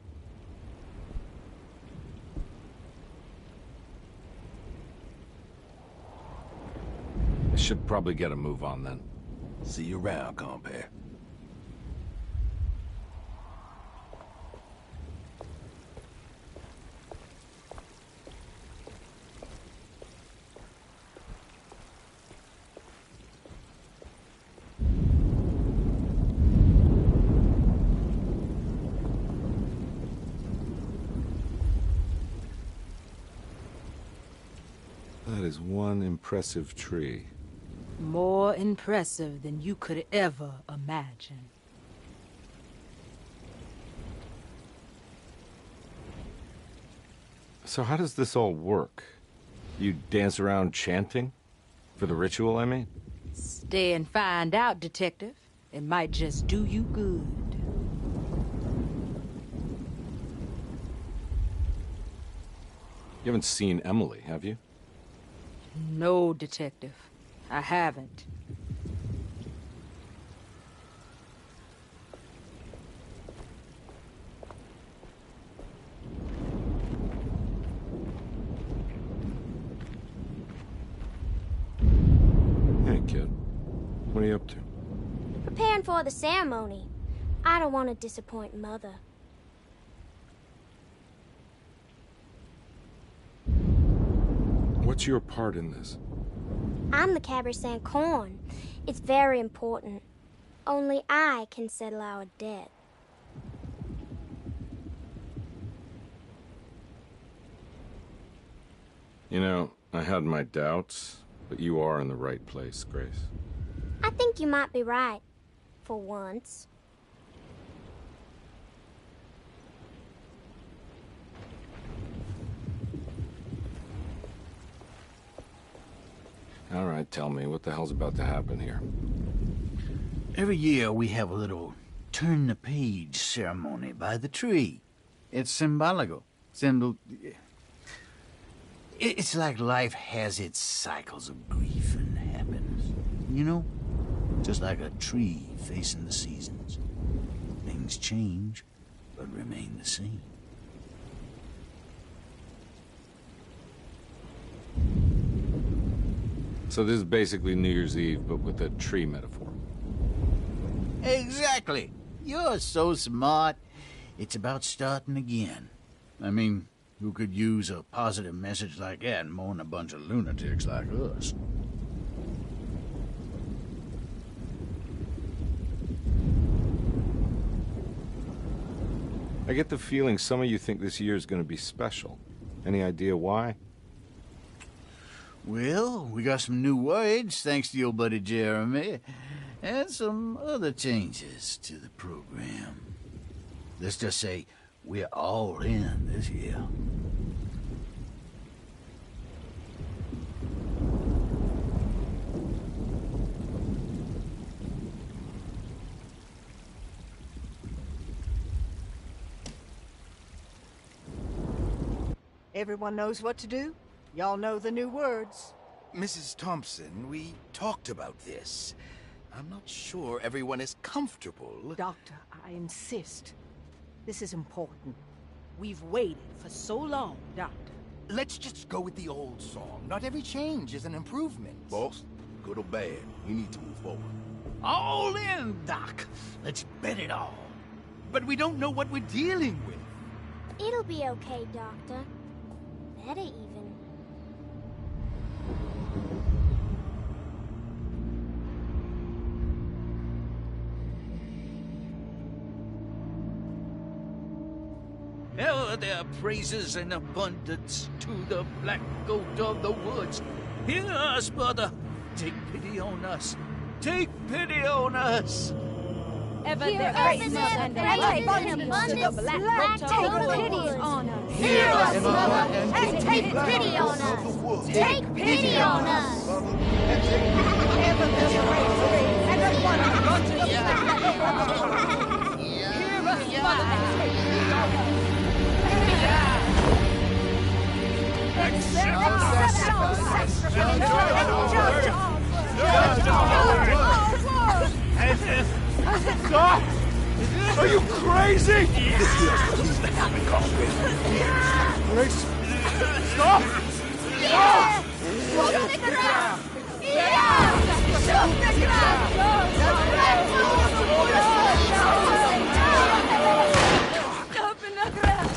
I should probably get a move on then. See you around, compare. That is one impressive tree. More impressive than you could ever imagine. So how does this all work? You dance around chanting? For the ritual, I mean? Stay and find out, Detective. It might just do you good. You haven't seen Emily, have you? No, Detective. I haven't. Hey, kid. What are you up to? Preparing for the ceremony. I don't want to disappoint Mother. What's your part in this? I'm the Cabernet Corn. It's very important. Only I can settle our debt. You know, I had my doubts, but you are in the right place, Grace. I think you might be right. For once. All right, tell me, what the hell's about to happen here? Every year we have a little turn-the-page ceremony by the tree. It's symbolical. It's like life has its cycles of grief and happiness. You know? Just like a tree facing the seasons. Things change, but remain the same. So this is basically New Year's Eve, but with a tree metaphor. Exactly. You're so smart. It's about starting again. I mean, who could use a positive message like that more than a bunch of lunatics like us? I get the feeling some of you think this year is going to be special. Any idea why? Well, we got some new words, thanks to your buddy Jeremy, and some other changes to the program. Let's just say we're all in this year. Everyone knows what to do? Y'all know the new words. Mrs. Thompson, we talked about this. I'm not sure everyone is comfortable. Doctor, I insist. This is important. We've waited for so long, Doctor. Let's just go with the old song. Not every change is an improvement. Boss, good or bad, we need to move forward. All in, Doc. Let's bet it all. But we don't know what we're dealing with. It'll be okay, Doctor. Better even. Ever there praises and abundance to the black goat of the woods. Hear us, brother. Take pity on us. Take pity on us. Ever Hear there us, praises Mother, and praises and abundance to the abundance, black black goat goat of the of the woods. woods. On us. Hear us, Mother, and take pity on us. Take pity on us. Ever there praises and abundance to the black goat of the woods. Hear us, Mother, and take pity on us. Stop! Are you crazy? This here's what needs to happen, Conway. Grace, stop! Stop! Shoot the ground! Shoot the ground! Stop in the ground! Stop in the ground!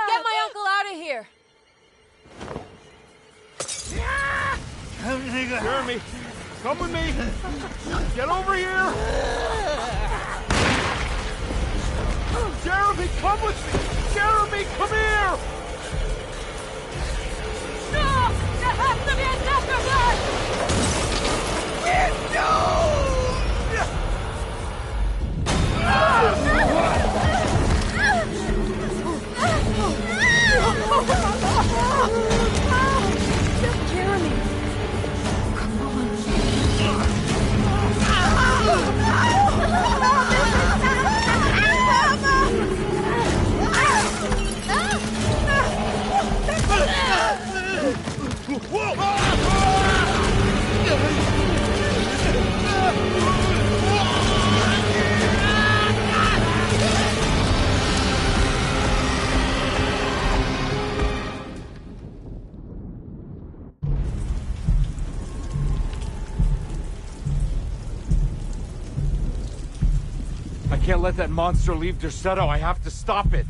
Get my uncle out of here! Jeremy, come with me! Get over here! Jeremy, come with me! Jeremy, come here! No! There has to be a sacrifice! Jeremy! Come on. I can't let that monster leave Derceto. I have to stop it.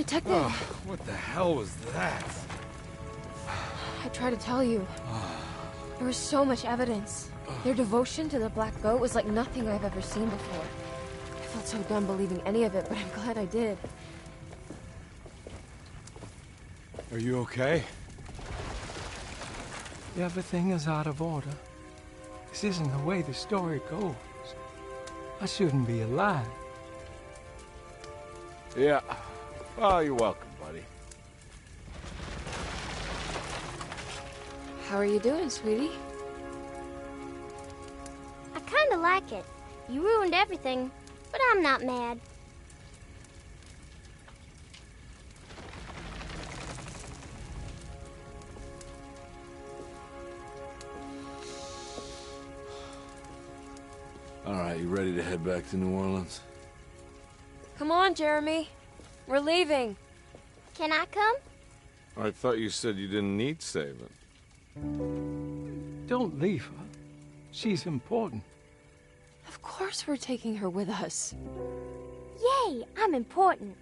Detective! Oh, what the hell was that? I tried to tell you. There was so much evidence. Their devotion to the Black Goat was like nothing I've ever seen before. I felt so dumb believing any of it, but I'm glad I did. Are you okay? Everything is out of order. This isn't the way the story goes. I shouldn't be alive. Yeah. Well, you're welcome, buddy. How are you doing, sweetie? I kinda like it. You ruined everything, but I'm not mad. All right, you ready to head back to New Orleans? Come on, Jeremy. We're leaving. Can I come? I thought you said you didn't need saving. Don't leave her. She's important. Of course we're taking her with us. Yay, I'm important.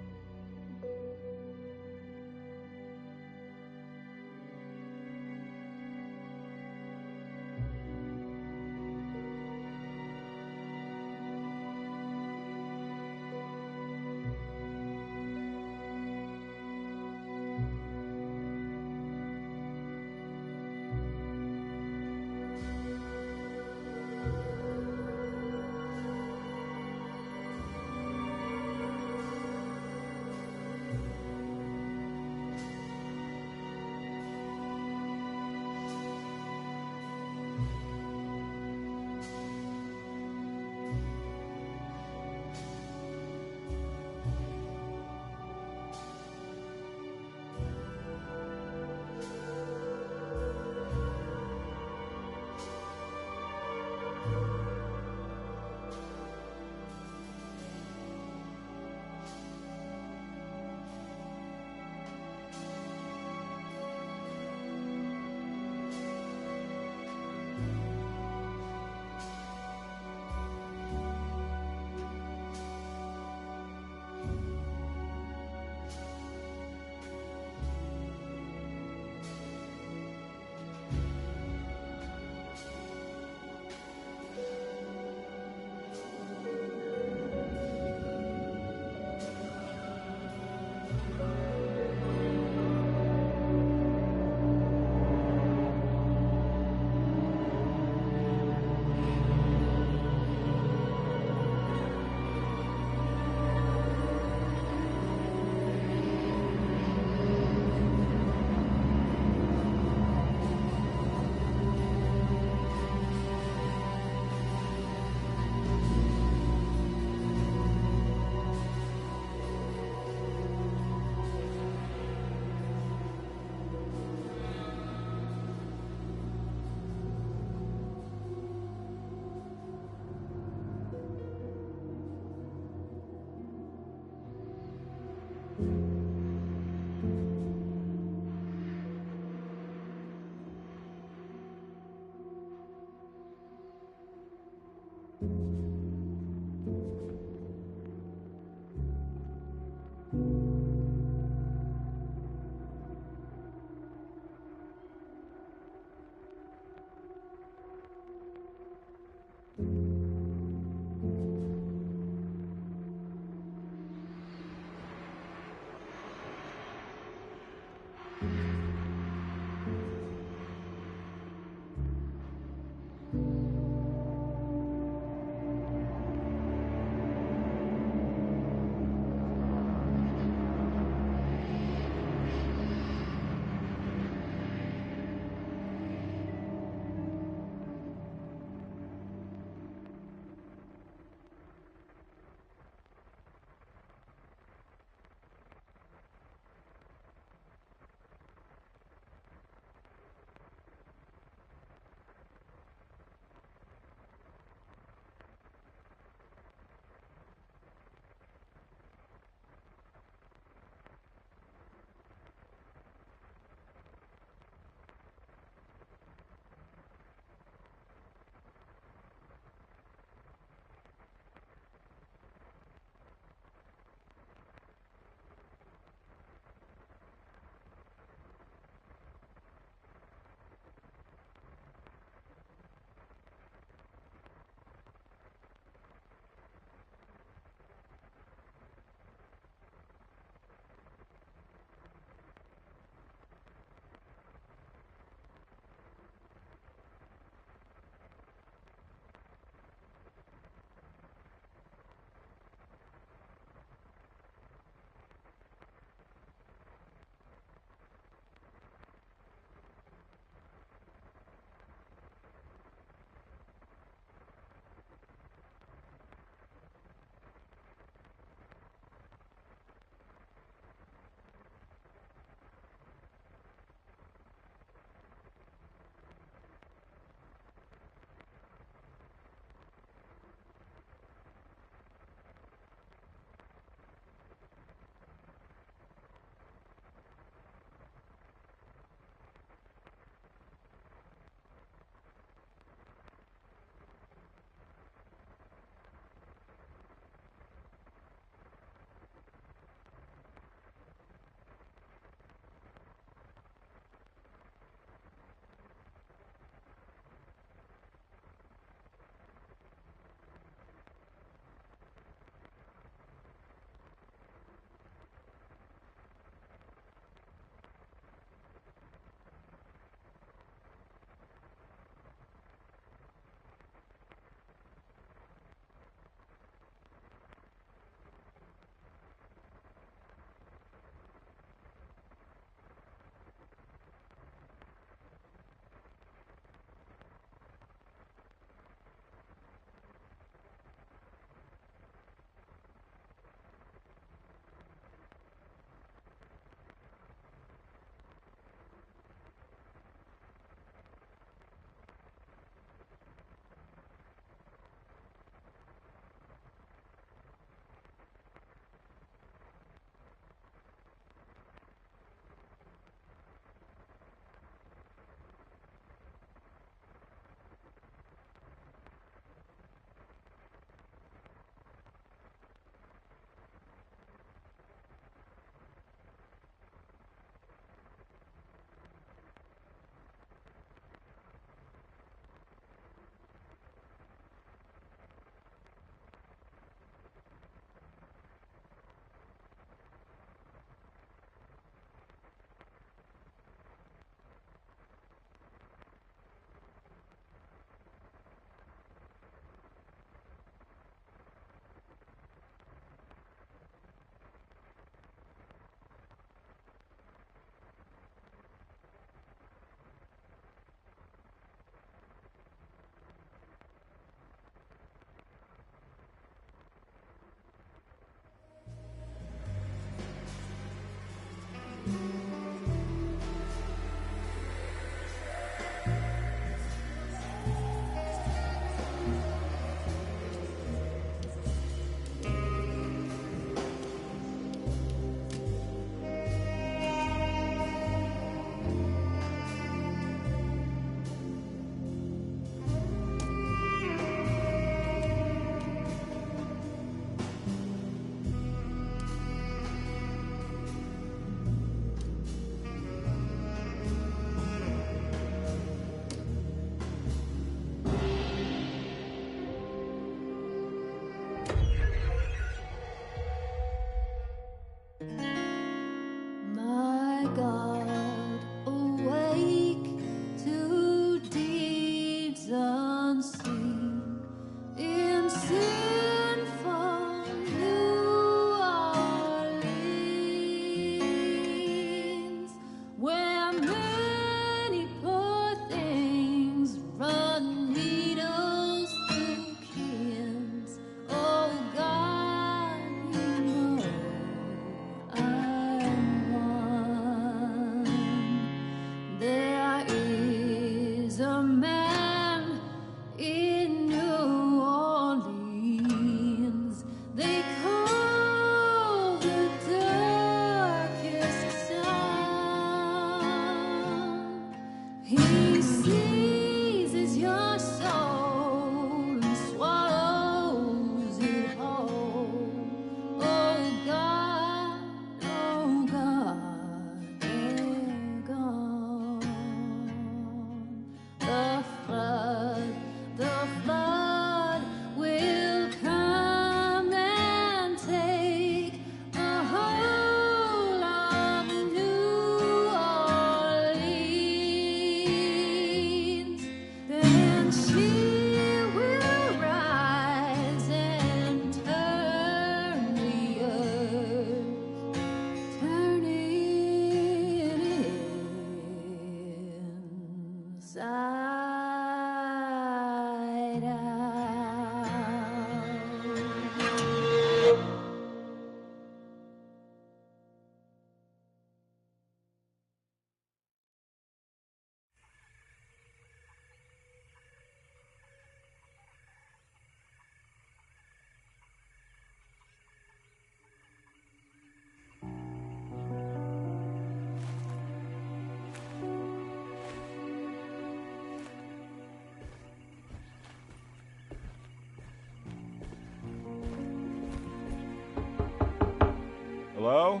Hello?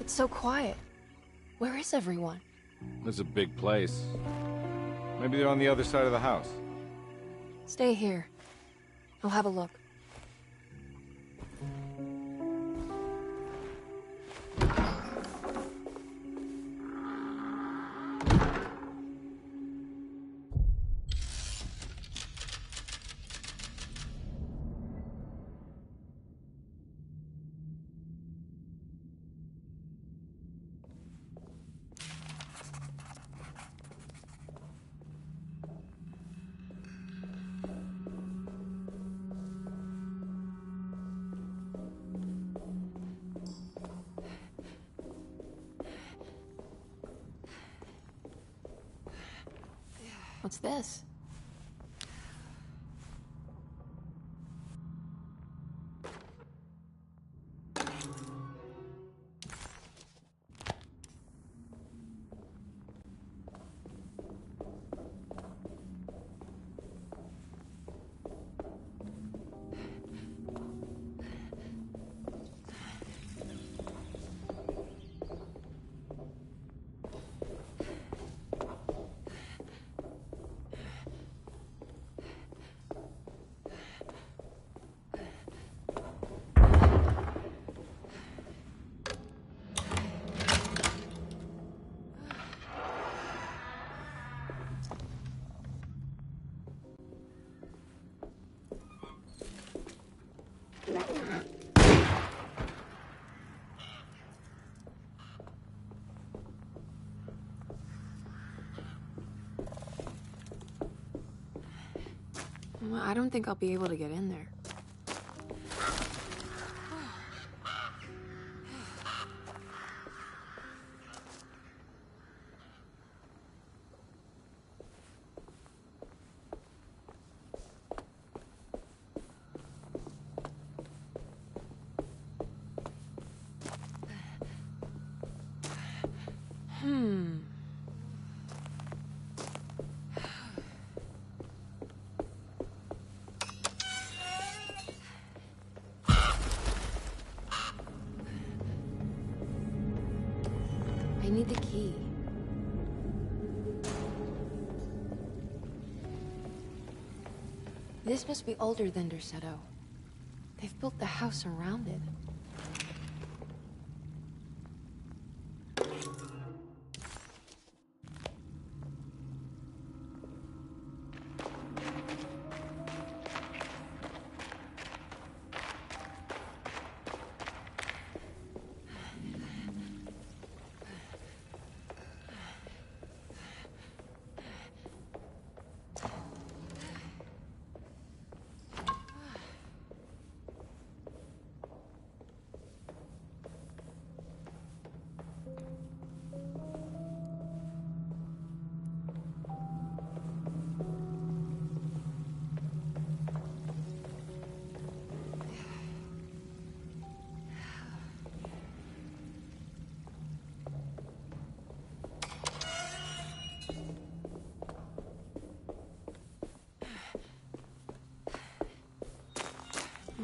It's so quiet. Where is everyone? This is a big place. Maybe they're on the other side of the house. Stay here. I'll have a look. What's this? Well, I don't think I'll be able to get in there. I need the key. This must be older than Derceto. They've built the house around it.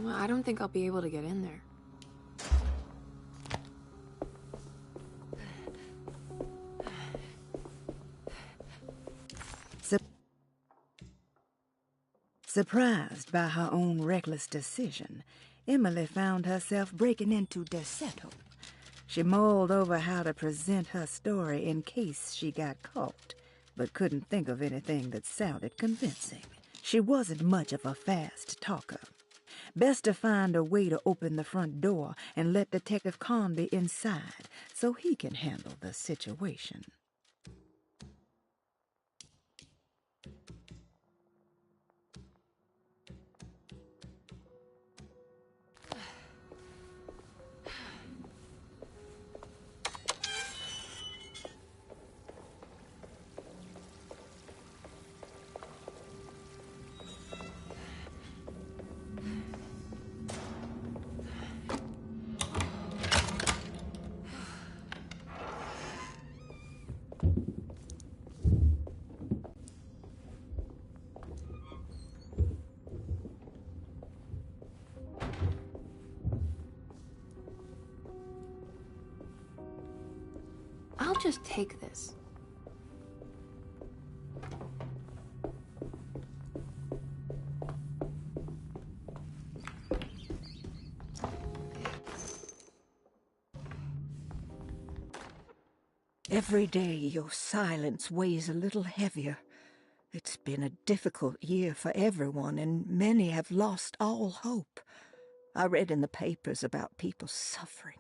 Well, I don't think I'll be able to get in there. Surprised by her own reckless decision, Emily found herself breaking into Derceto. She mulled over how to present her story in case she got caught, but couldn't think of anything that sounded convincing. She wasn't much of a fast talker. Best to find a way to open the front door and let Detective Conby inside so he can handle the situation. just take this. Every day your silence weighs a little heavier. It's been a difficult year for everyone, and many have lost all hope. I read in the papers about people suffering.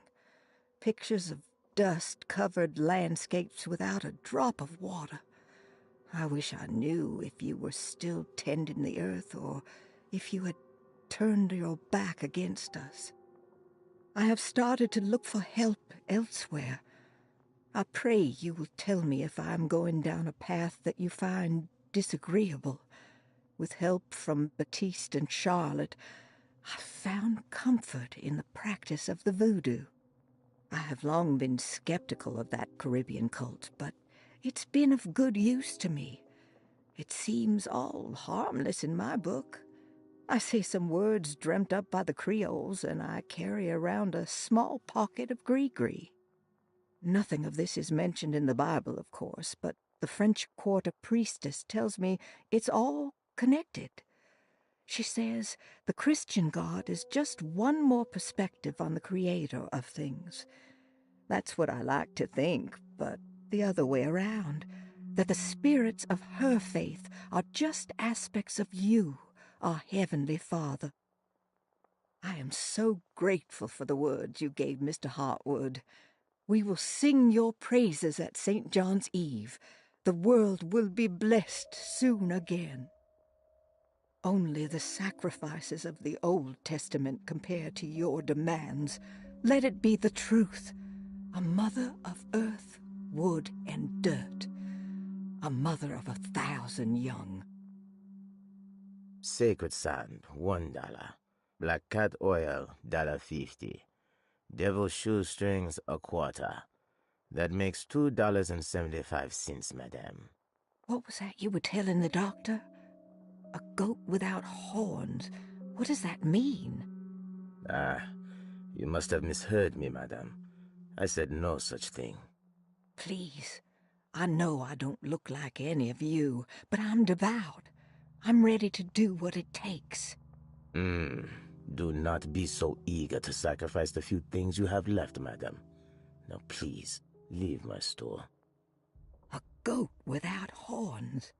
Pictures of dust-covered landscapes without a drop of water. I wish I knew if you were still tending the earth or if you had turned your back against us. I have started to look for help elsewhere. I pray you will tell me if I am going down a path that you find disagreeable. With help from Baptiste and Charlotte, I found comfort in the practice of the voodoo. I have long been skeptical of that Caribbean cult, but it's been of good use to me. It seems all harmless in my book. I say some words dreamt up by the Creoles, and I carry around a small pocket of gree-gree. Nothing of this is mentioned in the Bible, of course, but the French Quarter priestess tells me it's all connected. She says the Christian God is just one more perspective on the creator of things. That's what I like to think, but the other way around, that the spirits of her faith are just aspects of you, our Heavenly Father. I am so grateful for the words you gave Mr. Hartwood. We will sing your praises at St. John's Eve. The world will be blessed soon again. Only the sacrifices of the Old Testament compare to your demands. Let it be the truth. A mother of earth, wood, and dirt. A mother of 1,000 young. Sacred sand, $1. Black cat oil, $1.50. Devil shoestrings, $0.25. That makes $2.75, madame. What was that you were telling the doctor? A goat without horns. What does that mean? Ah, you must have misheard me, madame. I said no such thing. Please, I know I don't look like any of you, but I'm devout. I'm ready to do what it takes. Do not be so eager to sacrifice the few things you have left, madam. Now please, leave my store. A goat without horns.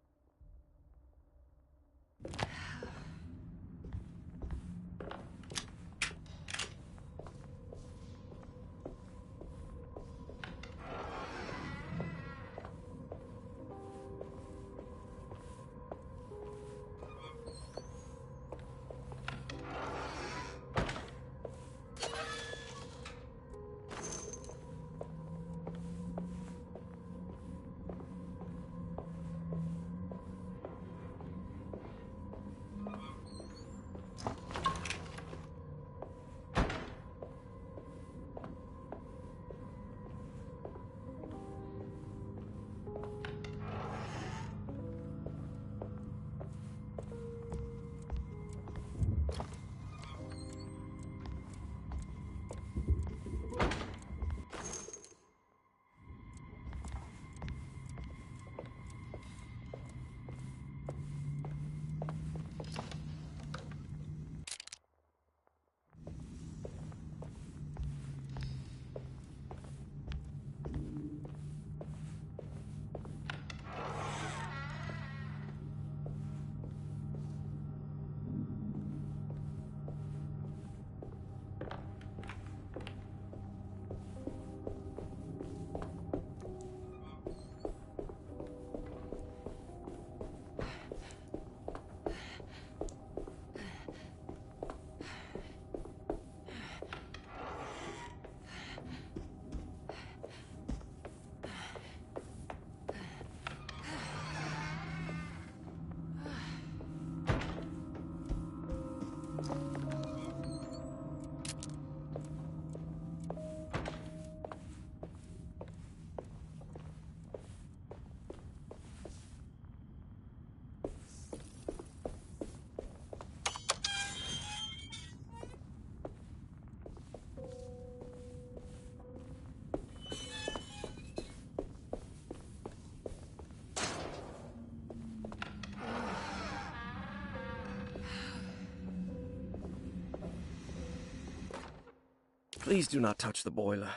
Please do not touch the boiler.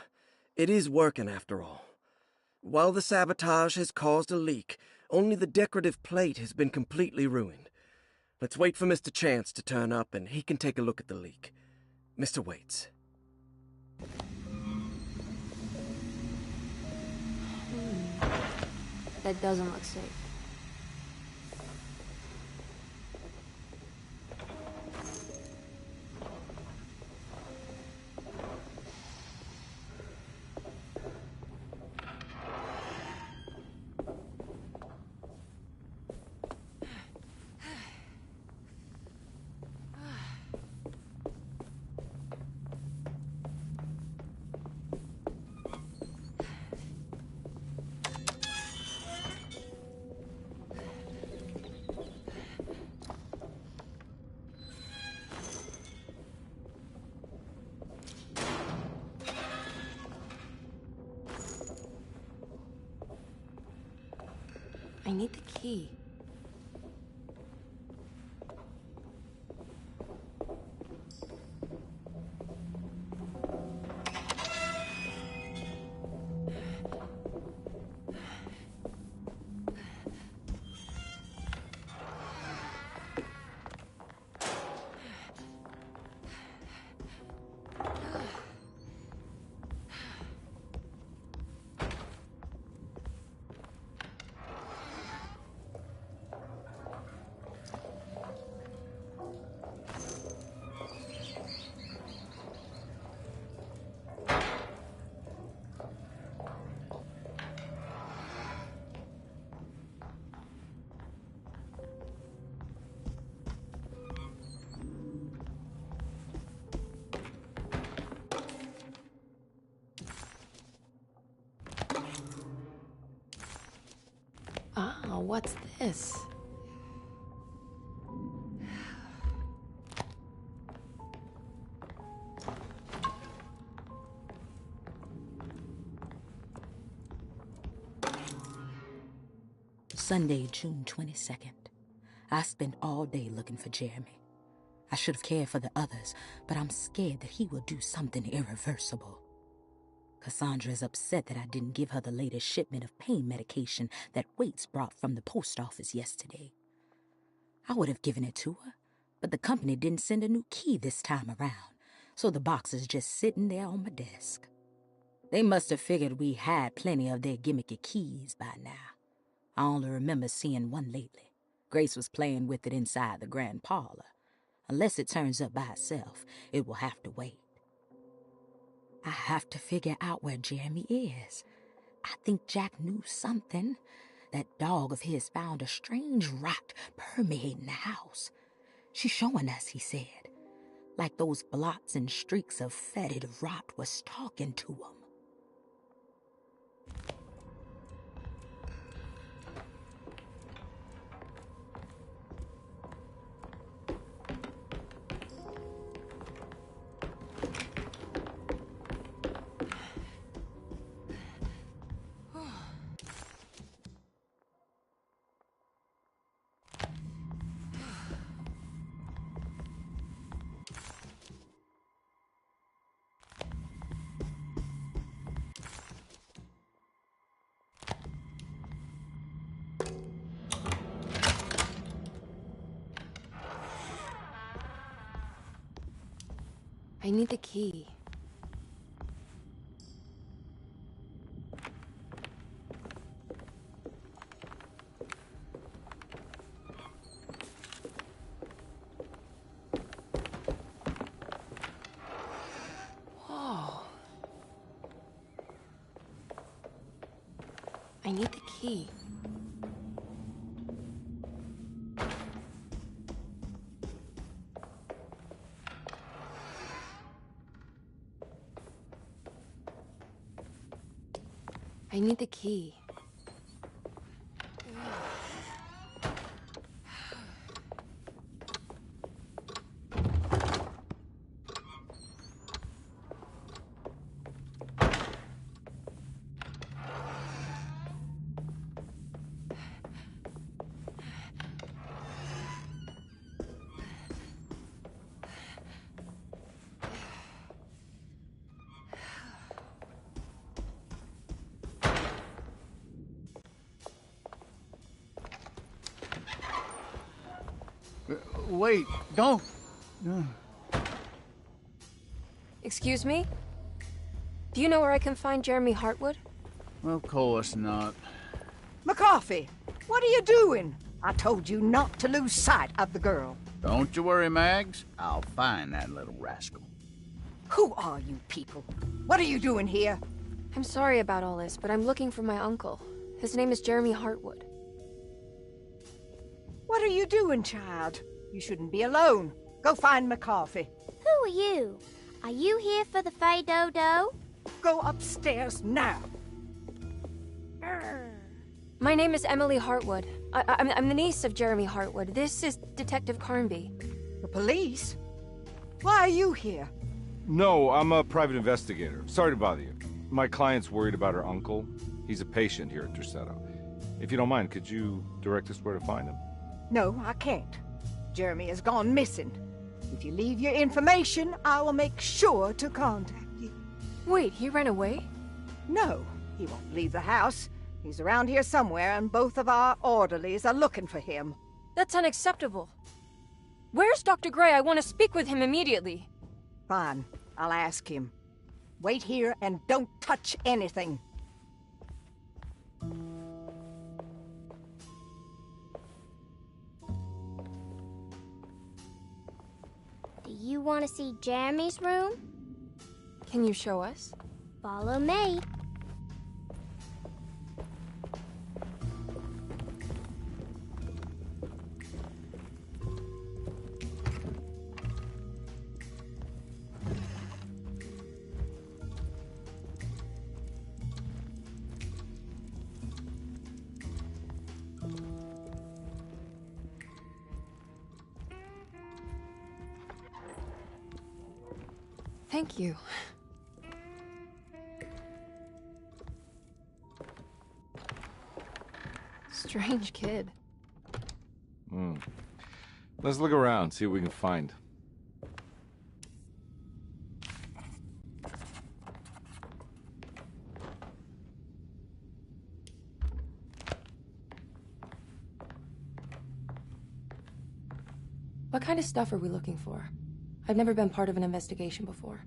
It is working after all. While the sabotage has caused a leak, only the decorative plate has been completely ruined. Let's wait for Mr. Chance to turn up and he can take a look at the leak. Mr. Waits. That doesn't look safe. I need the key. Ah, what's this? Sunday, June 22nd. I spent all day looking for Jeremy. I should have cared for the others, but I'm scared that he will do something irreversible. Cassandra is upset that I didn't give her the latest shipment of pain medication that Waits brought from the post office yesterday. I would have given it to her, but the company didn't send a new key this time around, so the box is just sitting there on my desk. They must have figured we had plenty of their gimmicky keys by now. I only remember seeing one lately. Grace was playing with it inside the grand parlor. Unless it turns up by itself, it will have to wait. I have to figure out where Jeremy is. I think Jack knew something. That dog of his found a strange rot permeating the house. She's showing us, he said. Like those blots and streaks of fetid rot was talking to him. I need the key. Whoa. I need the key. I need the key. Wait, don't. Excuse me? Do you know where I can find Jeremy Hartwood? Of course not. McCarthy, what are you doing? I told you not to lose sight of the girl. Don't you worry, Mags. I'll find that little rascal. Who are you people? What are you doing here? I'm sorry about all this, but I'm looking for my uncle. His name is Jeremy Hartwood. What are you doing, child? You shouldn't be alone. Go find McCarthy. Who are you? Are you here for the Fay Dodo? Go upstairs now. My name is Emily Hartwood. I'm the niece of Jeremy Hartwood. This is Detective Carnby. The police? Why are you here? No, I'm a private investigator. Sorry to bother you. My client's worried about her uncle. He's a patient here at Derceto. If you don't mind, could you direct us where to find him? No, I can't. Jeremy has gone missing. If you leave your information, I will make sure to contact you. Wait, he ran away? No, he won't leave the house. He's around here somewhere, and both of our orderlies are looking for him. That's unacceptable. Where's Dr. Gray? I want to speak with him immediately. Fine, I'll ask him. Wait here and don't touch anything. Do you want to see Jeremy's room? Can you show us? Follow me. Thank you. Strange kid. Let's look around, see what we can find. What kind of stuff are we looking for? I've never been part of an investigation before.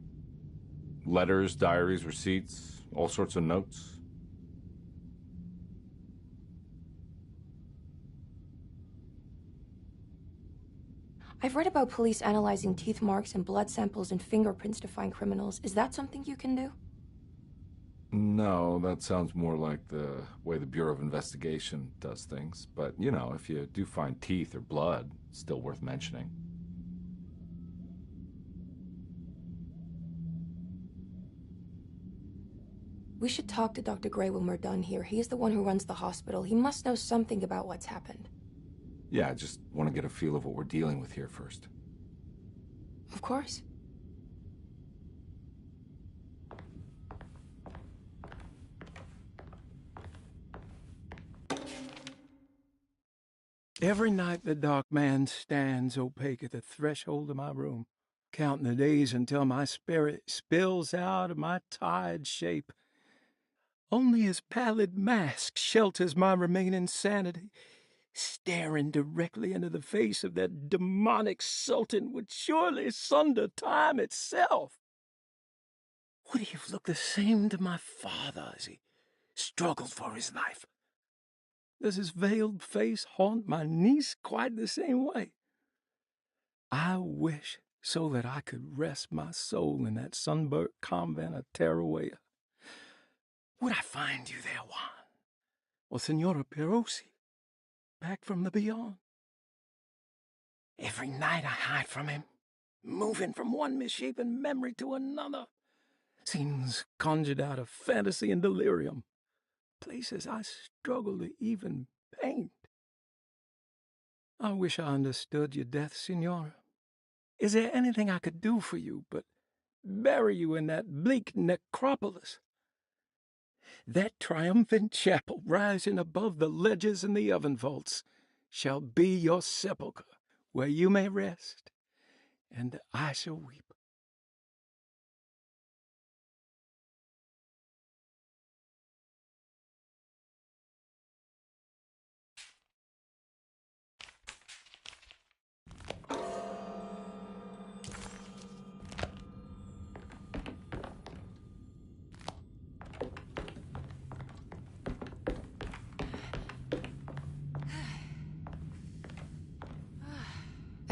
Letters, diaries, receipts, all sorts of notes. I've read about police analyzing teeth marks and blood samples and fingerprints to find criminals. Is that something you can do? No, that sounds more like the way the Bureau of Investigation does things. But, you know, if you do find teeth or blood, it's still worth mentioning. We should talk to Dr. Gray when we're done here. He's the one who runs the hospital. He must know something about what's happened. Yeah, I just want to get a feel of what we're dealing with here first. Of course. Every night the dark man stands opaque at the threshold of my room, counting the days until my spirit spills out of my tired shape. Only his pallid mask shelters my remaining sanity. Staring directly into the face of that demonic sultan would surely sunder time itself. Would he have looked the same to my father as he struggled for his life? Does his veiled face haunt my niece quite the same way? I wish so that I could rest my soul in that sunburnt convent of Teruel. Would I find you there, Juan? Or Senora Perosi, back from the beyond? Every night I hide from him, moving from one misshapen memory to another. Scenes conjured out of fantasy and delirium. Places I struggle to even paint. I wish I understood your death, Senora. Is there anything I could do for you but bury you in that bleak necropolis? That triumphant chapel rising above the ledges and the oven vaults shall be your sepulchre, where you may rest, and I shall weep.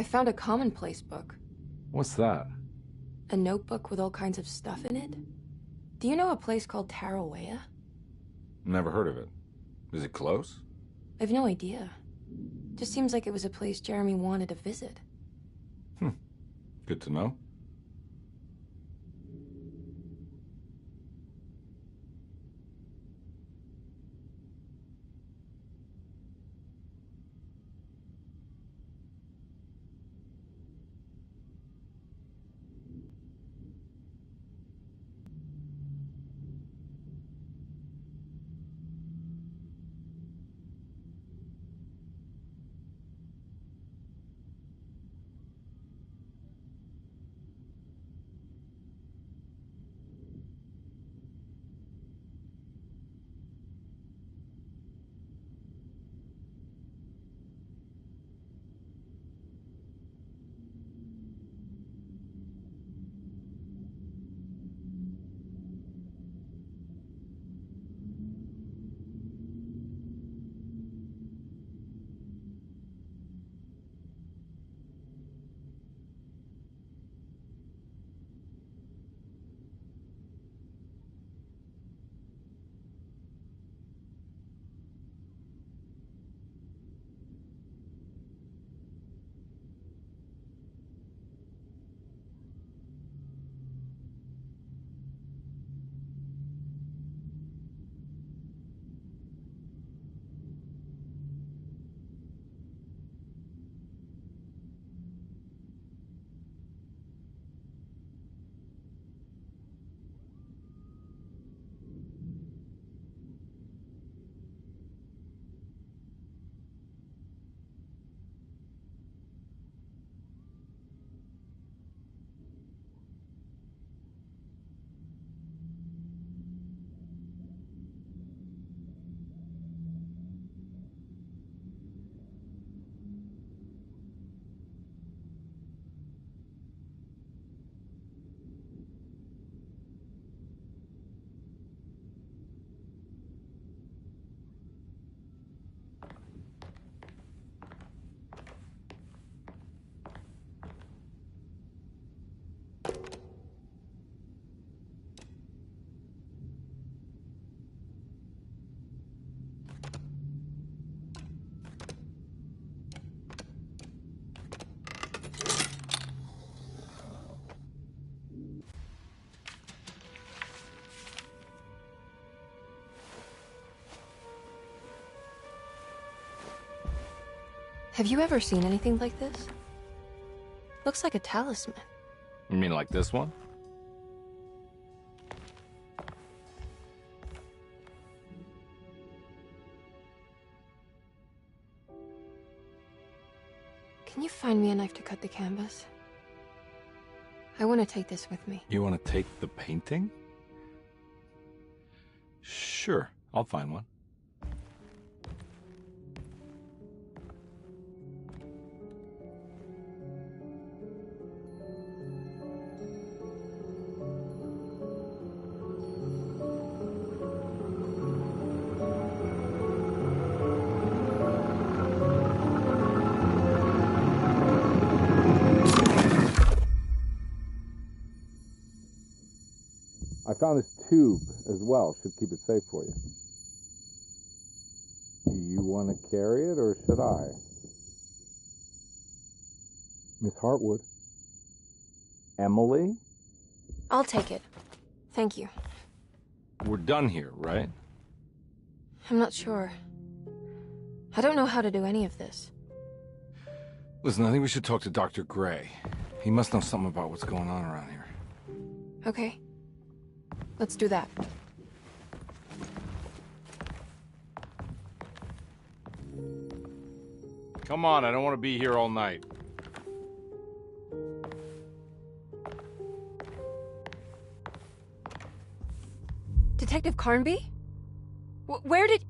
found a commonplace book. What's that? A notebook with all kinds of stuff in it. Do you know a place called Tarawea? Never heard of it. Is it close? I've no idea. Just seems like it was a place Jeremy wanted to visit. Good to know. Have you ever seen anything like this? Looks like a talisman. You mean like this one? Can you find me a knife to cut the canvas? I want to take this with me. You want to take the painting? Sure, I'll find one. I found this tube as well. Should keep it safe for you. Do you want to carry it, or should I? Miss Hartwood? Emily? I'll take it. Thank you. We're done here, right? I'm not sure. I don't know how to do any of this. Listen, I think we should talk to Dr. Gray. He must know something about what's going on around here. Okay. Let's do that. Come on, I don't want to be here all night. Detective Carnby? Where did...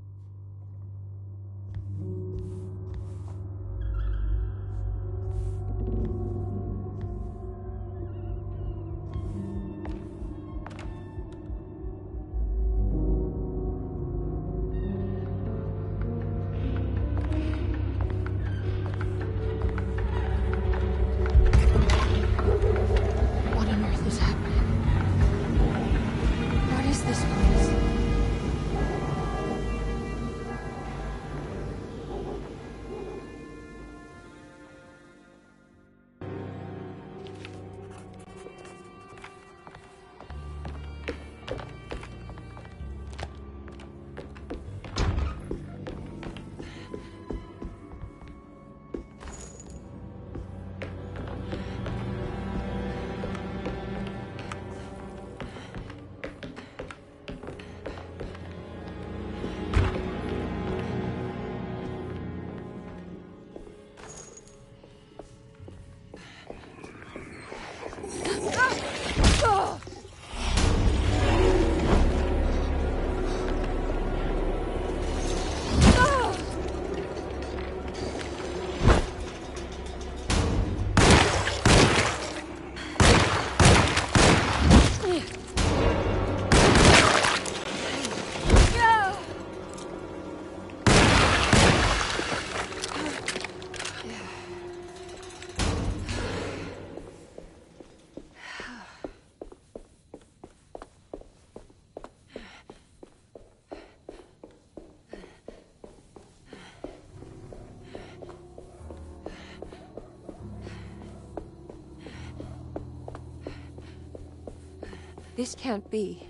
This can't be.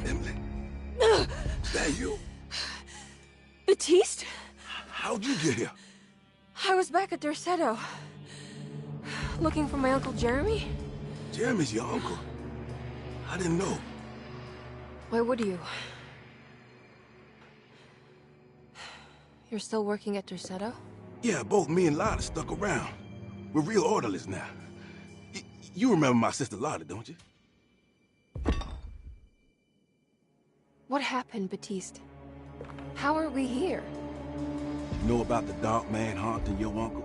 Emily, is that you? Baptiste? How'd you get here? I was back at Derceto. Looking for my Uncle Jeremy? Jeremy's your uncle. I didn't know. Why would you? You're still working at Derceto? Yeah, both me and Lotta stuck around. We're real orderlies now. You remember my sister Lotta, don't you? What happened, Baptiste? How are we here? You know about the dark man haunting your uncle?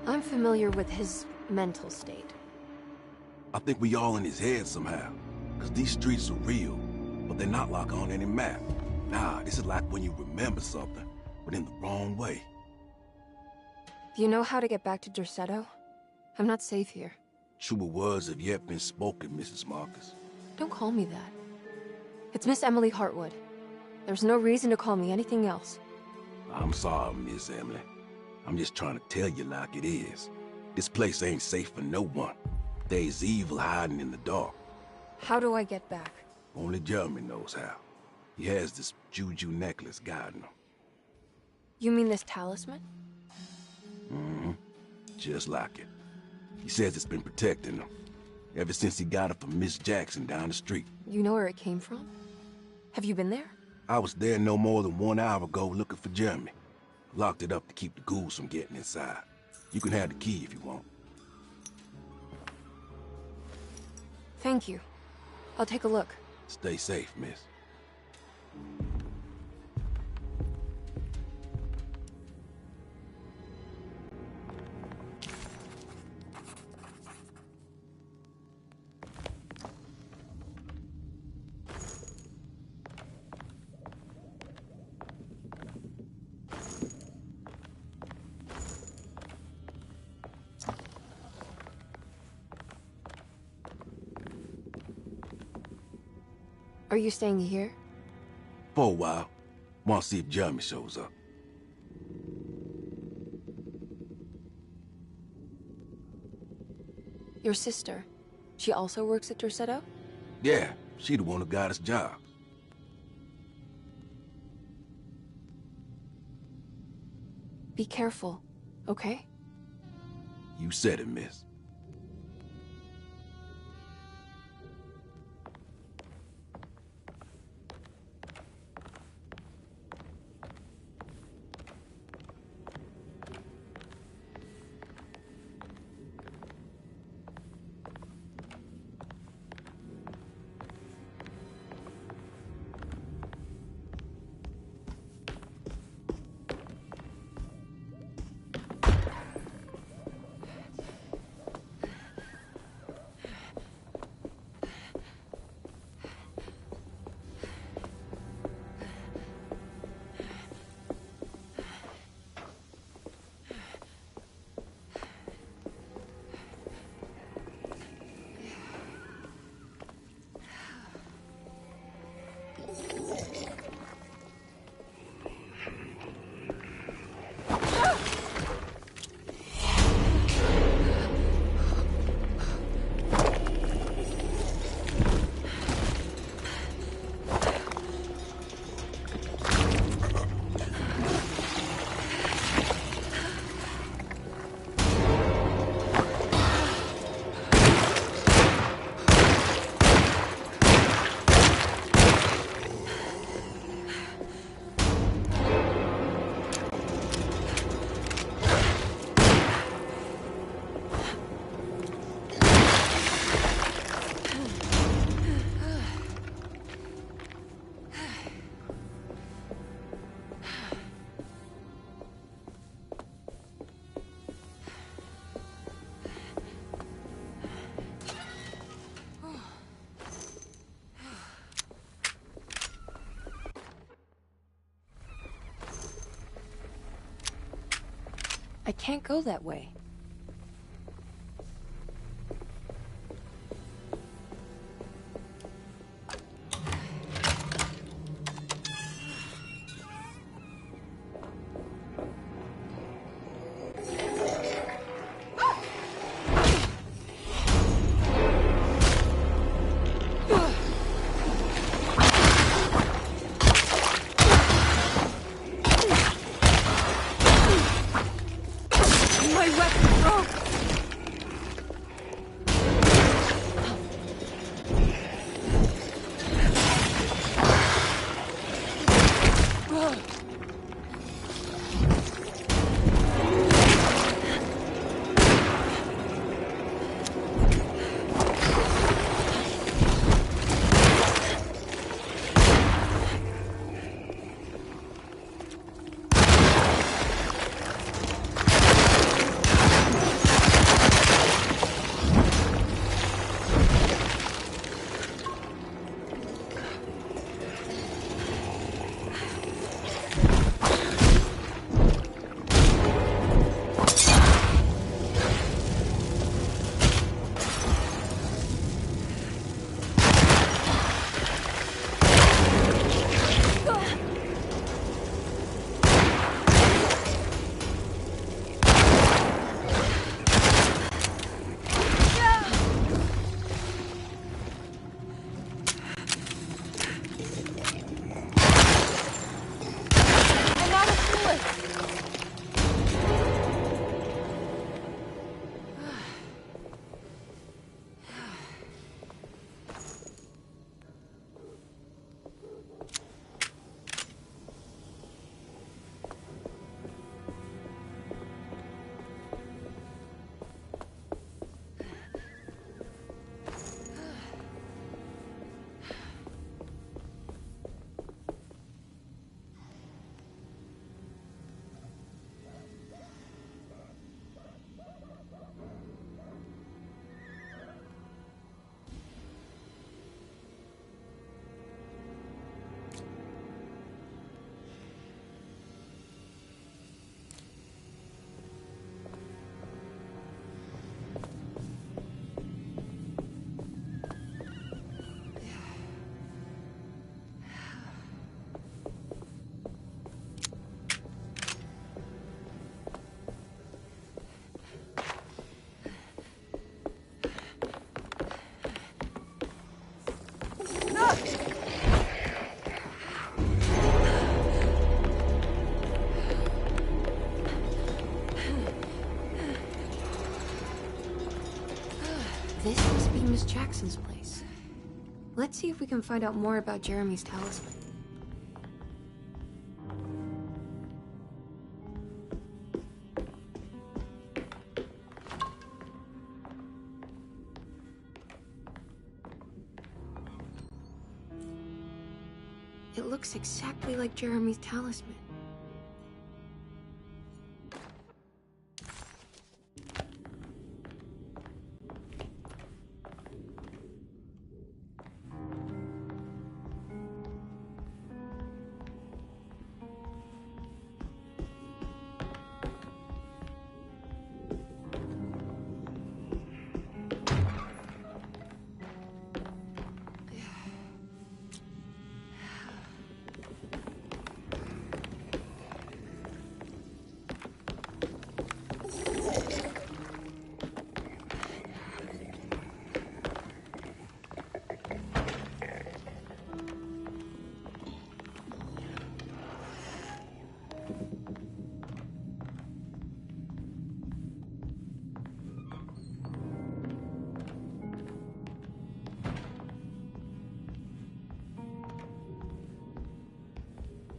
I'm familiar with his mental state. I think we all in his head somehow. Because these streets are real, but they're not like on any map. Nah, this is like when you remember something, but in the wrong way. Do you know how to get back to Derceto? I'm not safe here. Truer words have yet been spoken, Mrs. Marcus. Don't call me that. It's Miss Emily Hartwood. There's no reason to call me anything else. I'm sorry, Miss Emily. I'm just trying to tell you like it is. This place ain't safe for no one. There's evil hiding in the dark. How do I get back? Only Jeremy knows how. He has this juju necklace guiding him. You mean this talisman? Mm-hmm. Just like it. He says it's been protecting him ever since he got it from Miss Jackson down the street. You know where it came from? Have you been there? I was there no more than 1 hour ago looking for Jeremy. Locked it up to keep the ghouls from getting inside. You can have the key if you want. Thank you. I'll take a look. Stay safe, miss. Are you staying here? For a while. Want to see if Jeremy shows up. Your sister. She also works at Derceto? Yeah, she the one who got us jobs. Be careful, okay? You said it, miss. can't go that way. This must be Miss Jackson's place. Let's see if we can find out more about Jeremy's talisman. It looks exactly like Jeremy's talisman.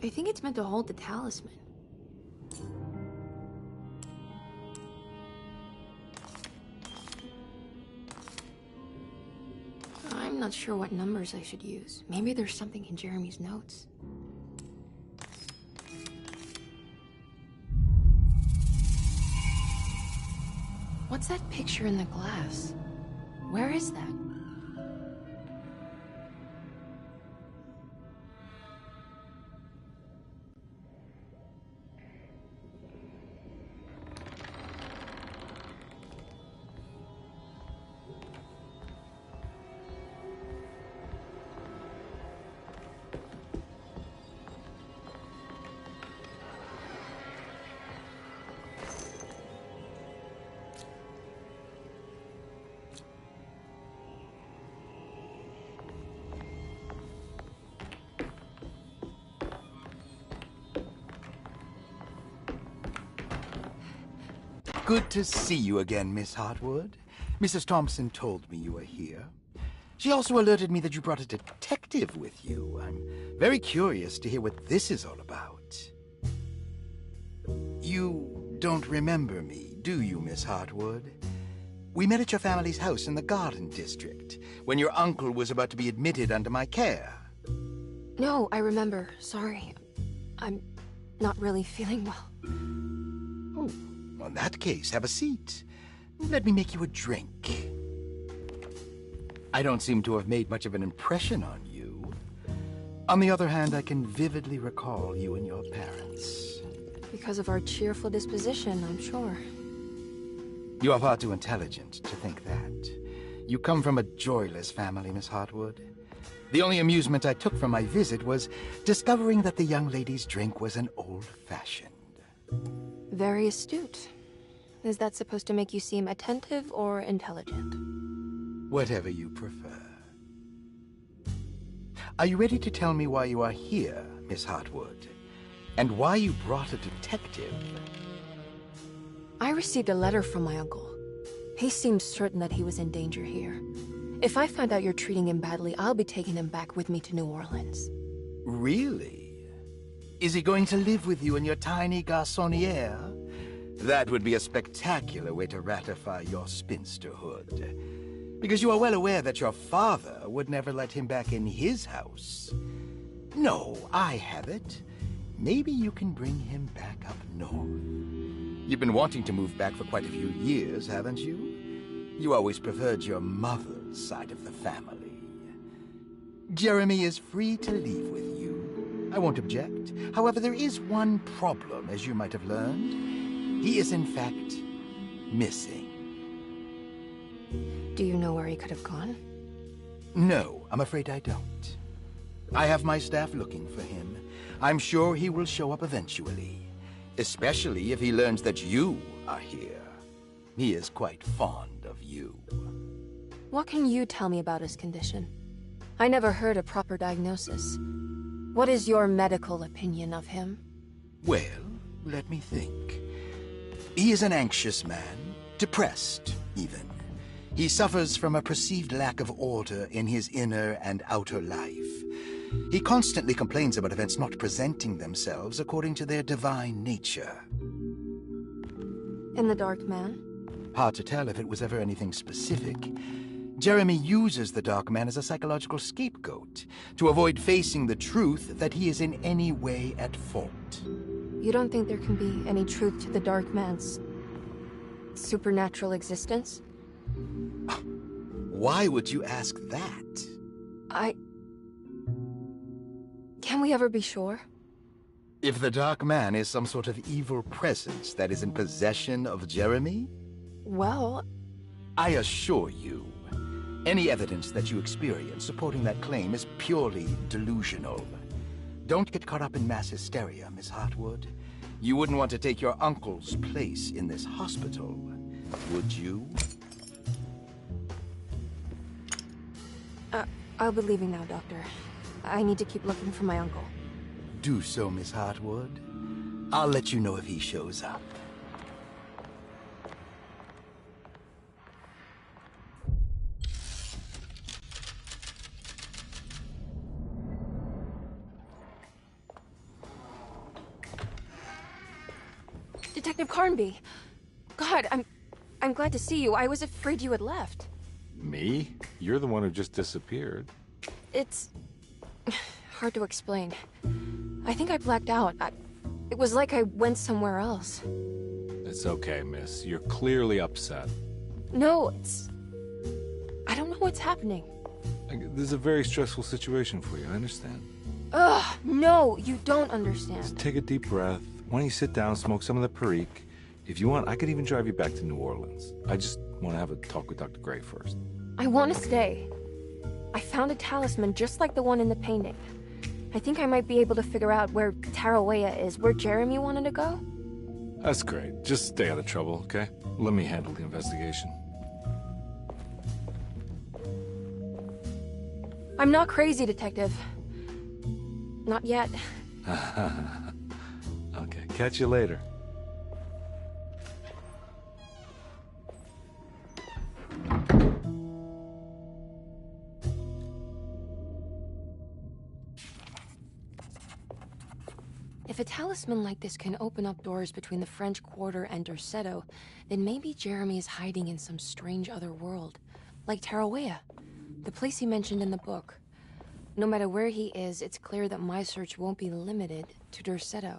I think it's meant to hold the talisman. I'm not sure what numbers I should use. Maybe there's something in Jeremy's notes. What's that picture in the glass? Where is that? Good to see you again, Miss Hartwood. Mrs. Thompson told me you were here. She also alerted me that you brought a detective with you. I'm very curious to hear what this is all about. You don't remember me, do you, Miss Hartwood? We met at your family's house in the Garden District, when your uncle was about to be admitted under my care. No, I remember. Sorry. I'm not really feeling well. Oh, well, in that case, have a seat. Let me make you a drink. I don't seem to have made much of an impression on you. On the other hand, I can vividly recall you and your parents. Because of our cheerful disposition, I'm sure. You are far too intelligent to think that. You come from a joyless family, Miss Hartwood. The only amusement I took from my visit was discovering that the young lady's drink was an old-fashioned. Very astute. Is that supposed to make you seem attentive or intelligent? Whatever you prefer. Are you ready to tell me why you are here, Miss Hartwood? And why you brought a detective? I received a letter from my uncle. He seemed certain that he was in danger here. If I find out you're treating him badly, I'll be taking him back with me to New Orleans. Really? Is he going to live with you in your tiny garçonniere? That would be a spectacular way to ratify your spinsterhood. Because you are well aware that your father would never let him back in his house. No, I have it. Maybe you can bring him back up north. You've been wanting to move back for quite a few years, haven't you? You always preferred your mother's side of the family. Jeremy is free to leave with you. I won't object. However, there is one problem, as you might have learned. He is, in fact, missing. Do you know where he could have gone? No, I'm afraid I don't. I have my staff looking for him. I'm sure he will show up eventually. Especially if he learns that you are here. He is quite fond of you. What can you tell me about his condition? I never heard a proper diagnosis. What is your medical opinion of him? Well, let me think. He is an anxious man, depressed, even. He suffers from a perceived lack of order in his inner and outer life. He constantly complains about events not presenting themselves according to their divine nature. And the Dark Man? Hard to tell if it was ever anything specific. Jeremy uses the Dark Man as a psychological scapegoat to avoid facing the truth that he is in any way at fault. You don't think there can be any truth to the Dark Man's supernatural existence? Why would you ask that? Can we ever be sure? If the Dark Man is some sort of evil presence that is in possession of Jeremy? Well, I assure you, any evidence that you experience supporting that claim is purely delusional. Don't get caught up in mass hysteria, Miss Hartwood. You wouldn't want to take your uncle's place in this hospital, would you? I'll be leaving now, Doctor. I need to keep looking for my uncle. Do so, Miss Hartwood. I'll let you know if he shows up. Detective Carnby! God, I'm glad to see you. I was afraid you had left. Me? You're the one who just disappeared. It's hard to explain. I think I blacked out. It was like I went somewhere else. It's okay, miss. You're clearly upset. No, I don't know what's happening. This is a very stressful situation for you, I understand. Ugh, no, you don't understand. Just take a deep breath. Why don't you sit down, smoke some of the Perique? If you want, I could even drive you back to New Orleans. I just want to have a talk with Dr. Gray first. I want to stay. I found a talisman just like the one in the painting. I think I might be able to figure out where Tarawea is, where Jeremy wanted to go. That's great. Just stay out of trouble, okay? Let me handle the investigation. I'm not crazy, Detective. Not yet. Okay, catch you later. If a talisman like this can open up doors between the French Quarter and Derceto, then maybe Jeremy is hiding in some strange other world. Like Tarawea, the place he mentioned in the book. No matter where he is, it's clear that my search won't be limited to Derceto.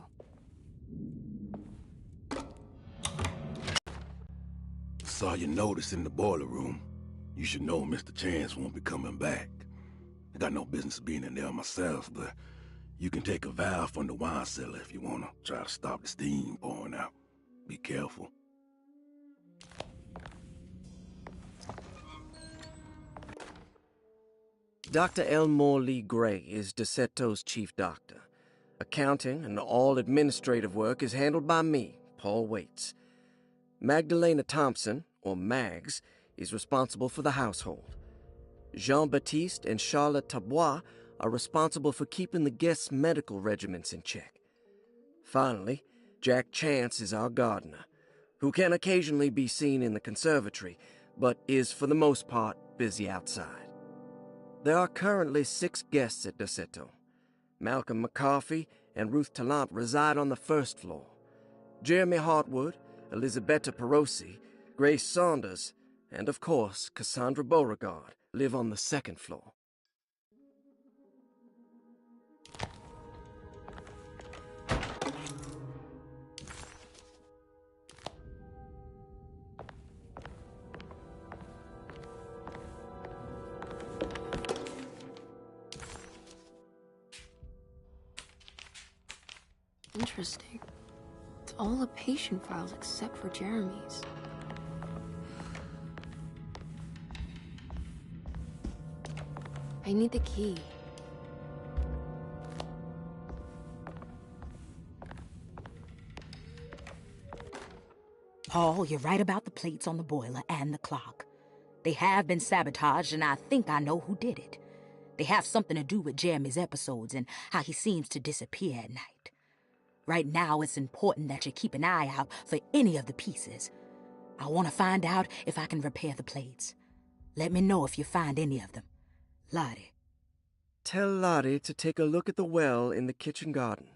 Saw your notice in the boiler room. You should know Mr. Chance won't be coming back. I got no business being in there myself, but you can take a valve from the wine cellar if you want to try to stop the steam pouring out. Be careful. Dr. Elmore Lee Gray is Deceto's chief doctor. Accounting and all administrative work is handled by me, Paul Waits. Magdalena Thompson, or Mags, is responsible for the household. Jean-Baptiste and Charlotte Tabois are responsible for keeping the guests' medical regimens in check. Finally, Jack Chance is our gardener, who can occasionally be seen in the conservatory, but is for the most part busy outside. There are currently 6 guests at Derceto. Malcolm McCarthy and Ruth Tallant reside on the first floor. Jeremy Hartwood, Elisabetta Perosi, Grace Saunders, and of course Cassandra Beauregard live on the second floor. Interesting. It's all the patient files except for Jeremy's. I need the key. Paul, you're right about the plates on the boiler and the clock. They have been sabotaged, and I think I know who did it. They have something to do with Jeremy's episodes and how he seems to disappear at night. Right now, it's important that you keep an eye out for any of the pieces. I want to find out if I can repair the plates. Let me know if you find any of them. Lottie. Tell Lottie to take a look at the well in the kitchen garden.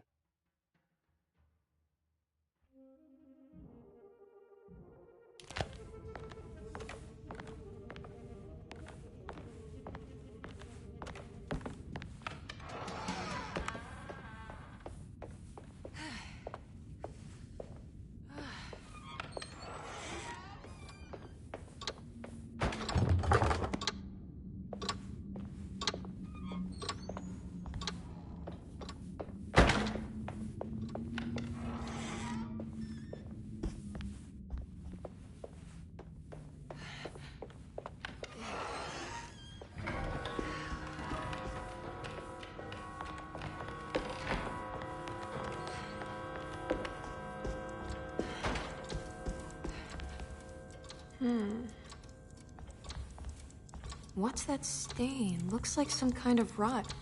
What's that stain? Looks like some kind of rot.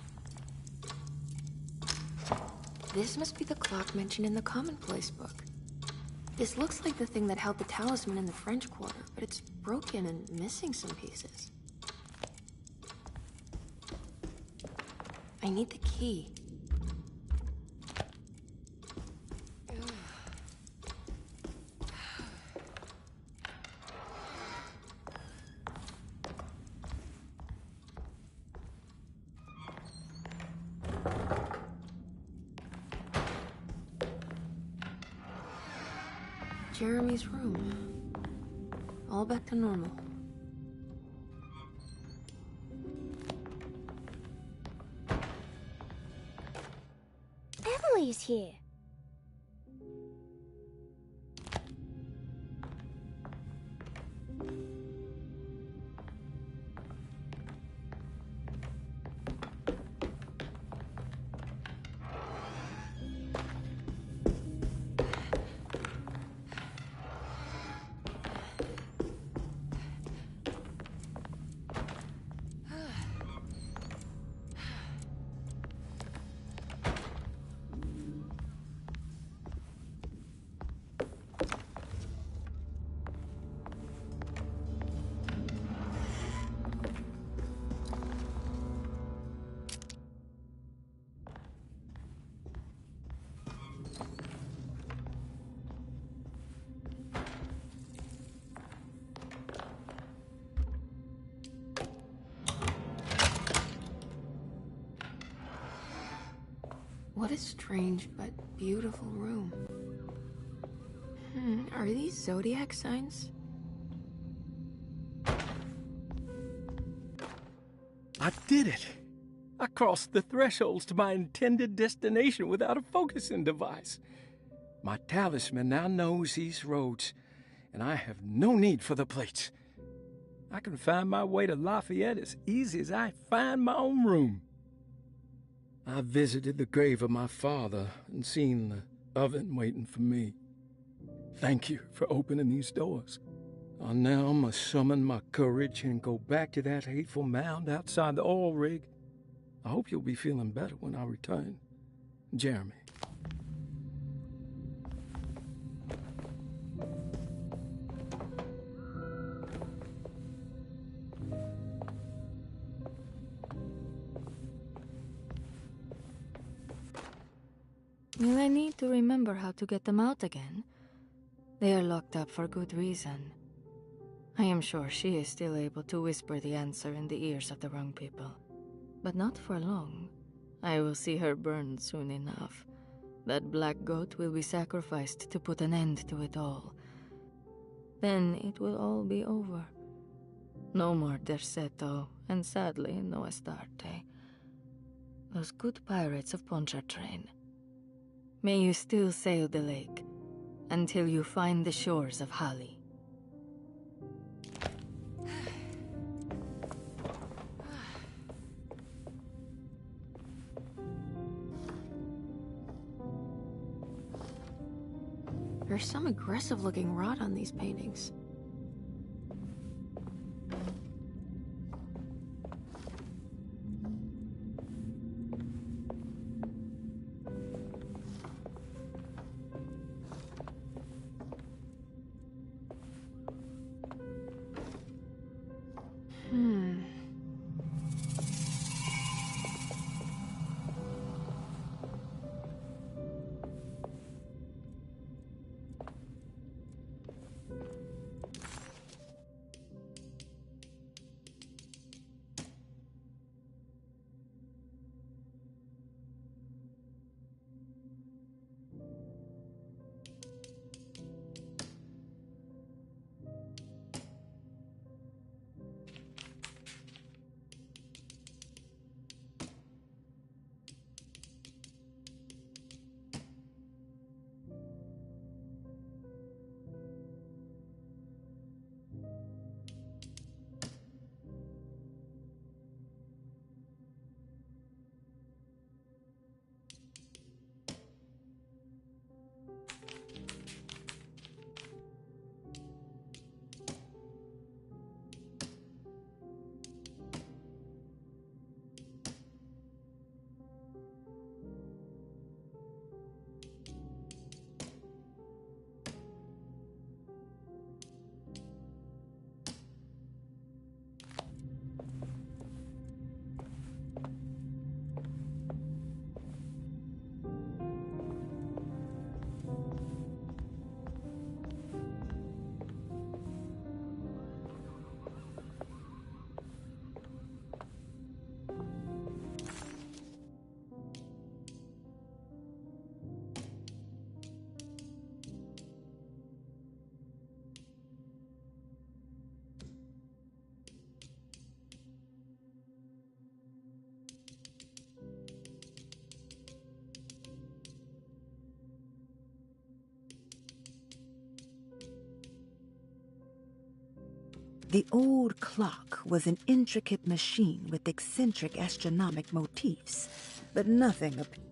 This must be the clock mentioned in the Commonplace book. This looks like the thing that held the talisman in the French Quarter, but it's broken and missing some pieces. I need the key. Jeremy's room. All back to normal. Emily's here. What a strange but beautiful room. Are these zodiac signs? I did it! I crossed the thresholds to my intended destination without a focusing device. My talisman now knows these roads, and I have no need for the plates. I can find my way to Lafayette as easy as I find my own room. I visited the grave of my father and seen the oven waiting for me. Thank you for opening these doors. I now must summon my courage and go back to that hateful mound outside the oil rig. I hope you'll be feeling better when I return. Jeremy. Will I need to remember how to get them out again? They are locked up for good reason. I am sure she is still able to whisper the answer in the ears of the wrong people. But not for long. I will see her burned soon enough. That black goat will be sacrificed to put an end to it all. Then it will all be over. No more Derceto, and sadly, no Astarte. Those good pirates of Pontchartrain. May you still sail the lake, until you find the shores of Hali. There's some aggressive-looking rot on these paintings. The old clock was an intricate machine with eccentric astronomic motifs, but nothing appeared.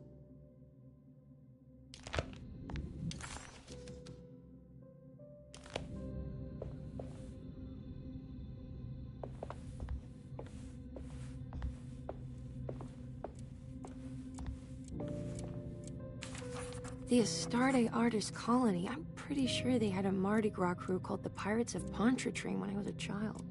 The Astarte Artist Colony. I'm pretty sure they had a Mardi Gras crew called the Pirates of Pontchartrain when I was a child.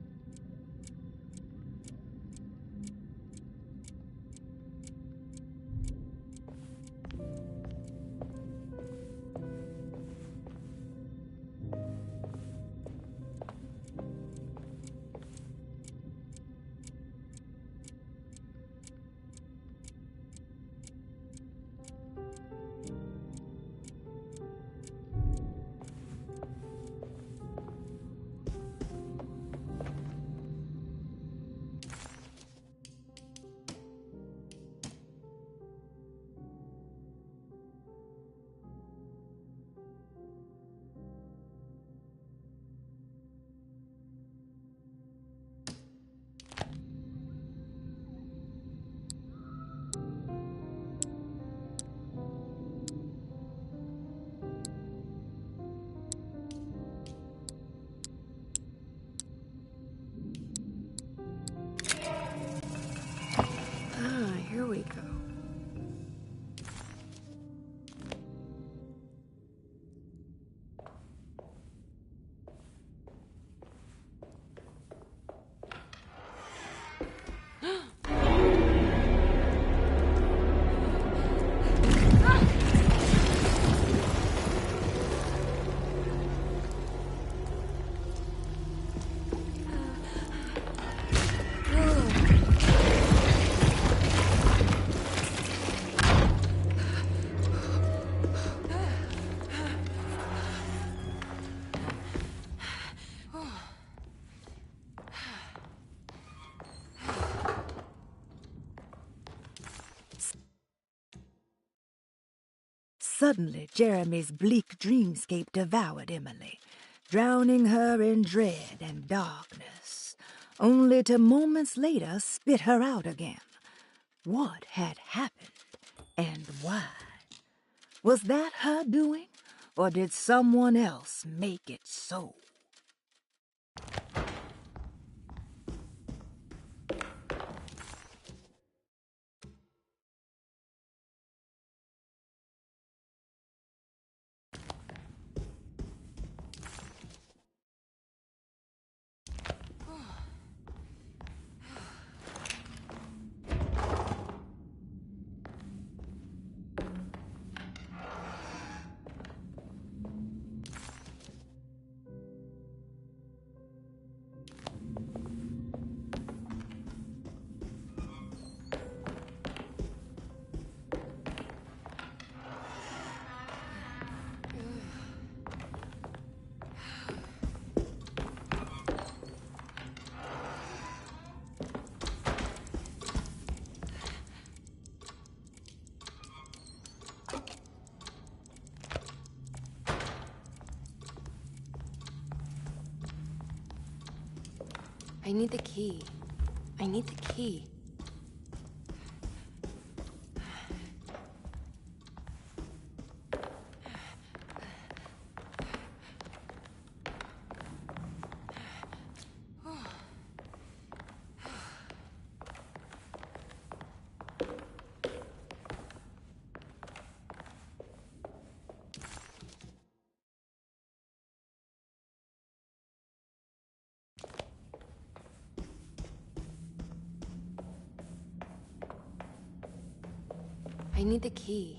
Suddenly, Jeremy's bleak dreamscape devoured Emily, drowning her in dread and darkness, only to moments later spit her out again. What had happened, and why? Was that her doing, or did someone else make it so? I need the key. I need the key. I need the key.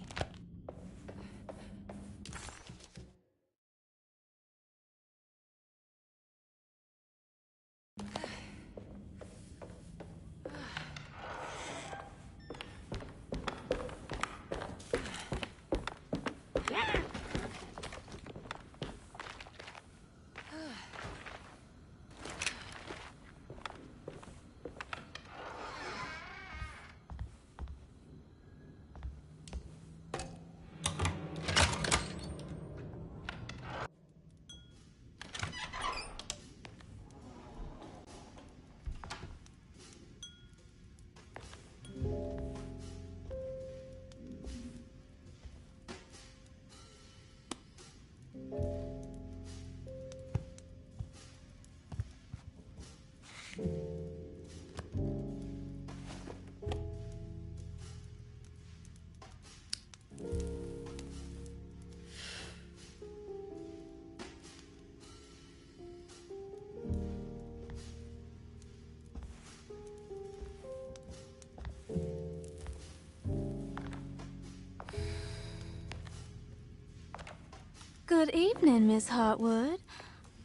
Good evening, Miss Hartwood.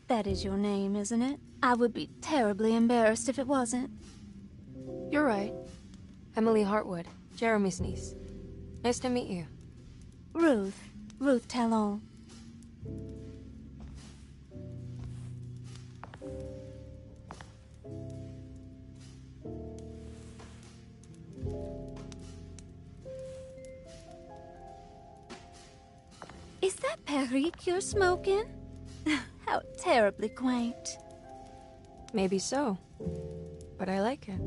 That is your name, isn't it? I would be terribly embarrassed if it wasn't. You're right. Emily Hartwood, Jeremy's niece. Nice to meet you. Ruth Talon. Is that Perique you're smoking? How terribly quaint. Maybe so, but I like it.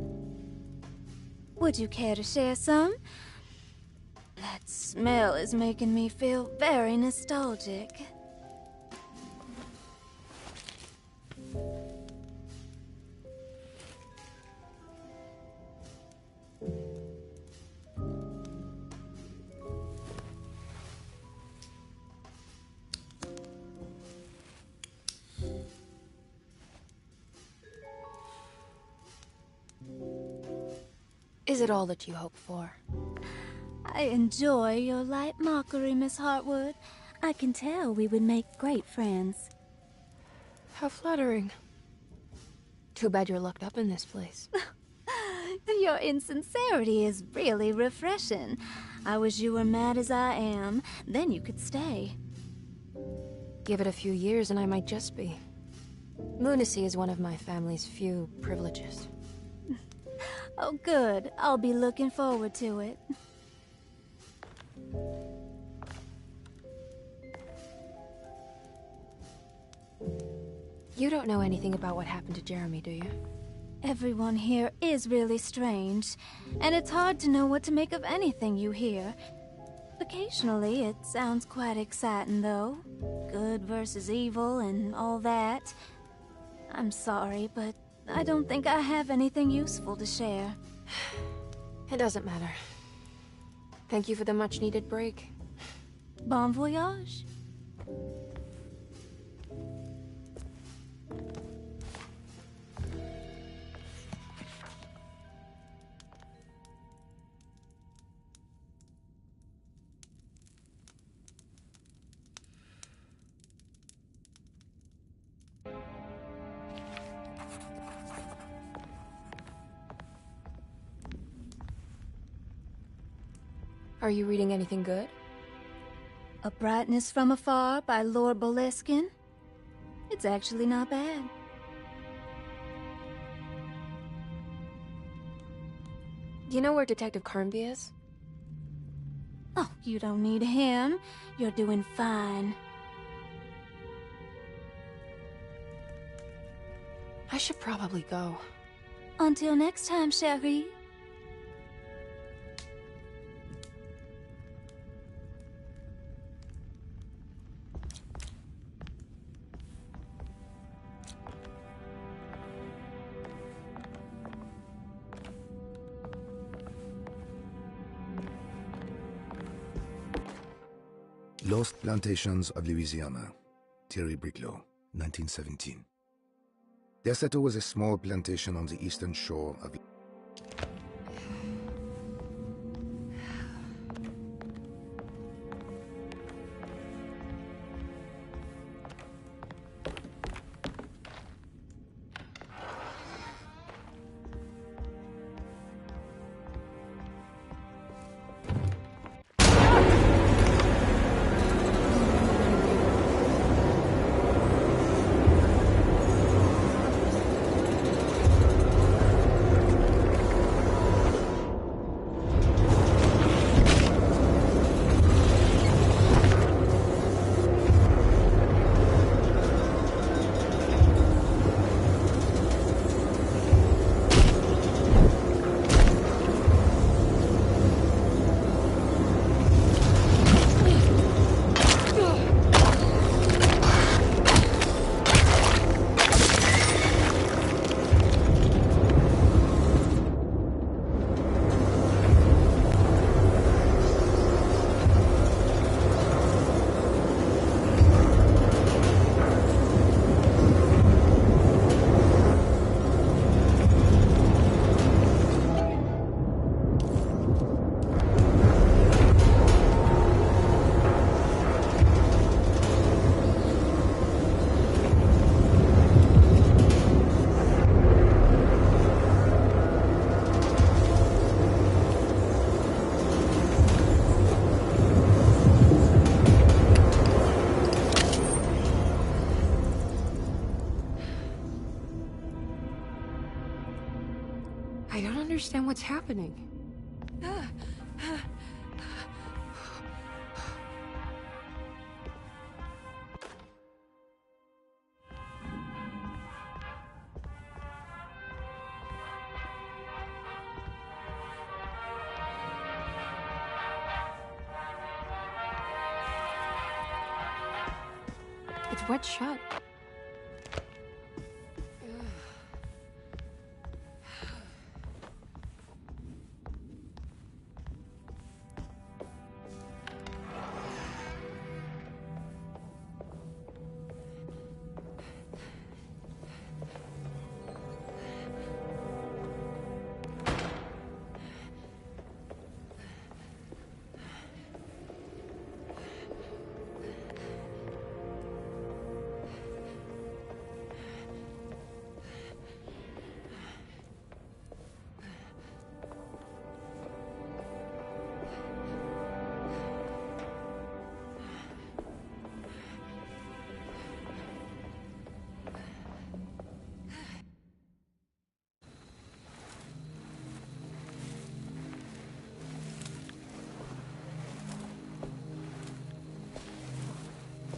Would you care to share some? That smell is making me feel very nostalgic. Is it all that you hope for? I enjoy your light mockery, Miss Hartwood. I can tell we would make great friends. How flattering. Too bad you're locked up in this place. Your insincerity is really refreshing. I wish you were mad as I am. Then you could stay. Give it a few years and I might just be. Lunacy is one of my family's few privileges. Oh, good. I'll be looking forward to it. You don't know anything about what happened to Jeremy, do you? Everyone here is really strange, and it's hard to know what to make of anything you hear. Occasionally, it sounds quite exciting, though. Good versus evil and all that. I'm sorry, but I don't think I have anything useful to share. It doesn't matter. Thank you for the much-needed break. Bon voyage. Are you reading anything good? A Brightness from Afar by Lord Boleskine. It's actually not bad. Do you know where Detective Carnby is? Oh, you don't need him. You're doing fine. I should probably go. Until next time, chérie. Lost Plantations of Louisiana, Thierry Briclot, 1917. Deseto was a small plantation on the eastern shore of... I don't understand what's happening. It's wet shut.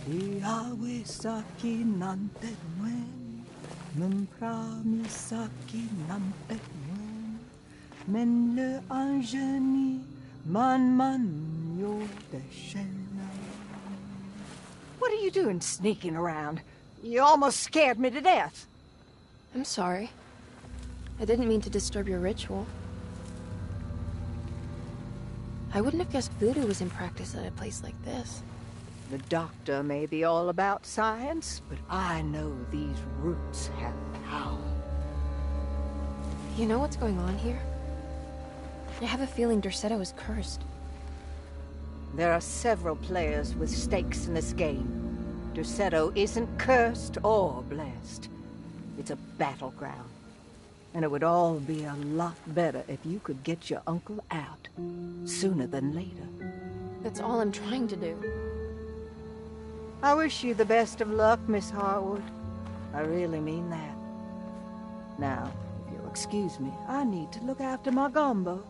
Ihawesaki nante nuen. Mempramisaki nampet men le angeni man yo deshena. What are you doing sneaking around? You almost scared me to death. I'm sorry. I didn't mean to disturb your ritual. I wouldn't have guessed voodoo was in practice at a place like this. The doctor may be all about science, but I know these roots have power. You know what's going on here? I have a feeling Derceto is cursed. There are several players with stakes in this game. Derceto isn't cursed or blessed. It's a battleground. And it would all be a lot better if you could get your uncle out sooner than later. That's all I'm trying to do. I wish you the best of luck, Miss Harwood. I really mean that. Now, if you'll excuse me, I need to look after my gumbo.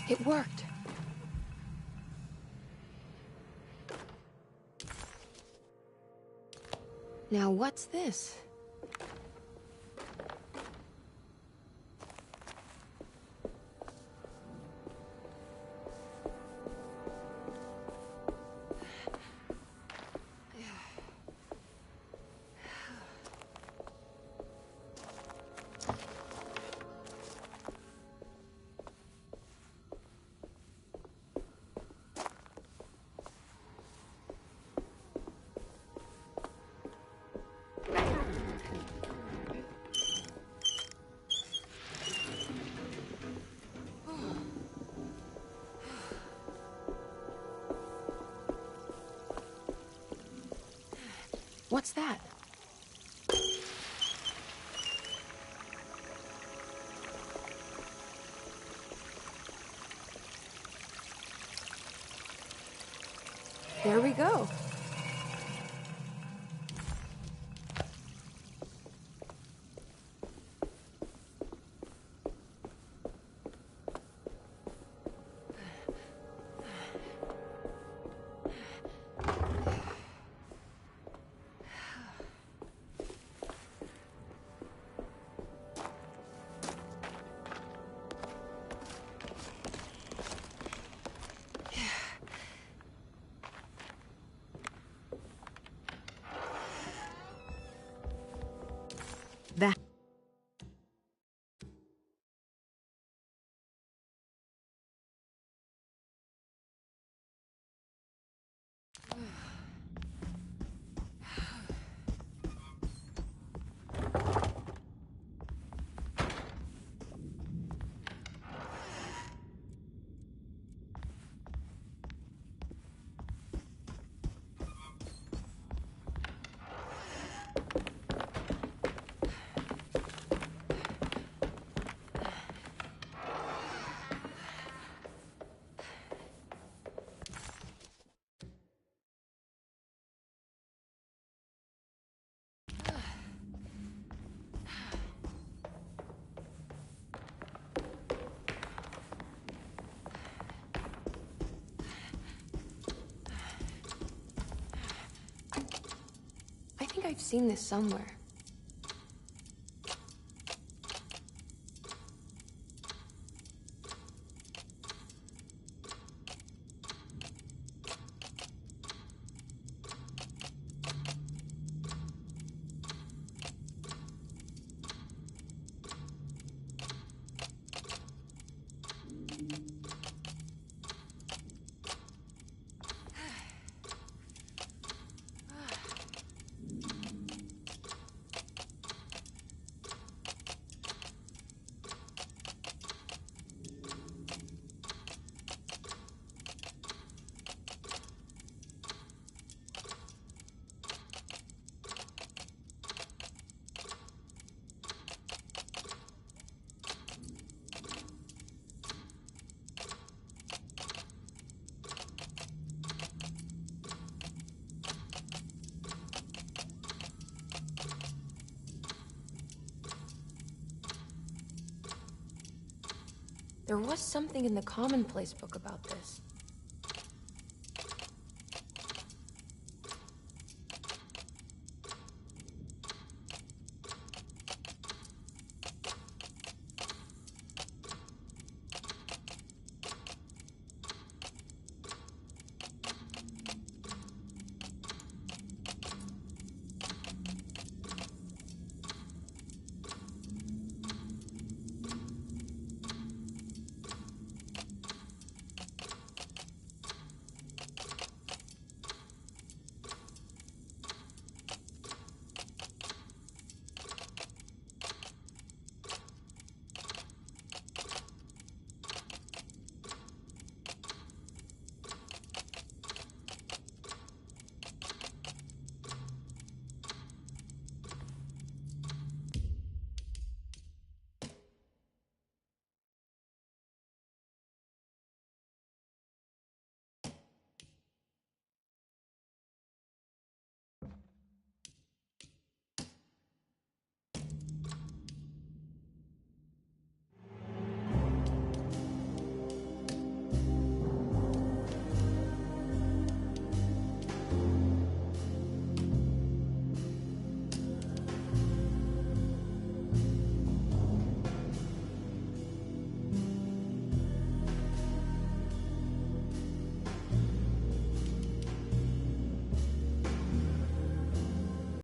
It worked. Now what's this? What's that? There we go. That I've seen this somewhere. There was something in the commonplace book about this.